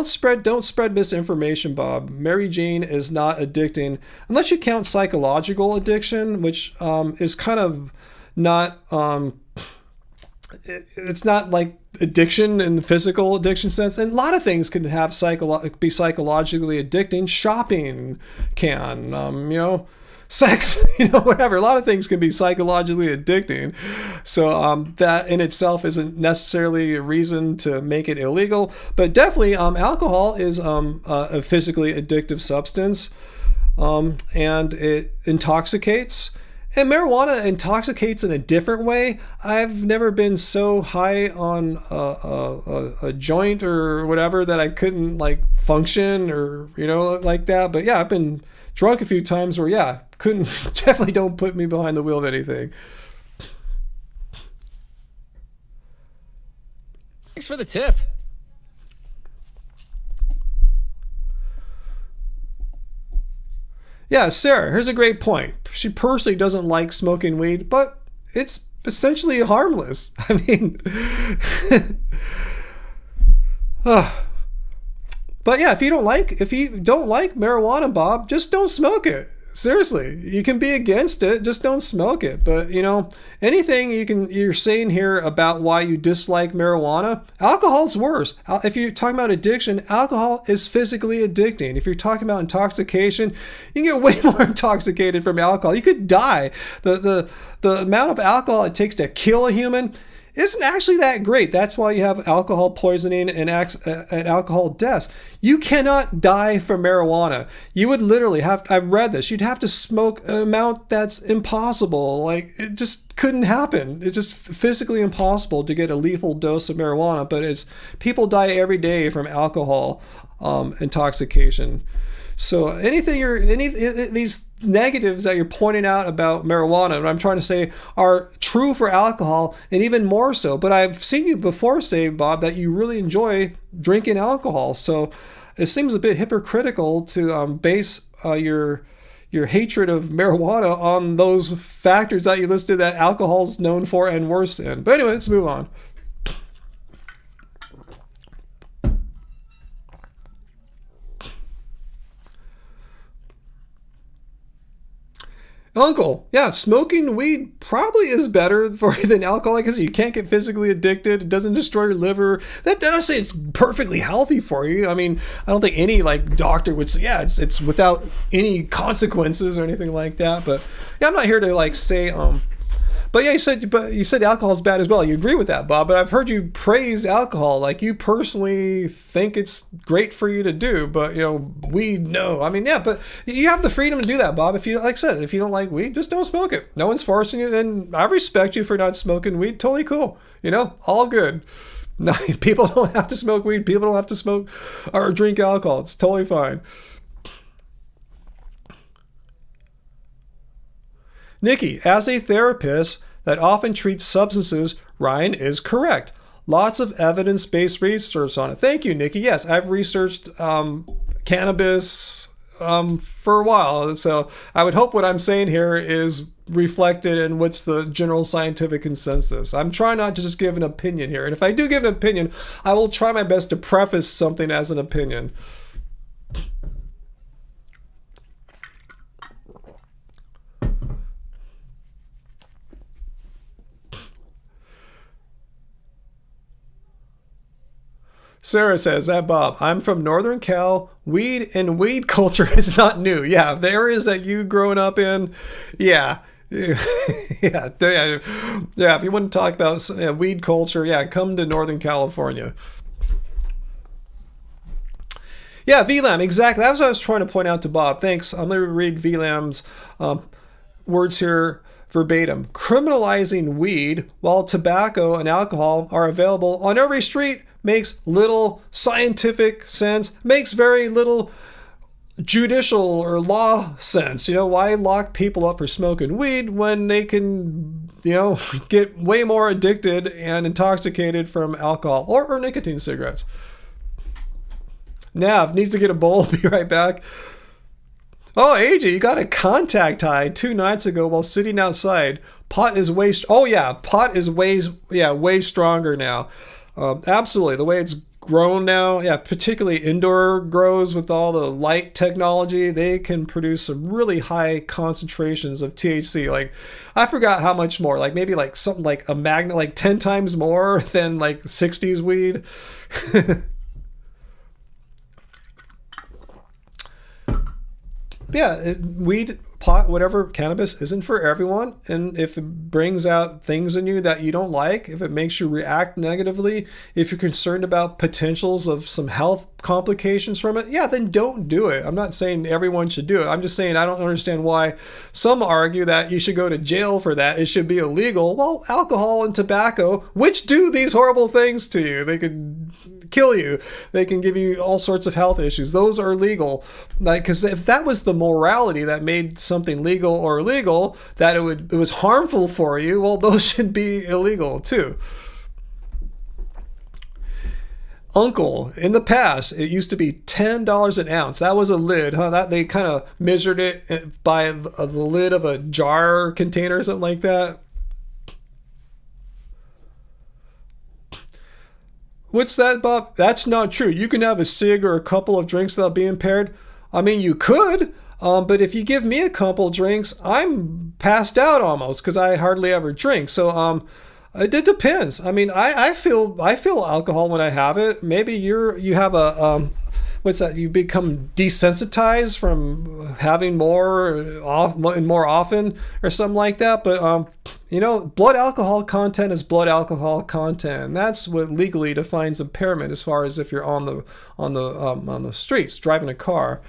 spread misinformation, Bob. Mary Jane is not addicting unless you count psychological addiction, which is kind of not it's not like addiction in the physical addiction sense, and a lot of things can have be psychologically addicting. Shopping can, sex, whatever. A lot of things can be psychologically addicting. So that in itself isn't necessarily a reason to make it illegal. But definitely alcohol is a physically addictive substance, and it intoxicates. And marijuana intoxicates in a different way. I've never been so high on a joint or whatever that I couldn't like function or, like that. But yeah, I've been drunk a few times where, yeah, couldn't, definitely don't put me behind the wheel of anything. Thanks for the tip. Yeah, Sarah, here's a great point. She personally doesn't like smoking weed, but it's essentially harmless. I mean, but yeah, if you don't like marijuana, Bob, just don't smoke it. Seriously, you can be against it, just don't smoke it. But anything you're saying here about why you dislike marijuana, alcohol's worse. If you're talking about addiction, alcohol is physically addicting. If you're talking about intoxication, you can get way more intoxicated from alcohol. You could die. The amount of alcohol it takes to kill a human isn't actually that great. That's why you have alcohol poisoning and alcohol deaths. You cannot die from marijuana. You would literally I've read this, you'd have to smoke an amount that's impossible. Like, it just couldn't happen. It's just physically impossible to get a lethal dose of marijuana, but people die every day from alcohol intoxication. So these negatives that you're pointing out about marijuana, what I'm trying to say, are true for alcohol, and even more so. But I've seen you before say, Bob, that you really enjoy drinking alcohol. So it seems a bit hypocritical to base your hatred of marijuana on those factors that you listed that alcohol's known for and worse in. But anyway, let's move on. Uncle, yeah, smoking weed probably is better for you than alcohol because you can't get physically addicted. It doesn't destroy your liver. That doesn't say it's perfectly healthy for you. I mean, I don't think any doctor would say, yeah, it's without any consequences or anything like that. But yeah, I'm not here to say But yeah, you said alcohol is bad as well. You agree with that, Bob? But I've heard you praise alcohol, like you personally think it's great for you to do. But weed, no. I mean, yeah, but you have the freedom to do that, Bob. If you, like I said, if you don't like weed, just don't smoke it. No one's forcing you, and I respect you for not smoking weed. Totally cool. All good. No, people don't have to smoke weed. People don't have to smoke or drink alcohol. It's totally fine. Nikki, as a therapist that often treats substances, Ryan is correct. Lots of evidence-based research on it. Thank you, Nikki. Yes, I've researched cannabis for a while. So I would hope what I'm saying here is reflected in what's the general scientific consensus. I'm trying not to just give an opinion here. And if I do give an opinion, I will try my best to preface something as an opinion. Sarah says, Bob, I'm from Northern Cal. Weed and weed culture is not new. Yeah, the areas that you growing up in, yeah. Yeah. If you want to talk about weed culture, yeah, come to Northern California. Yeah, VLAM, exactly. That's what I was trying to point out to Bob. Thanks. I'm going to read VLAM's words here verbatim. Criminalizing weed while tobacco and alcohol are available on every street makes little scientific sense, makes very little judicial or law sense. Why lock people up for smoking weed when they can, get way more addicted and intoxicated from alcohol or nicotine cigarettes? Nav needs to get a bowl. Be right back. Oh, AJ, you got a contact high 2 nights ago while sitting outside. Pot is way stronger now. Absolutely. The way it's grown now, yeah, particularly indoor grows with all the light technology, they can produce some really high concentrations of THC. Like, I forgot how much more, like maybe like something like a magnet, like 10 times more than like 60s weed. Yeah, weed pot, whatever, cannabis isn't for everyone. And if it brings out things in you that you don't like, if it makes you react negatively, if you're concerned about potentials of some health complications from it, yeah, then don't do it. I'm not saying everyone should do it. I'm just saying I don't understand why some argue that you should go to jail for that. It should be illegal. Well, alcohol and tobacco, which do these horrible things to you, they could kill you. They can give you all sorts of health issues. Those are legal. Like, because if that was the morality that made something legal or illegal, that it was harmful for you, well, those should be illegal too. Uncle, in the past, it used to be $10 an ounce. That was a lid, huh? That they kind of measured it by the lid of a jar container or something like that. What's that, Bob? That's not true. You can have a cig or a couple of drinks without being impaired. I mean, you could, but if you give me a couple drinks, I'm passed out almost because I hardly ever drink. So, it depends. I mean, I feel alcohol when I have it. Maybe you have a what's that? You become desensitized from having more often or something like that. But blood alcohol content is blood alcohol content, and that's what legally defines impairment as far as if you're on the streets driving a car.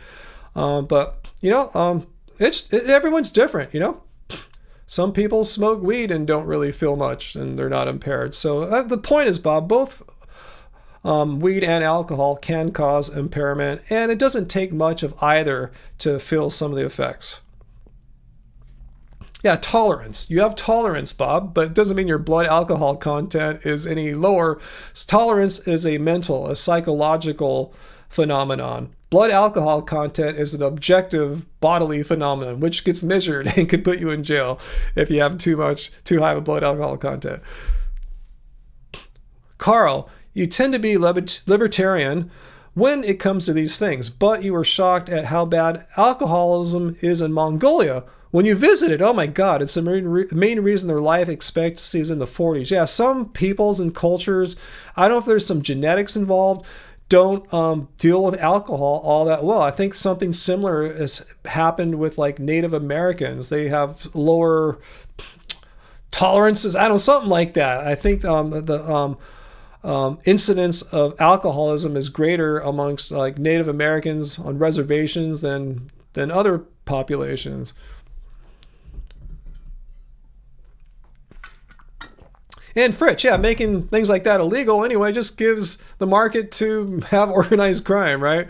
But everyone's different. Some people smoke weed and don't really feel much, and they're not impaired. So the point is, Bob, both weed and alcohol can cause impairment, and it doesn't take much of either to feel some of the effects. Yeah, tolerance. You have tolerance, Bob, but it doesn't mean your blood alcohol content is any lower. Tolerance is a psychological phenomenon. Blood alcohol content is an objective bodily phenomenon, which gets measured and could put you in jail if you have too high of a blood alcohol content. Carl, you tend to be libertarian when it comes to these things, but you were shocked at how bad alcoholism is in Mongolia. When you visited, oh my God, it's the main reason their life expectancy is in the 40s. Yeah, some peoples and cultures, I don't know if there's some genetics involved, don't deal with alcohol all that well. I think something similar has happened with like Native Americans. They have lower tolerances. I don't know, something like that. I think the incidence of alcoholism is greater amongst like Native Americans on reservations than other populations. And Fritz, yeah, making things like that illegal anyway just gives the market to have organized crime, right?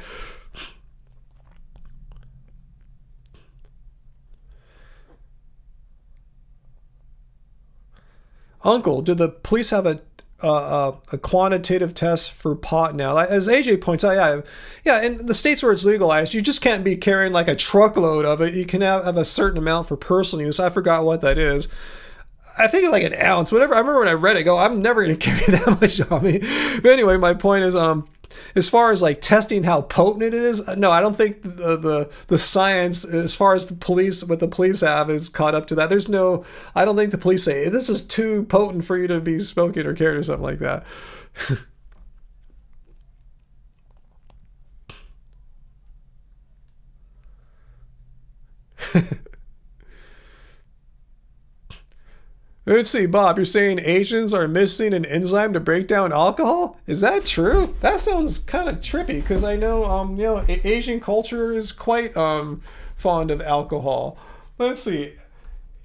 Uncle, do the police have a quantitative test for pot now? As AJ points out, yeah, in the states where it's legalized, you just can't be carrying like a truckload of it. You can have a certain amount for personal use. I forgot what that is. I think it's like an ounce, whatever. I remember when I read it, I'm never going to carry that much on me. But anyway, my point is, as far as like testing how potent it is, no, I don't think the science, as far as what the police have, is caught up to that. I don't think the police say, hey, this is too potent for you to be smoking or carrying or something like that. Let's see, Bob, you're saying Asians are missing an enzyme to break down alcohol? Is that true? That sounds kind of trippy because I know, Asian culture is quite fond of alcohol. Let's see.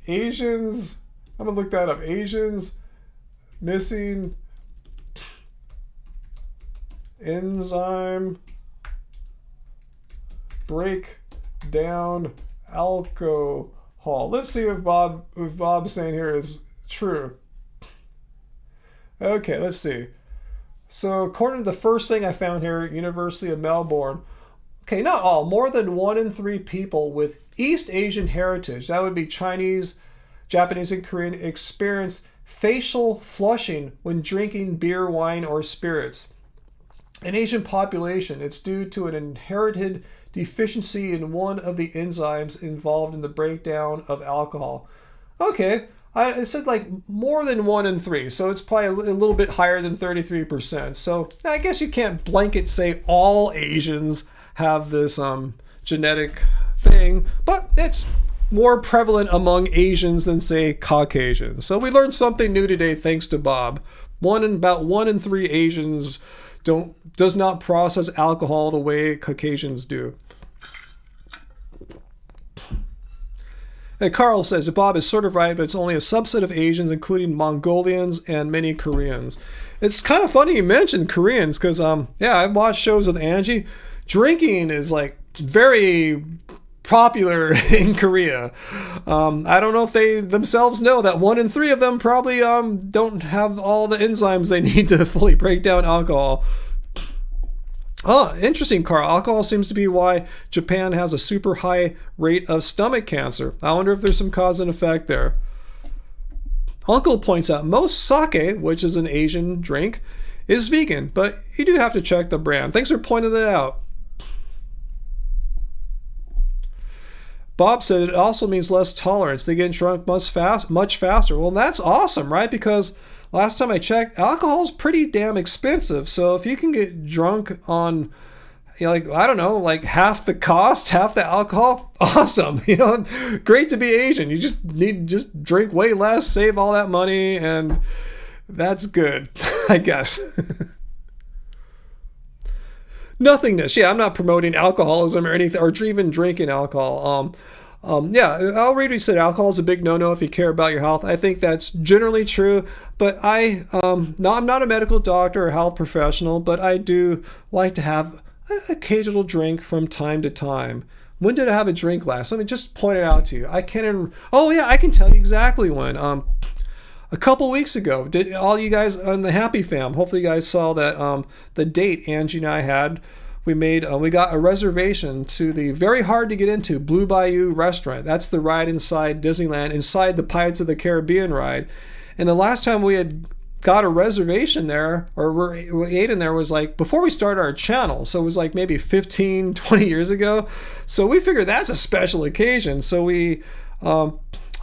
Asians, I'm going to look that up. Asians missing enzyme break down alcohol. Let's see if Bob's saying here is true. Okay, let's see. So according to the first thing I found here, University of Melbourne, okay, not all, more than 1 in 3 people with East Asian heritage, that would be Chinese, Japanese, and Korean, experience facial flushing when drinking beer, wine, or spirits. In Asian population, it's due to an inherited deficiency in one of the enzymes involved in the breakdown of alcohol. Okay, it said like more than 1 in 3, so it's probably a little bit higher than 33%. So I guess you can't blanket say all Asians have this genetic thing, but it's more prevalent among Asians than, say, Caucasians. So we learned something new today thanks to Bob. About 1 in 3 Asians does not process alcohol the way Caucasians do. And Carl says that Bob is sort of right, but it's only a subset of Asians, including Mongolians and many Koreans. It's kind of funny you mentioned Koreans because, yeah, I've watched shows with Angie. Drinking is like very popular in Korea. I don't know if they themselves know that 1 in 3 of them probably don't have all the enzymes they need to fully break down alcohol. Oh, interesting, Carl. Alcohol seems to be why Japan has a super high rate of stomach cancer. I wonder if there's some cause and effect there. Uncle points out most sake, which is an Asian drink, is vegan, but you do have to check the brand. Thanks for pointing that out. Bob said it also means less tolerance. They get drunk much faster. Well, that's awesome, right? Because last time I checked, alcohol is pretty damn expensive. So if you can get drunk on, like, I don't know, like half the cost, half the alcohol, awesome. Great to be Asian. You just need to just drink way less, save all that money, and that's good, I guess. Nothingness. Yeah, I'm not promoting alcoholism or anything, or even drinking alcohol. Yeah, I'll read what you said. Alcohol is a big no-no if you care about your health. I think that's generally true, but I'm not a medical doctor or health professional, but I do like to have an occasional drink from time to time. When did I have a drink last? Let me just point it out to you. I can tell you exactly when. A couple weeks ago, did all you guys on the Happy Fam, hopefully you guys saw that the date Angie and I had, we got a reservation to the very hard to get into Blue Bayou restaurant. That's the ride inside Disneyland, inside the Pirates of the Caribbean ride. And the last time we had got a reservation there, or we ate in there, was like before we started our channel. So it was like maybe 15, 20 years ago. So we figured that's a special occasion. So I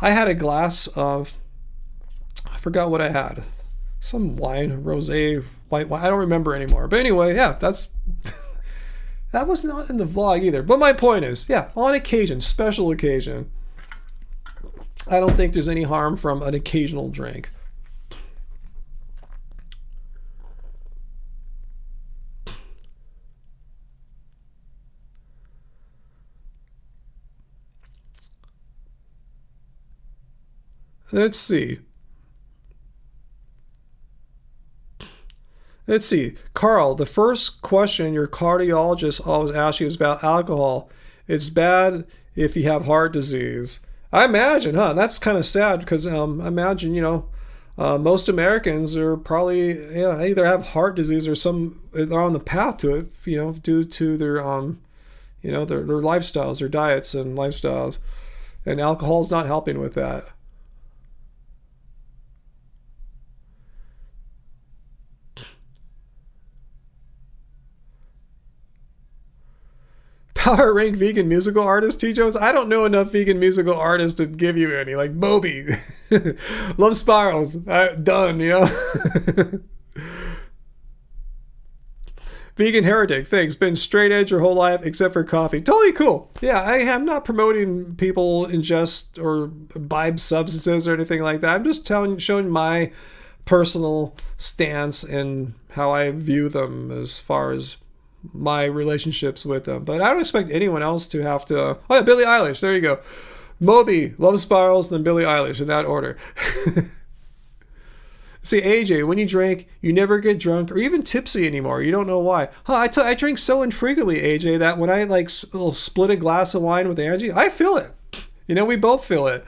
had a glass of, I forgot what I had. Some wine, rosé, white wine. I don't remember anymore. But anyway, yeah, that was not in the vlog either. But my point is, yeah, on occasion, special occasion, I don't think there's any harm from an occasional drink. Let's see. Carl, the first question your cardiologist always asks you is about alcohol. It's bad if you have heart disease. I imagine, huh? That's kind of sad because I imagine, most Americans are probably either have heart disease or they're on the path to it, due to their their lifestyles, their diets and lifestyles, and alcohol is not helping with that. Power rank vegan musical artist, T. Jones? I don't know enough vegan musical artists to give you any. Like Moby, Love Spirals, done, Vegan heretic, thanks. Been straight edge your whole life except for coffee. Totally cool. Yeah, I am not promoting people ingest or imbibe substances or anything like that. I'm just showing my personal stance and how I view them as far as my relationships with them. But I don't expect anyone else to have to. Oh yeah, Billie Eilish, there you go. Moby, Love Spirals, then Billie Eilish in that order. See, AJ, when you drink, you never get drunk or even tipsy anymore. You don't know why. I drink so infrequently, AJ, that when I split a glass of wine with Angie, I feel it. We both feel it.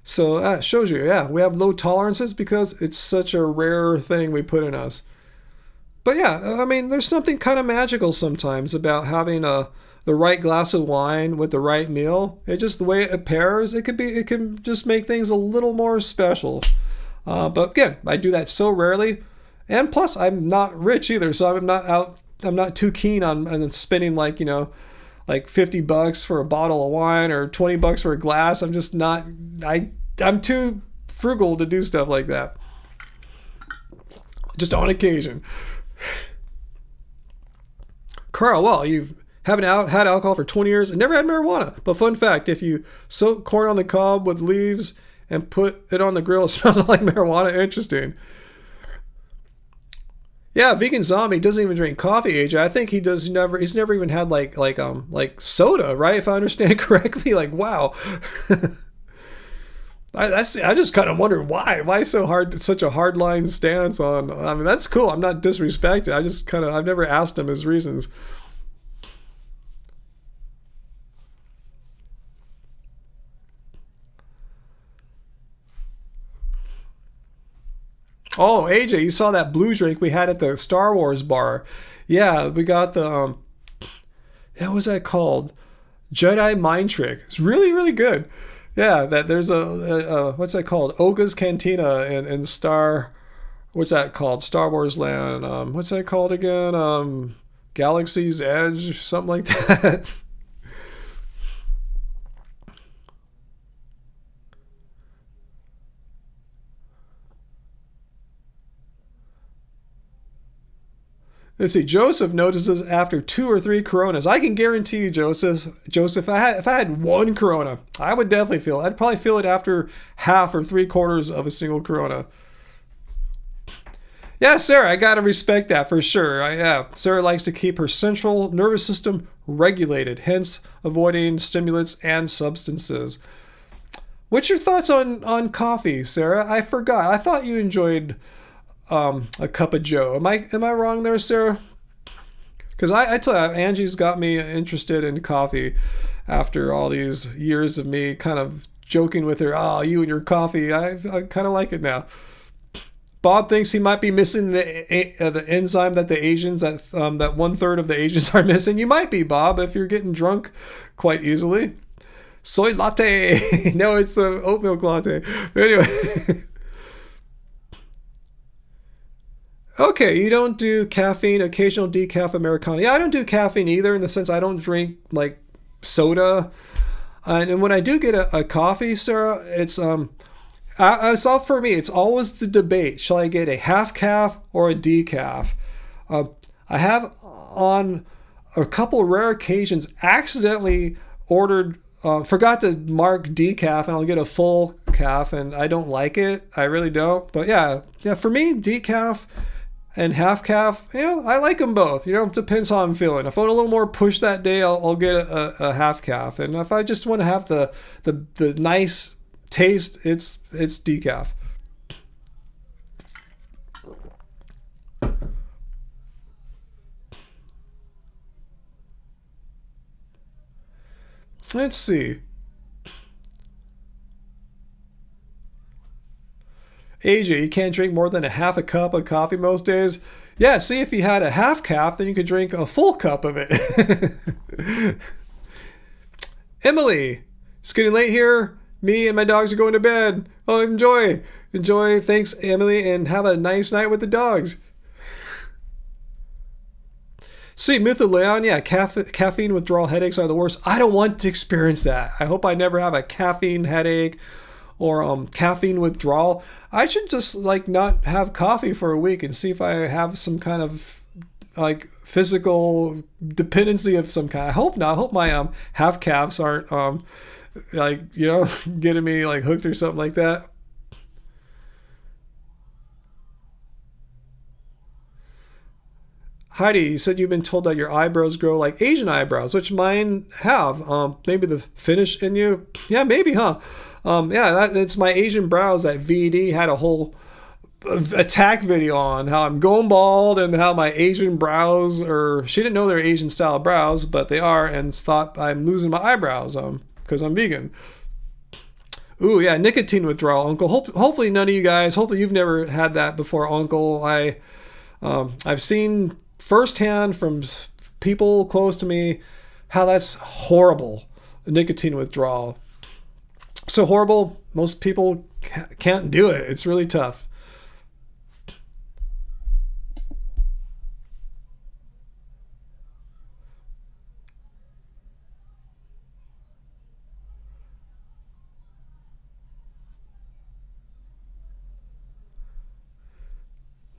So that shows you, yeah, we have low tolerances because it's such a rare thing we put in us. But yeah, I mean, there's something kind of magical sometimes about having the right glass of wine with the right meal. It just, the way it pairs, it can just make things a little more special. But again, I do that so rarely. And plus, I'm not rich either, so I'm not too keen on spending like $50 for a bottle of wine or $20 for a glass. I'm just not, I'm too frugal to do stuff like that. Just on occasion. Carl, well, you've Haven't had alcohol for 20 years and never had marijuana. But fun fact, if you soak corn on the cob with leaves and put it on the grill, it smells like marijuana. Interesting. Yeah, vegan zombie doesn't even drink coffee, AJ. I think he's never even had like soda, right? If I understand correctly. Like, wow. I just kind of wonder why so hard, such a hardline stance on. I mean, that's cool. I'm not disrespecting. I've never asked him his reasons. Oh, AJ, you saw that blue drink we had at the Star Wars bar. Yeah, we got the what was that called? Jedi Mind Trick. It's really, really good. Yeah, that there's a what's that called? Oga's Cantina in Star. What's that called? Star Wars Land. What's that called again? Galaxy's Edge, something like that. Let's see. Joseph notices after 2 or 3 Coronas. I can guarantee you, Joseph, if I had 1 Corona, I would definitely feel it. I'd probably feel it after half or 3/4 of a single Corona. Yeah, Sarah, I gotta respect that for sure. Yeah, Sarah likes to keep her central nervous system regulated, hence avoiding stimulants and substances. What's your thoughts on coffee, Sarah? I forgot. I thought you enjoyed a cup of Joe. Am I wrong there, Sarah? Because I tell you, Angie's got me interested in coffee after all these years of me kind of joking with her. Oh, you and your coffee. I kind of like it now. Bob thinks he might be missing the enzyme that the Asians that 1/3 of the Asians are missing. You might be, Bob, if you're getting drunk quite easily. Soy latte. No, it's the oat milk latte. Anyway. Okay, you don't do caffeine, occasional decaf Americano. Yeah, I don't do caffeine either in the sense I don't drink like soda. And when I do get a coffee, Sarah, it's all for me. It's always the debate. Shall I get a half calf or a decaf? I have on a couple rare occasions accidentally forgot to mark decaf and I'll get a full calf and I don't like it. I really don't. But yeah, for me, decaf and half calf, I like them both. It depends how I'm feeling. If I want a little more push that day, I'll get a half calf. And if I just want to have the nice taste, it's decaf. Let's see. AJ, you can't drink more than a half a cup of coffee most days. Yeah, see, if you had a half cup, then you could drink a full cup of it. Emily, it's getting late here. Me and my dogs are going to bed. Oh, enjoy. Enjoy. Thanks, Emily, and have a nice night with the dogs. See, Mytholeon, yeah, caffeine withdrawal headaches are the worst. I don't want to experience that. I hope I never have a caffeine headache or caffeine withdrawal. I should just not have coffee for a week and see if I have some kind of physical dependency of some kind. I hope not. I hope my half calves aren't getting me hooked or something like that. Heidi, you said you've been told that your eyebrows grow like Asian eyebrows, which mine have. Maybe the Finnish in you. Yeah, maybe, huh? Yeah, it's my Asian brows that VD had a whole attack video on how I'm going bald and how my Asian brows she didn't know they're Asian style brows, but they are, and thought I'm losing my eyebrows because I'm vegan. Ooh, yeah, nicotine withdrawal, Uncle. Hopefully none of you guys, hopefully you've never had that before, Uncle. I've seen firsthand from people close to me how that's horrible, nicotine withdrawal. So horrible, most people can't do it. It's really tough.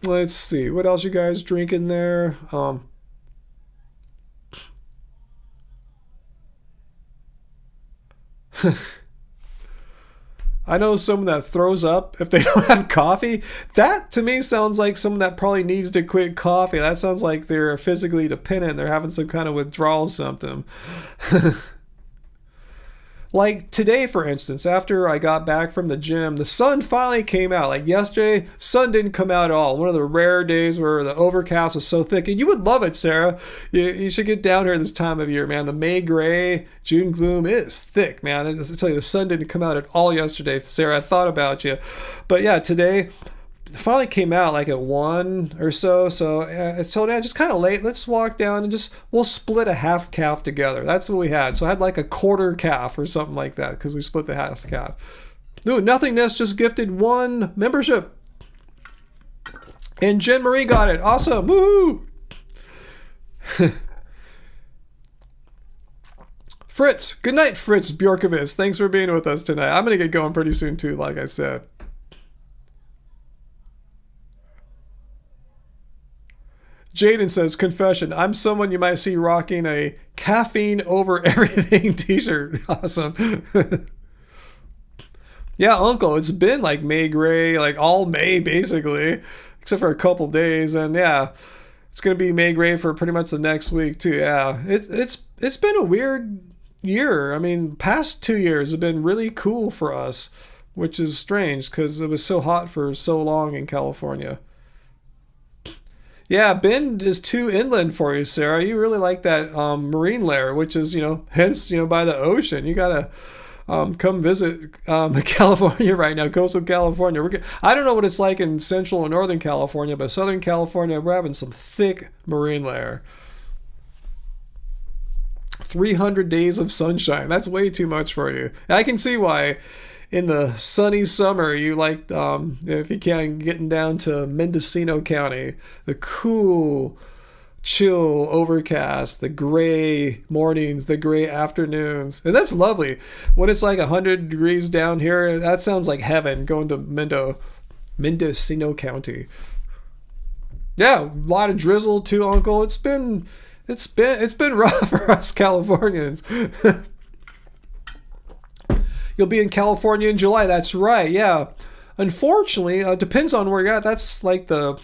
Let's see, what else you guys drinking there? I know someone that throws up if they don't have coffee. That to me sounds like someone that probably needs to quit coffee. That sounds like they're physically dependent. They're having some kind of withdrawal symptom. Like today, for instance, after I got back from the gym, the sun finally came out. Like yesterday, sun didn't come out at all. One of the rare days where the overcast was so thick. And you would love it, Sarah. You should get down here this time of year, man. The May gray, June gloom is thick, man. I tell you, the sun didn't come out at all yesterday, Sarah. I thought about you. But yeah, today, it finally came out like at 1 or so. So I told him, just kind of late. Let's walk down and we'll split a half calf together. That's what we had. So I had like a quarter calf or something like that because we split the half calf. Ooh, Nothingness just gifted 1 membership. And Jen Marie got it. Awesome. Woohoo! Fritz. Good night, Fritz Bjorkovitz. Thanks for being with us tonight. I'm going to get going pretty soon too, like I said. Jaden says, confession, I'm someone you might see rocking a caffeine over everything t-shirt. Awesome. Yeah, Uncle, it's been like May gray, like all May basically, except for a couple days. And yeah, it's going to be May gray for pretty much the next week too. Yeah, it's been a weird year. I mean, past 2 years have been really cool for us, which is strange because it was so hot for so long in California. Yeah, Bend is too inland for you, Sarah. You really like that marine layer, which is, hence, by the ocean. You got to come visit California right now, coastal California. I don't know what it's like in central and northern California, but southern California, we're having some thick marine layer. 300 days of sunshine. That's way too much for you. And I can see why. In the sunny summer, you like, if you can, getting down to Mendocino County, the cool, chill overcast, the gray mornings, the gray afternoons. And that's lovely. When it's like 100 degrees down here, that sounds like heaven, going to Mendocino County. Yeah, a lot of drizzle too, Uncle. It's been rough for us Californians. You'll be in California in July. That's right. Yeah. Unfortunately, it depends on where you're at. That's like the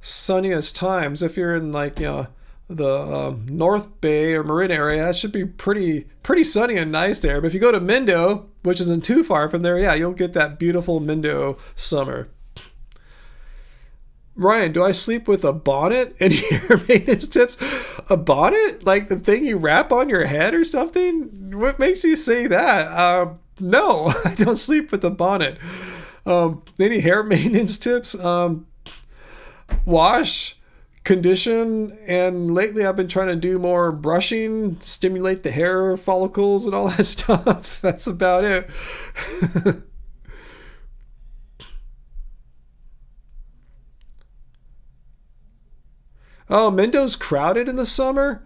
sunniest times. If you're in like, the North Bay or Marin area, that should be pretty sunny and nice there. But if you go to Mendo, which isn't too far from there, yeah, you'll get that beautiful Mendo summer. Ryan, do I sleep with a bonnet? Any hair maintenance tips? A bonnet? Like the thing you wrap on your head or something? What makes you say that? No, I don't sleep with a bonnet. Any hair maintenance tips? Wash, condition, and lately I've been trying to do more brushing, stimulate the hair follicles and all that stuff. That's about it. Oh, Mendo's crowded in the summer?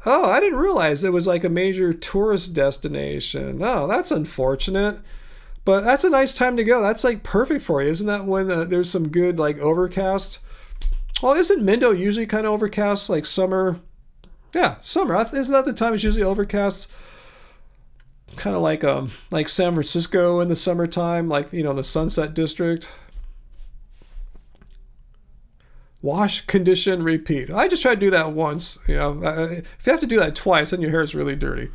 Oh, I didn't realize it was like a major tourist destination. Oh, that's unfortunate. But that's a nice time to go. That's like perfect for you. Isn't that when there's some good like overcast? Well, isn't Mendo usually kind of overcast like summer? Yeah, summer. Isn't that the time it's usually overcast? Kind of like San Francisco in the summertime, like, the Sunset District. Wash, condition, repeat. I just tried to do that once. If you have to do that twice, then your hair is really dirty.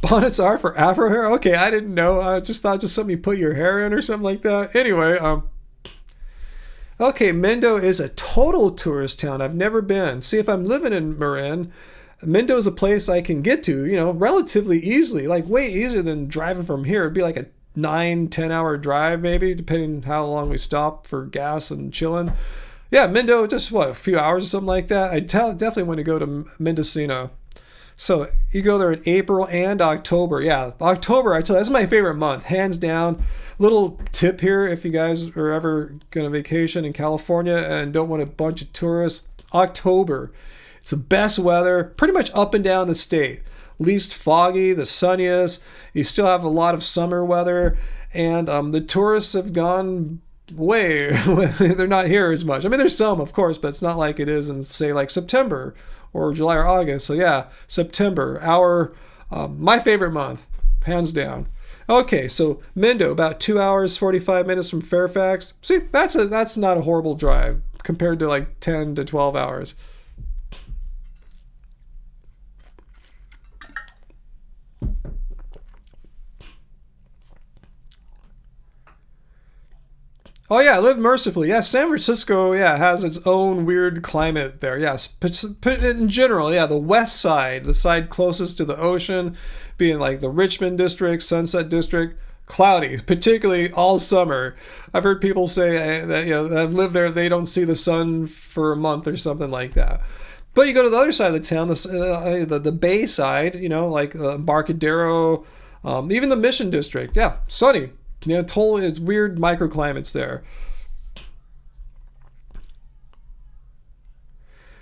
Bonnets are for Afro hair? Okay, I didn't know. I just thought just something you put your hair in or something like that. Anyway, okay, Mendo is a total tourist town. I've never been. See, if I'm living in Marin, Mendo is a place I can get to, relatively easily, like way easier than driving from here. It'd be like a 9-10 hour drive maybe, depending how long we stop for gas and chilling. Yeah, Mendo, just a few hours or something like that. I definitely want to go to Mendocino. So you go there in April and October. Yeah, October, I tell you, that's my favorite month, hands down. Little tip here, if you guys are ever going to vacation in California and don't want a bunch of tourists, October. It's the best weather, pretty much up and down the state. Least foggy, the sunniest. You still have a lot of summer weather. And the tourists have gone way, they're not here as much. I mean, there's some, of course, but it's not like it is in, say, like September or July or August. So yeah, September, my favorite month. hands down. Okay, so Mendo, about 2 hours 45 minutes from Fairfax. See, that's not a horrible drive compared to like 10 to 12 hours. Oh yeah, live mercifully. Yeah, San Francisco, yeah, has its own weird climate there. Yes, in general, yeah, the west side, the side closest to the ocean, being like the Richmond district, Sunset district, cloudy, particularly all summer. I've heard people say that that live there, they don't see the sun for a month or something like that. But you go to the other side of the town, the Bay side, like Embarcadero, even the Mission district. Yeah, sunny. Yeah, totally. It's weird microclimates there.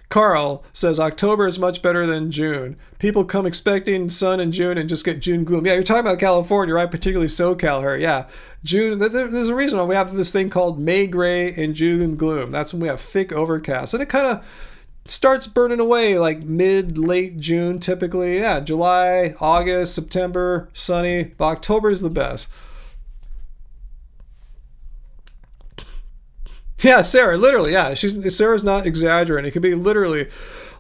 Carl says October is much better than June. People come expecting sun in June and just get June gloom. Yeah, you're talking about California, right? Particularly SoCal here. Yeah, June. There's a reason why we have this thing called May gray and June gloom. That's when we have thick overcast, and it kind of starts burning away like late June typically. Yeah, July, August, September, sunny. But October is the best. Yeah, Sarah, literally, yeah. Sarah's not exaggerating. It could be literally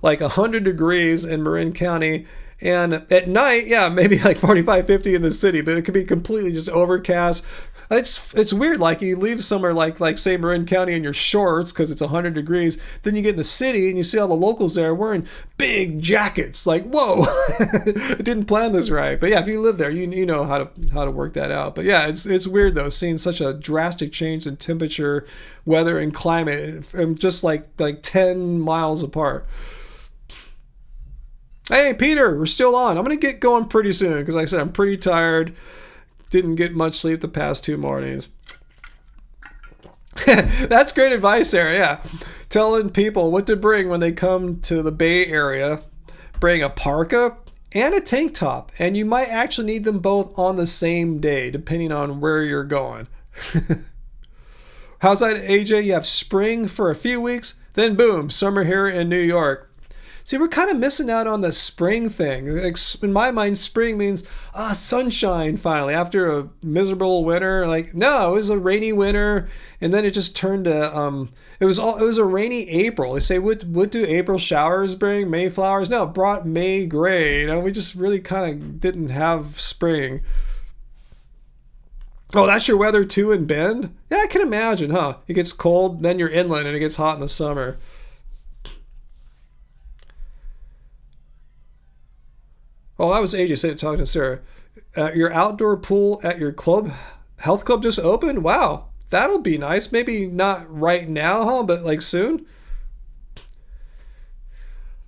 like 100 degrees in Marin County. And at night, yeah, maybe like 45, 50 in the city, but it could be completely just overcast. It's weird. Like you leave somewhere like say Marin County in your shorts because it's 100 degrees. Then you get in the city and you see all the locals there wearing big jackets. Like whoa, I didn't plan this right. But yeah, if you live there, you know how to work that out. But yeah, it's weird though seeing such a drastic change in temperature, weather, and climate from just like 10 miles apart. Hey Peter, we're still on. I'm gonna get going pretty soon because like I said I'm pretty tired. Didn't get much sleep the past 2 mornings. That's great advice, Sarah. Yeah. Telling people what to bring when they come to the Bay Area. Bring a parka and a tank top. And you might actually need them both on the same day, depending on where you're going. How's that, AJ? You have spring for a few weeks, then boom, summer here in New York. See, we're kind of missing out on the spring thing. In my mind, spring means sunshine finally after a miserable winter. Like, no, it was a rainy winter, and then it just turned to it was a rainy April. They say, what do April showers bring? Mayflowers? No, it brought May gray. We just really kind of didn't have spring. Oh, that's your weather too in Bend? Yeah, I can imagine, huh? It gets cold, then you're inland, and it gets hot in the summer. Oh, that was AJ talking to Sarah. Your outdoor pool at your health club just opened? Wow, that'll be nice. Maybe not right now, huh? But like soon?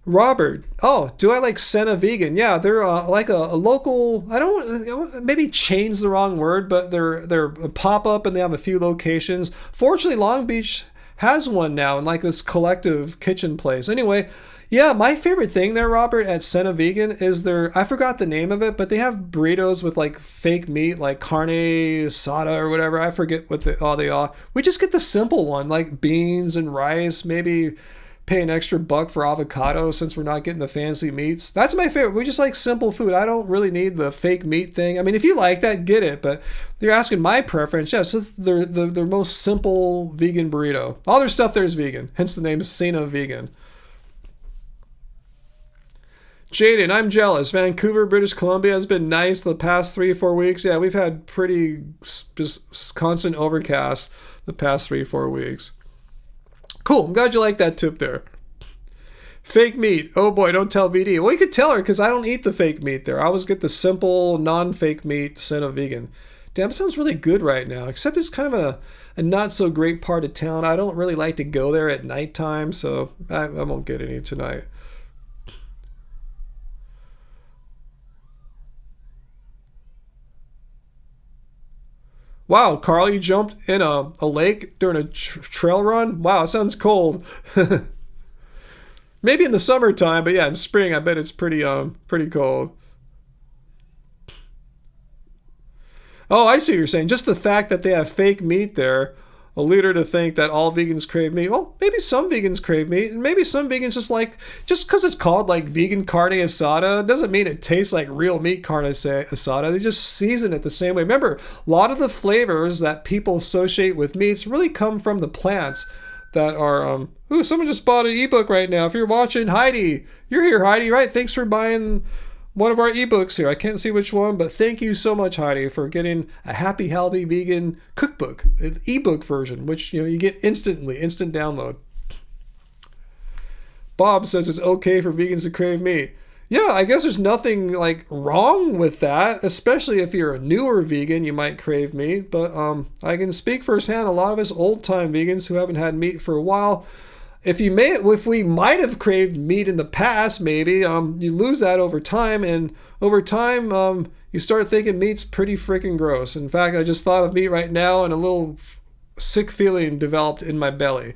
Robert, oh, do I like Senna Vegan? Yeah, they're like a local, I don't, maybe chain's the wrong word, but they're a pop-up and they have a few locations. Fortunately, Long Beach has one now in like this collective kitchen place. Anyway, yeah, my favorite thing there, Robert, at Senna Vegan is I forgot the name of it, but they have burritos with like fake meat, like carne asada or whatever. I forget what they are. We just get the simple one, like beans and rice, maybe pay an extra buck for avocado since we're not getting the fancy meats. That's my favorite. We just like simple food. I don't really need the fake meat thing. I mean, if you like that, get it. But you're asking my preference. Yes, it's their most simple vegan burrito. All their stuff there is vegan. Hence the name Senna Vegan. Jaden, I'm jealous. Vancouver, British Columbia has been nice the past 3-4 weeks. Yeah, we've had pretty just constant overcast the past 3-4 weeks. Cool. I'm glad you like that tip there. Fake meat. Oh boy, don't tell VD. Well, you could tell her because I don't eat the fake meat there. I always get the simple, non-fake meat Senna Vegan. Damn, it sounds really good right now, except it's kind of a not so great part of town. I don't really like to go there at nighttime, so I won't get any tonight. Wow, Carl, you jumped in a lake during a trail run? Wow, it sounds cold. Maybe in the summertime, but yeah, in spring, I bet it's pretty cold. Oh, I see what you're saying. Just the fact that they have fake meat there. a leader to think that all vegans crave meat. Well, maybe some vegans crave meat, and maybe some vegans just because it's called like vegan carne asada doesn't mean it tastes like real meat carne asada. They just season it the same way. Remember, a lot of the flavors that people associate with meats really come from the plants that are, ooh, someone just bought an ebook right now. If you're watching, Heidi, you're here, Heidi, right? Thanks for buying one of our ebooks here. I can't see which one, but thank you so much, Heidi, for getting a Happy Healthy Vegan cookbook, an ebook version, which you get instantly, instant download. Bob says it's okay for vegans to crave meat. Yeah, I guess there's nothing like wrong with that, especially if you're a newer vegan, you might crave meat. But I can speak firsthand, a lot of us old-time vegans who haven't had meat for a while, if we might have craved meat in the past, maybe you lose that over time, and over time you start thinking meat's pretty freaking gross. In fact, I just thought of meat right now, and a little sick feeling developed in my belly.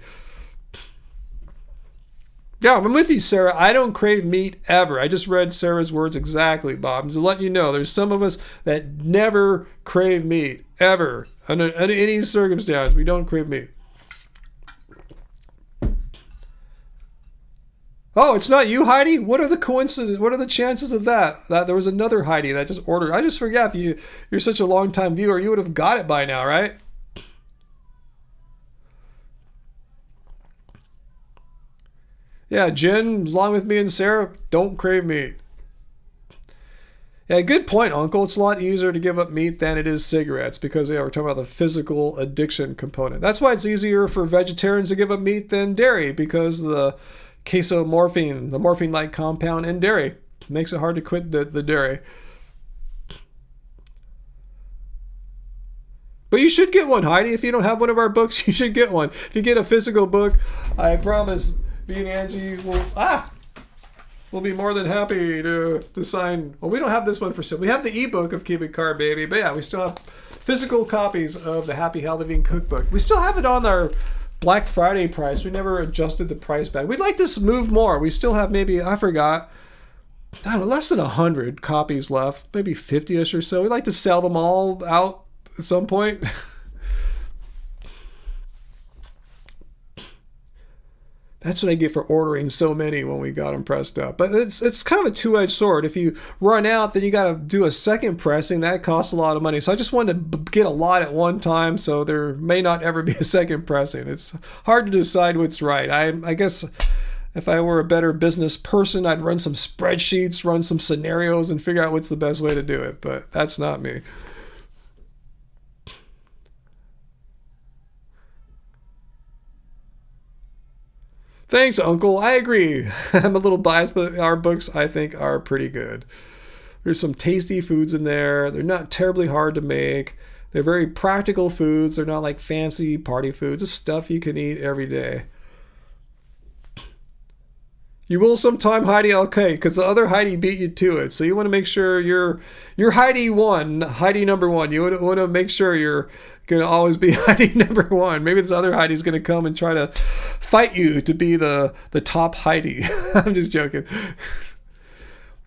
Yeah, I'm with you, Sarah. I don't crave meat ever. I just read Sarah's words exactly, Bob. Just to let you know, there's some of us that never crave meat ever under any circumstance. We don't crave meat. Oh, it's not you, Heidi? What are the coincidences? What are the chances of that? That there was another Heidi that just ordered. I just forget, if you're such a long-time viewer, you would have got it by now, right? Yeah, Jen, along with me and Sarah, don't crave meat. Yeah, good point, Uncle. It's a lot easier to give up meat than it is cigarettes because, yeah, we're talking about the physical addiction component. That's why it's easier for vegetarians to give up meat than dairy, because the casomorphine, the morphine-like compound in dairy, makes it hard to quit the dairy. But you should get one, Heidi. If you don't have one of our books, you should get one. If you get a physical book, I promise me and Angie will be more than happy to sign. Well, we don't have this one for sale. We have the ebook of Keep It Carb Baby, but yeah, we still have physical copies of the Happy Healthy Vegan Cookbook. We still have it on our Black Friday price. We never adjusted the price back. We'd like to move more. We still have maybe, I don't know, less than 100 copies left, maybe 50-ish or so. We'd like to sell them all out at some point. That's what I get for ordering so many when we got them pressed up. But it's kind of a two-edged sword. If you run out, then you got to do a second pressing. That costs a lot of money. So I just wanted to get a lot at one time, so there may not ever be a second pressing. It's hard to decide what's right. I guess if I were a better business person, I'd run some spreadsheets, run some scenarios, and figure out what's the best way to do it. But that's not me. Thanks, Uncle. I agree. I'm a little biased, but our books, I think, are pretty good. There's some tasty foods in there. They're not terribly hard to make. They're very practical foods. They're not like fancy party foods. It's stuff you can eat every day. You will sometime, Heidi, okay, because the other Heidi beat you to it. So you want to make sure you're Heidi one, Heidi number one. You want to make sure you're going to always be Heidi number one. Maybe this other Heidi's going to come and try to fight you to be the top Heidi. I'm just joking.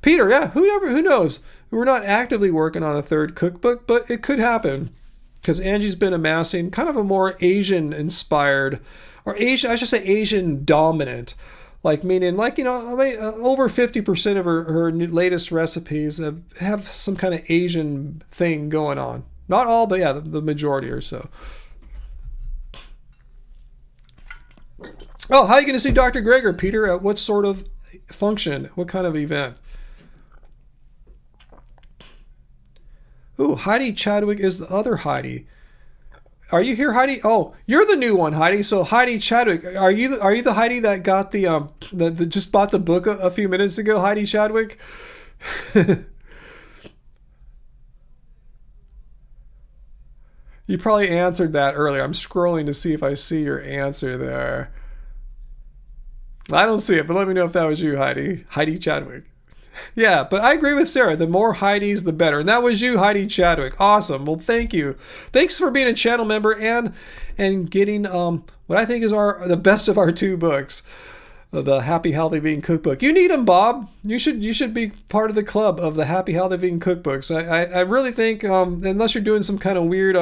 Peter, yeah, who knows? We're not actively working on a third cookbook, but it could happen because Angie's been amassing kind of a more Asian-inspired, or Asian, I should say Asian dominant. Like, meaning, like, over 50% of her latest recipes have some kind of Asian thing going on. Not all, but yeah, the majority or so. Oh, how are you going to see Dr. Gregor, Peter? At what sort of function? What kind of event? Ooh, Heidi Chadwick is the other Heidi. Are you here, Heidi? Oh, you're the new one, Heidi. So Heidi Chadwick, are you the Heidi that got the just bought the book a few minutes ago, Heidi Chadwick? You probably answered that earlier. I'm scrolling to see if I see your answer there. I don't see it, but let me know if that was you, Heidi. Heidi Chadwick. Yeah, but I agree with Sarah. The more Heidis, the better. And that was you, Heidi Chadwick. Awesome. Well, thank you. Thanks for being a channel member and getting what I think is the best of our two books, the Happy Healthy Vegan Cookbook. You need them, Bob. You should be part of the club of the Happy Healthy Vegan Cookbooks. I really think unless you're doing some kind of weird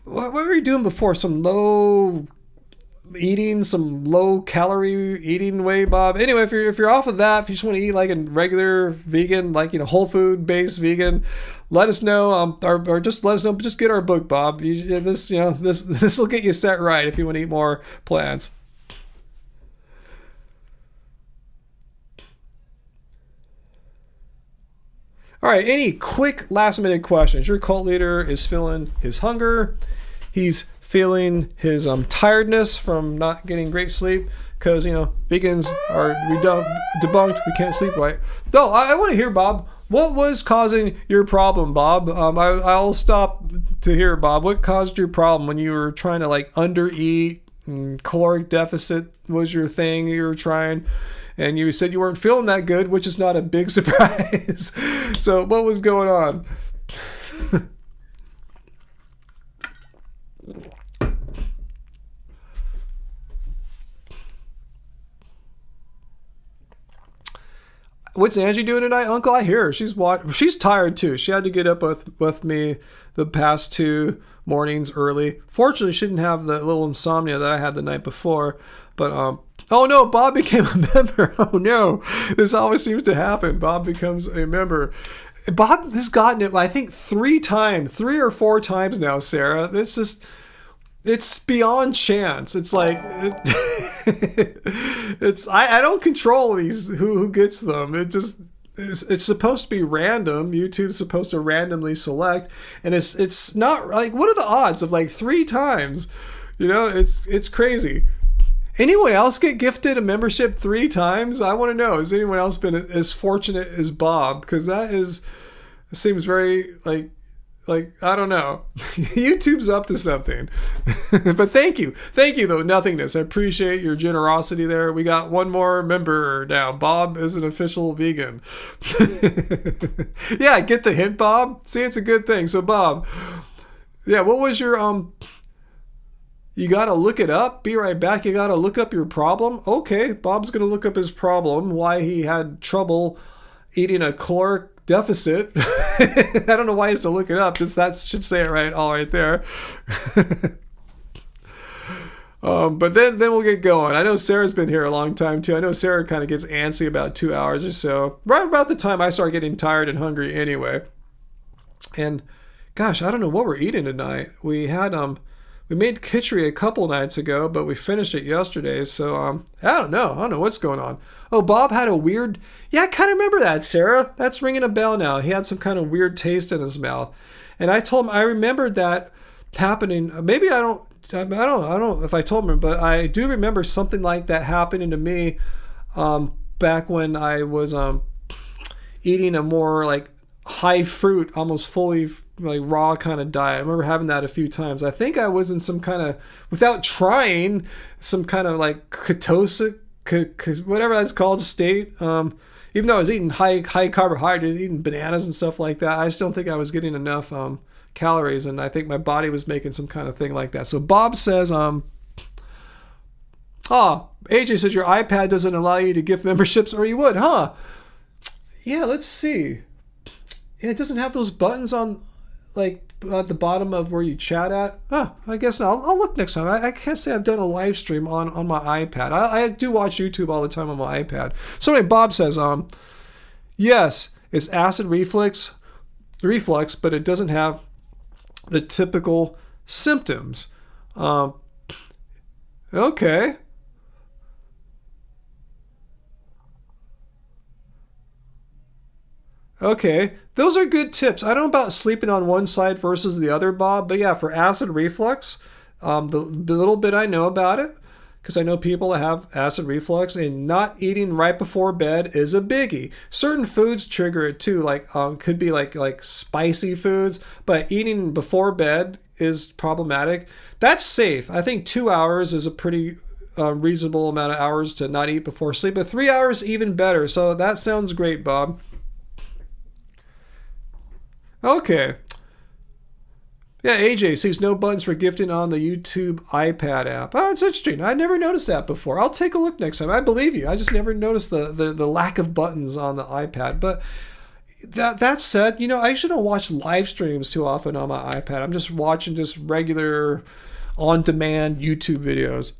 what were you doing before? Some low calorie eating way, Bob? Anyway, if you're off of that, if you just want to eat like a regular vegan, like, whole food based vegan, let us know, or just let us know. Just get our book, Bob. This will get you set right if you want to eat more plants. All right, any quick last minute questions? Your cult leader is feeling his hunger. He's feeling his tiredness from not getting great sleep because, vegans are debunked. We can't sleep right. Though, I want to hear, Bob, what was causing your problem, Bob? I'll stop to hear, Bob. What caused your problem when you were trying to undereat and caloric deficit was your thing you were trying? And you said you weren't feeling that good, which is not a big surprise. So what was going on? What's Angie doing tonight, Uncle? I hear her. She's tired too. She had to get up with me the past 2 mornings early. Fortunately, she didn't have the little insomnia that I had the night before. But oh no, Bob became a member. Oh no, this always seems to happen. Bob becomes a member. Bob has gotten it, I think, 3 or 4 times now, Sarah. It's beyond chance. It's like I don't control these who gets them. It's supposed to be random. YouTube's supposed to randomly select, and it's not like, what are the odds of 3 times? It's crazy. Anyone else get gifted a membership 3 times? I want to know. Has anyone else been as fortunate as Bob? Because seems very like I don't know. YouTube's up to something. But thank you though, Nothingness. I appreciate your generosity there. We got one more member now. Bob is an official vegan. Yeah, get the hint, Bob. See, it's a good thing. So Bob, yeah, what was your you gotta look it up. Be right back. You gotta look up your problem. Okay, Bob's gonna look up his problem, why he had trouble eating a caloric deficit. I don't know why he has to look it up. Just that should say it all right there. But then we'll get going. I know Sarah's been here a long time too. I know Sarah kind of gets antsy about 2 hours or so, right about the time I start getting tired and hungry anyway. And gosh, I don't know what we're eating tonight. We made khichdi a couple nights ago, but we finished it yesterday. So I don't know what's going on. Oh, Bob had a weird, yeah, I kind of remember that, Sarah. That's ringing a bell now. He had some kind of weird taste in his mouth. And I told him, I remembered that happening. Maybe I don't know if I told him, but I do remember something like that happening to me back when I was eating a more high fruit, almost fully raw kind of diet. I remember having that a few times. I think I was in some kind of, without trying, some kind of ketosis, whatever that's called, state. Even though I was eating high carbohydrates, eating bananas and stuff like that, I still don't think I was getting enough calories, and I think my body was making some kind of thing like that. So Bob says, AJ says your iPad doesn't allow you to gift memberships, or you would, huh? Yeah, let's see. Yeah, it doesn't have those buttons on at the bottom of where you chat at. I guess not. I'll look next time. I can't say I've done a live stream on my iPad. I do watch YouTube all the time on my iPad. So anyway, Bob says, yes, it's acid reflux, but it doesn't have the typical symptoms. Okay. Okay, those are good tips. I don't know about sleeping on one side versus the other, Bob, but yeah, for acid reflux, the little bit I know about it, because I know people that have acid reflux, and not eating right before bed is a biggie. Certain foods trigger it too, could be like spicy foods, but eating before bed is problematic. That's safe. I think 2 hours is a pretty reasonable amount of hours to not eat before sleep, but 3 hours even better. So that sounds great, Bob. Okay. Yeah, AJ sees no buttons for gifting on the YouTube iPad app. Oh, it's interesting. I never noticed that before. I'll take a look next time. I believe you. I just never noticed the lack of buttons on the iPad. But That said, you know, I actually don't watch live streams too often on my iPad. I'm just watching just regular on-demand YouTube videos.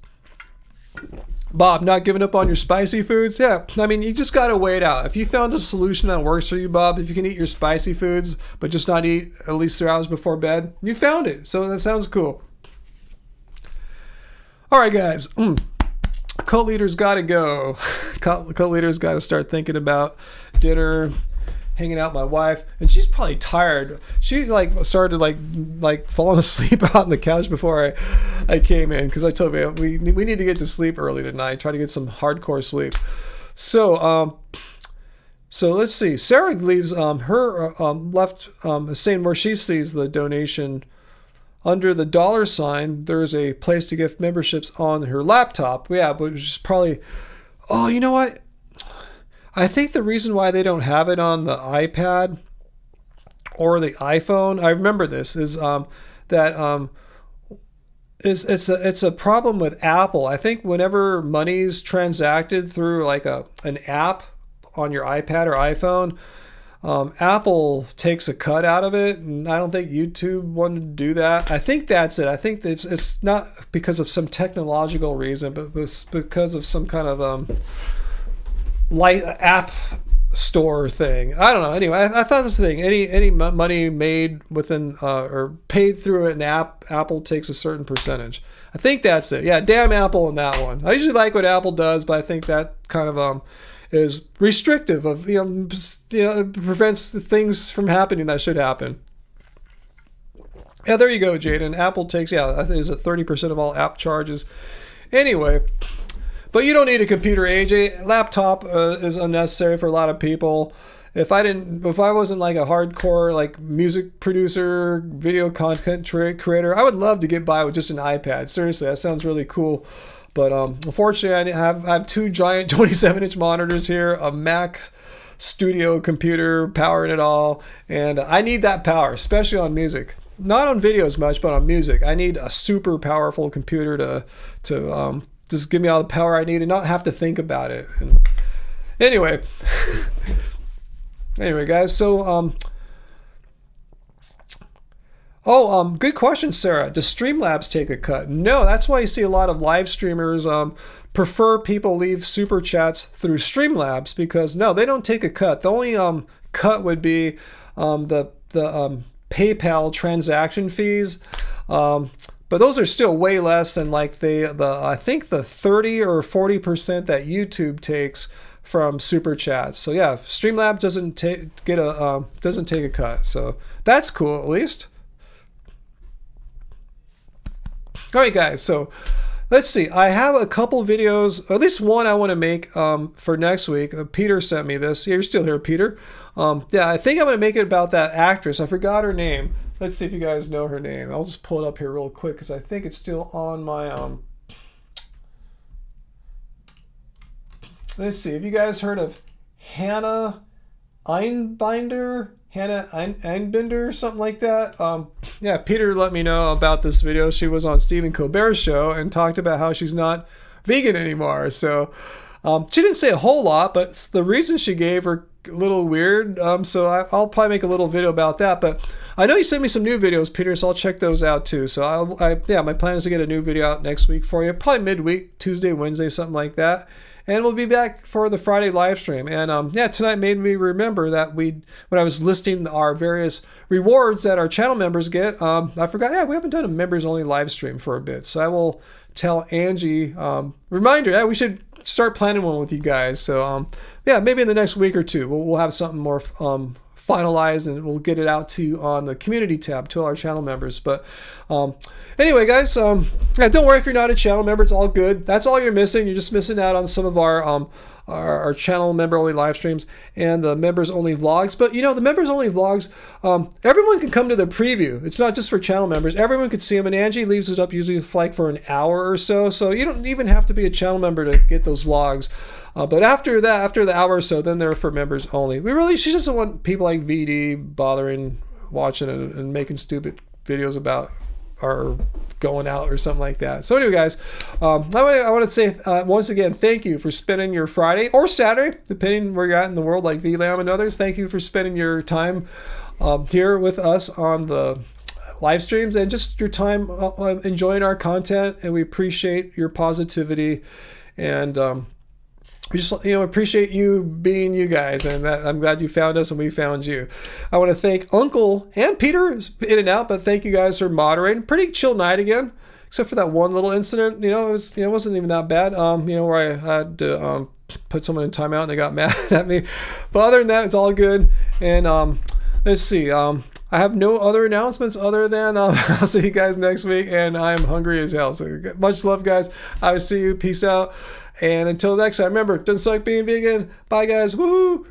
Bob, not giving up on your spicy foods? Yeah, I mean, you just got to wait out. If you found a solution that works for you, Bob, if you can eat your spicy foods, but just not eat at least 3 hours before bed, you found it. So that sounds cool. All right, guys. Cult leaders got to go. Cult leaders got to start thinking about dinner, hanging out with my wife, and she's probably tired. She like started like falling asleep out on the couch before I came in, because I told her we need to get to sleep early tonight. Try to get some hardcore sleep. So let's see. Sarah leaves her left saying where she sees the donation. Under the $sign, there's a place to gift memberships on her laptop. Yeah, which is probably, oh, you know what? I think the reason why they don't have it on the iPad or the iPhone, I remember this, is that it's a problem with Apple. I think whenever money's transacted through like an app on your iPad or iPhone, Apple takes a cut out of it, and I don't think YouTube wanted to do that. I think that's it. I think it's not because of some technological reason, but it's because of some kind of light app store thing. I don't know. Anyway, I thought this thing, any money made within or paid through an app, Apple takes a certain percentage. I think that's it. Yeah, damn Apple in that one. I usually like what Apple does, but I think that kind of is restrictive of, it prevents the things from happening that should happen. Yeah, there you go, Jaden. Apple takes, I think it's 30% of all app charges. Anyway, but you don't need a computer, AJ. Laptop is unnecessary for a lot of people. If I wasn't like a hardcore like music producer, video content creator, I would love to get by with just an iPad. Seriously, that sounds really cool. But unfortunately, I have 2 giant 27-inch monitors here, a Mac Studio computer powering it all, and I need that power, especially on music. Not on videos much, but on music. I need a super powerful computer to just give me all the power I need and not have to think about it. And anyway, guys. So good question, Sarah. Does Streamlabs take a cut? No, that's why you see a lot of live streamers prefer people leave super chats through Streamlabs, because no, they don't take a cut. The only cut would be the PayPal transaction fees. But those are still way less than like I think the 30 or 40% that YouTube takes from super chats. So yeah, Streamlabs doesn't take a cut. So that's cool, at least. All right, guys, so let's see. I have a couple videos, or at least one I want to make for next week. Peter sent me this. Yeah, you're still here, Peter. Yeah, I think I'm going to make it about that actress. I forgot her name. Let's see if you guys know her name. I'll just pull it up here real quick because I think it's still on my... Let's see. Have you guys heard of Hannah Einbinder? Hannah Einbinder, something like that. Yeah, Peter let me know about this video. She was on Stephen Colbert's show and talked about how she's not vegan anymore. So she didn't say a whole lot, but the reason she gave are a little weird. So I'll probably make a little video about that. But I know you sent me some new videos, Peter, so I'll check those out too. So my plan is to get a new video out next week for you, probably midweek, Tuesday, Wednesday, something like that. And we'll be back for the Friday live stream. And yeah, tonight made me remember that when I was listing our various rewards that our channel members get, I forgot, yeah, we haven't done a members only live stream for a bit. So I will tell Angie, reminder, yeah, we should start planning one with you guys. So yeah, maybe in the next week or two, we'll have something more finalized, and we'll get it out to you on the community tab to all our channel members. But anyway, guys, yeah, don't worry if you're not a channel member. It's all good. That's all you're missing. You're just missing out on some of our channel member only live streams and the members only vlogs. But the members only vlogs, everyone can come to the preview. It's not just for channel members. Everyone could see them, and Angie leaves it up usually like for an hour or so. So you don't even have to be a channel member to get those vlogs. But after that, after the hour or so, then they're for members only. She doesn't want people like VD bothering watching and making stupid videos about are going out or something like that. So anyway, guys, I want to say once again, thank you for spending your Friday or Saturday, depending where you're at in the world, like VLAM and others. Thank you for spending your time here with us on the live streams and just your time enjoying our content. And we appreciate your positivity, and we just appreciate you being you guys, and that I'm glad you found us and we found you. I want to thank Uncle and Peter in and out, but thank you guys for moderating. Pretty chill night again, except for that one little incident. It wasn't even that bad. Where I had to put someone in timeout and they got mad at me. But other than that, it's all good. And let's see. I have no other announcements other than I'll see you guys next week, and I'm hungry as hell. So much love, guys. I will see you. Peace out. And until next time, remember, doesn't suck being vegan. Bye, guys. Woohoo!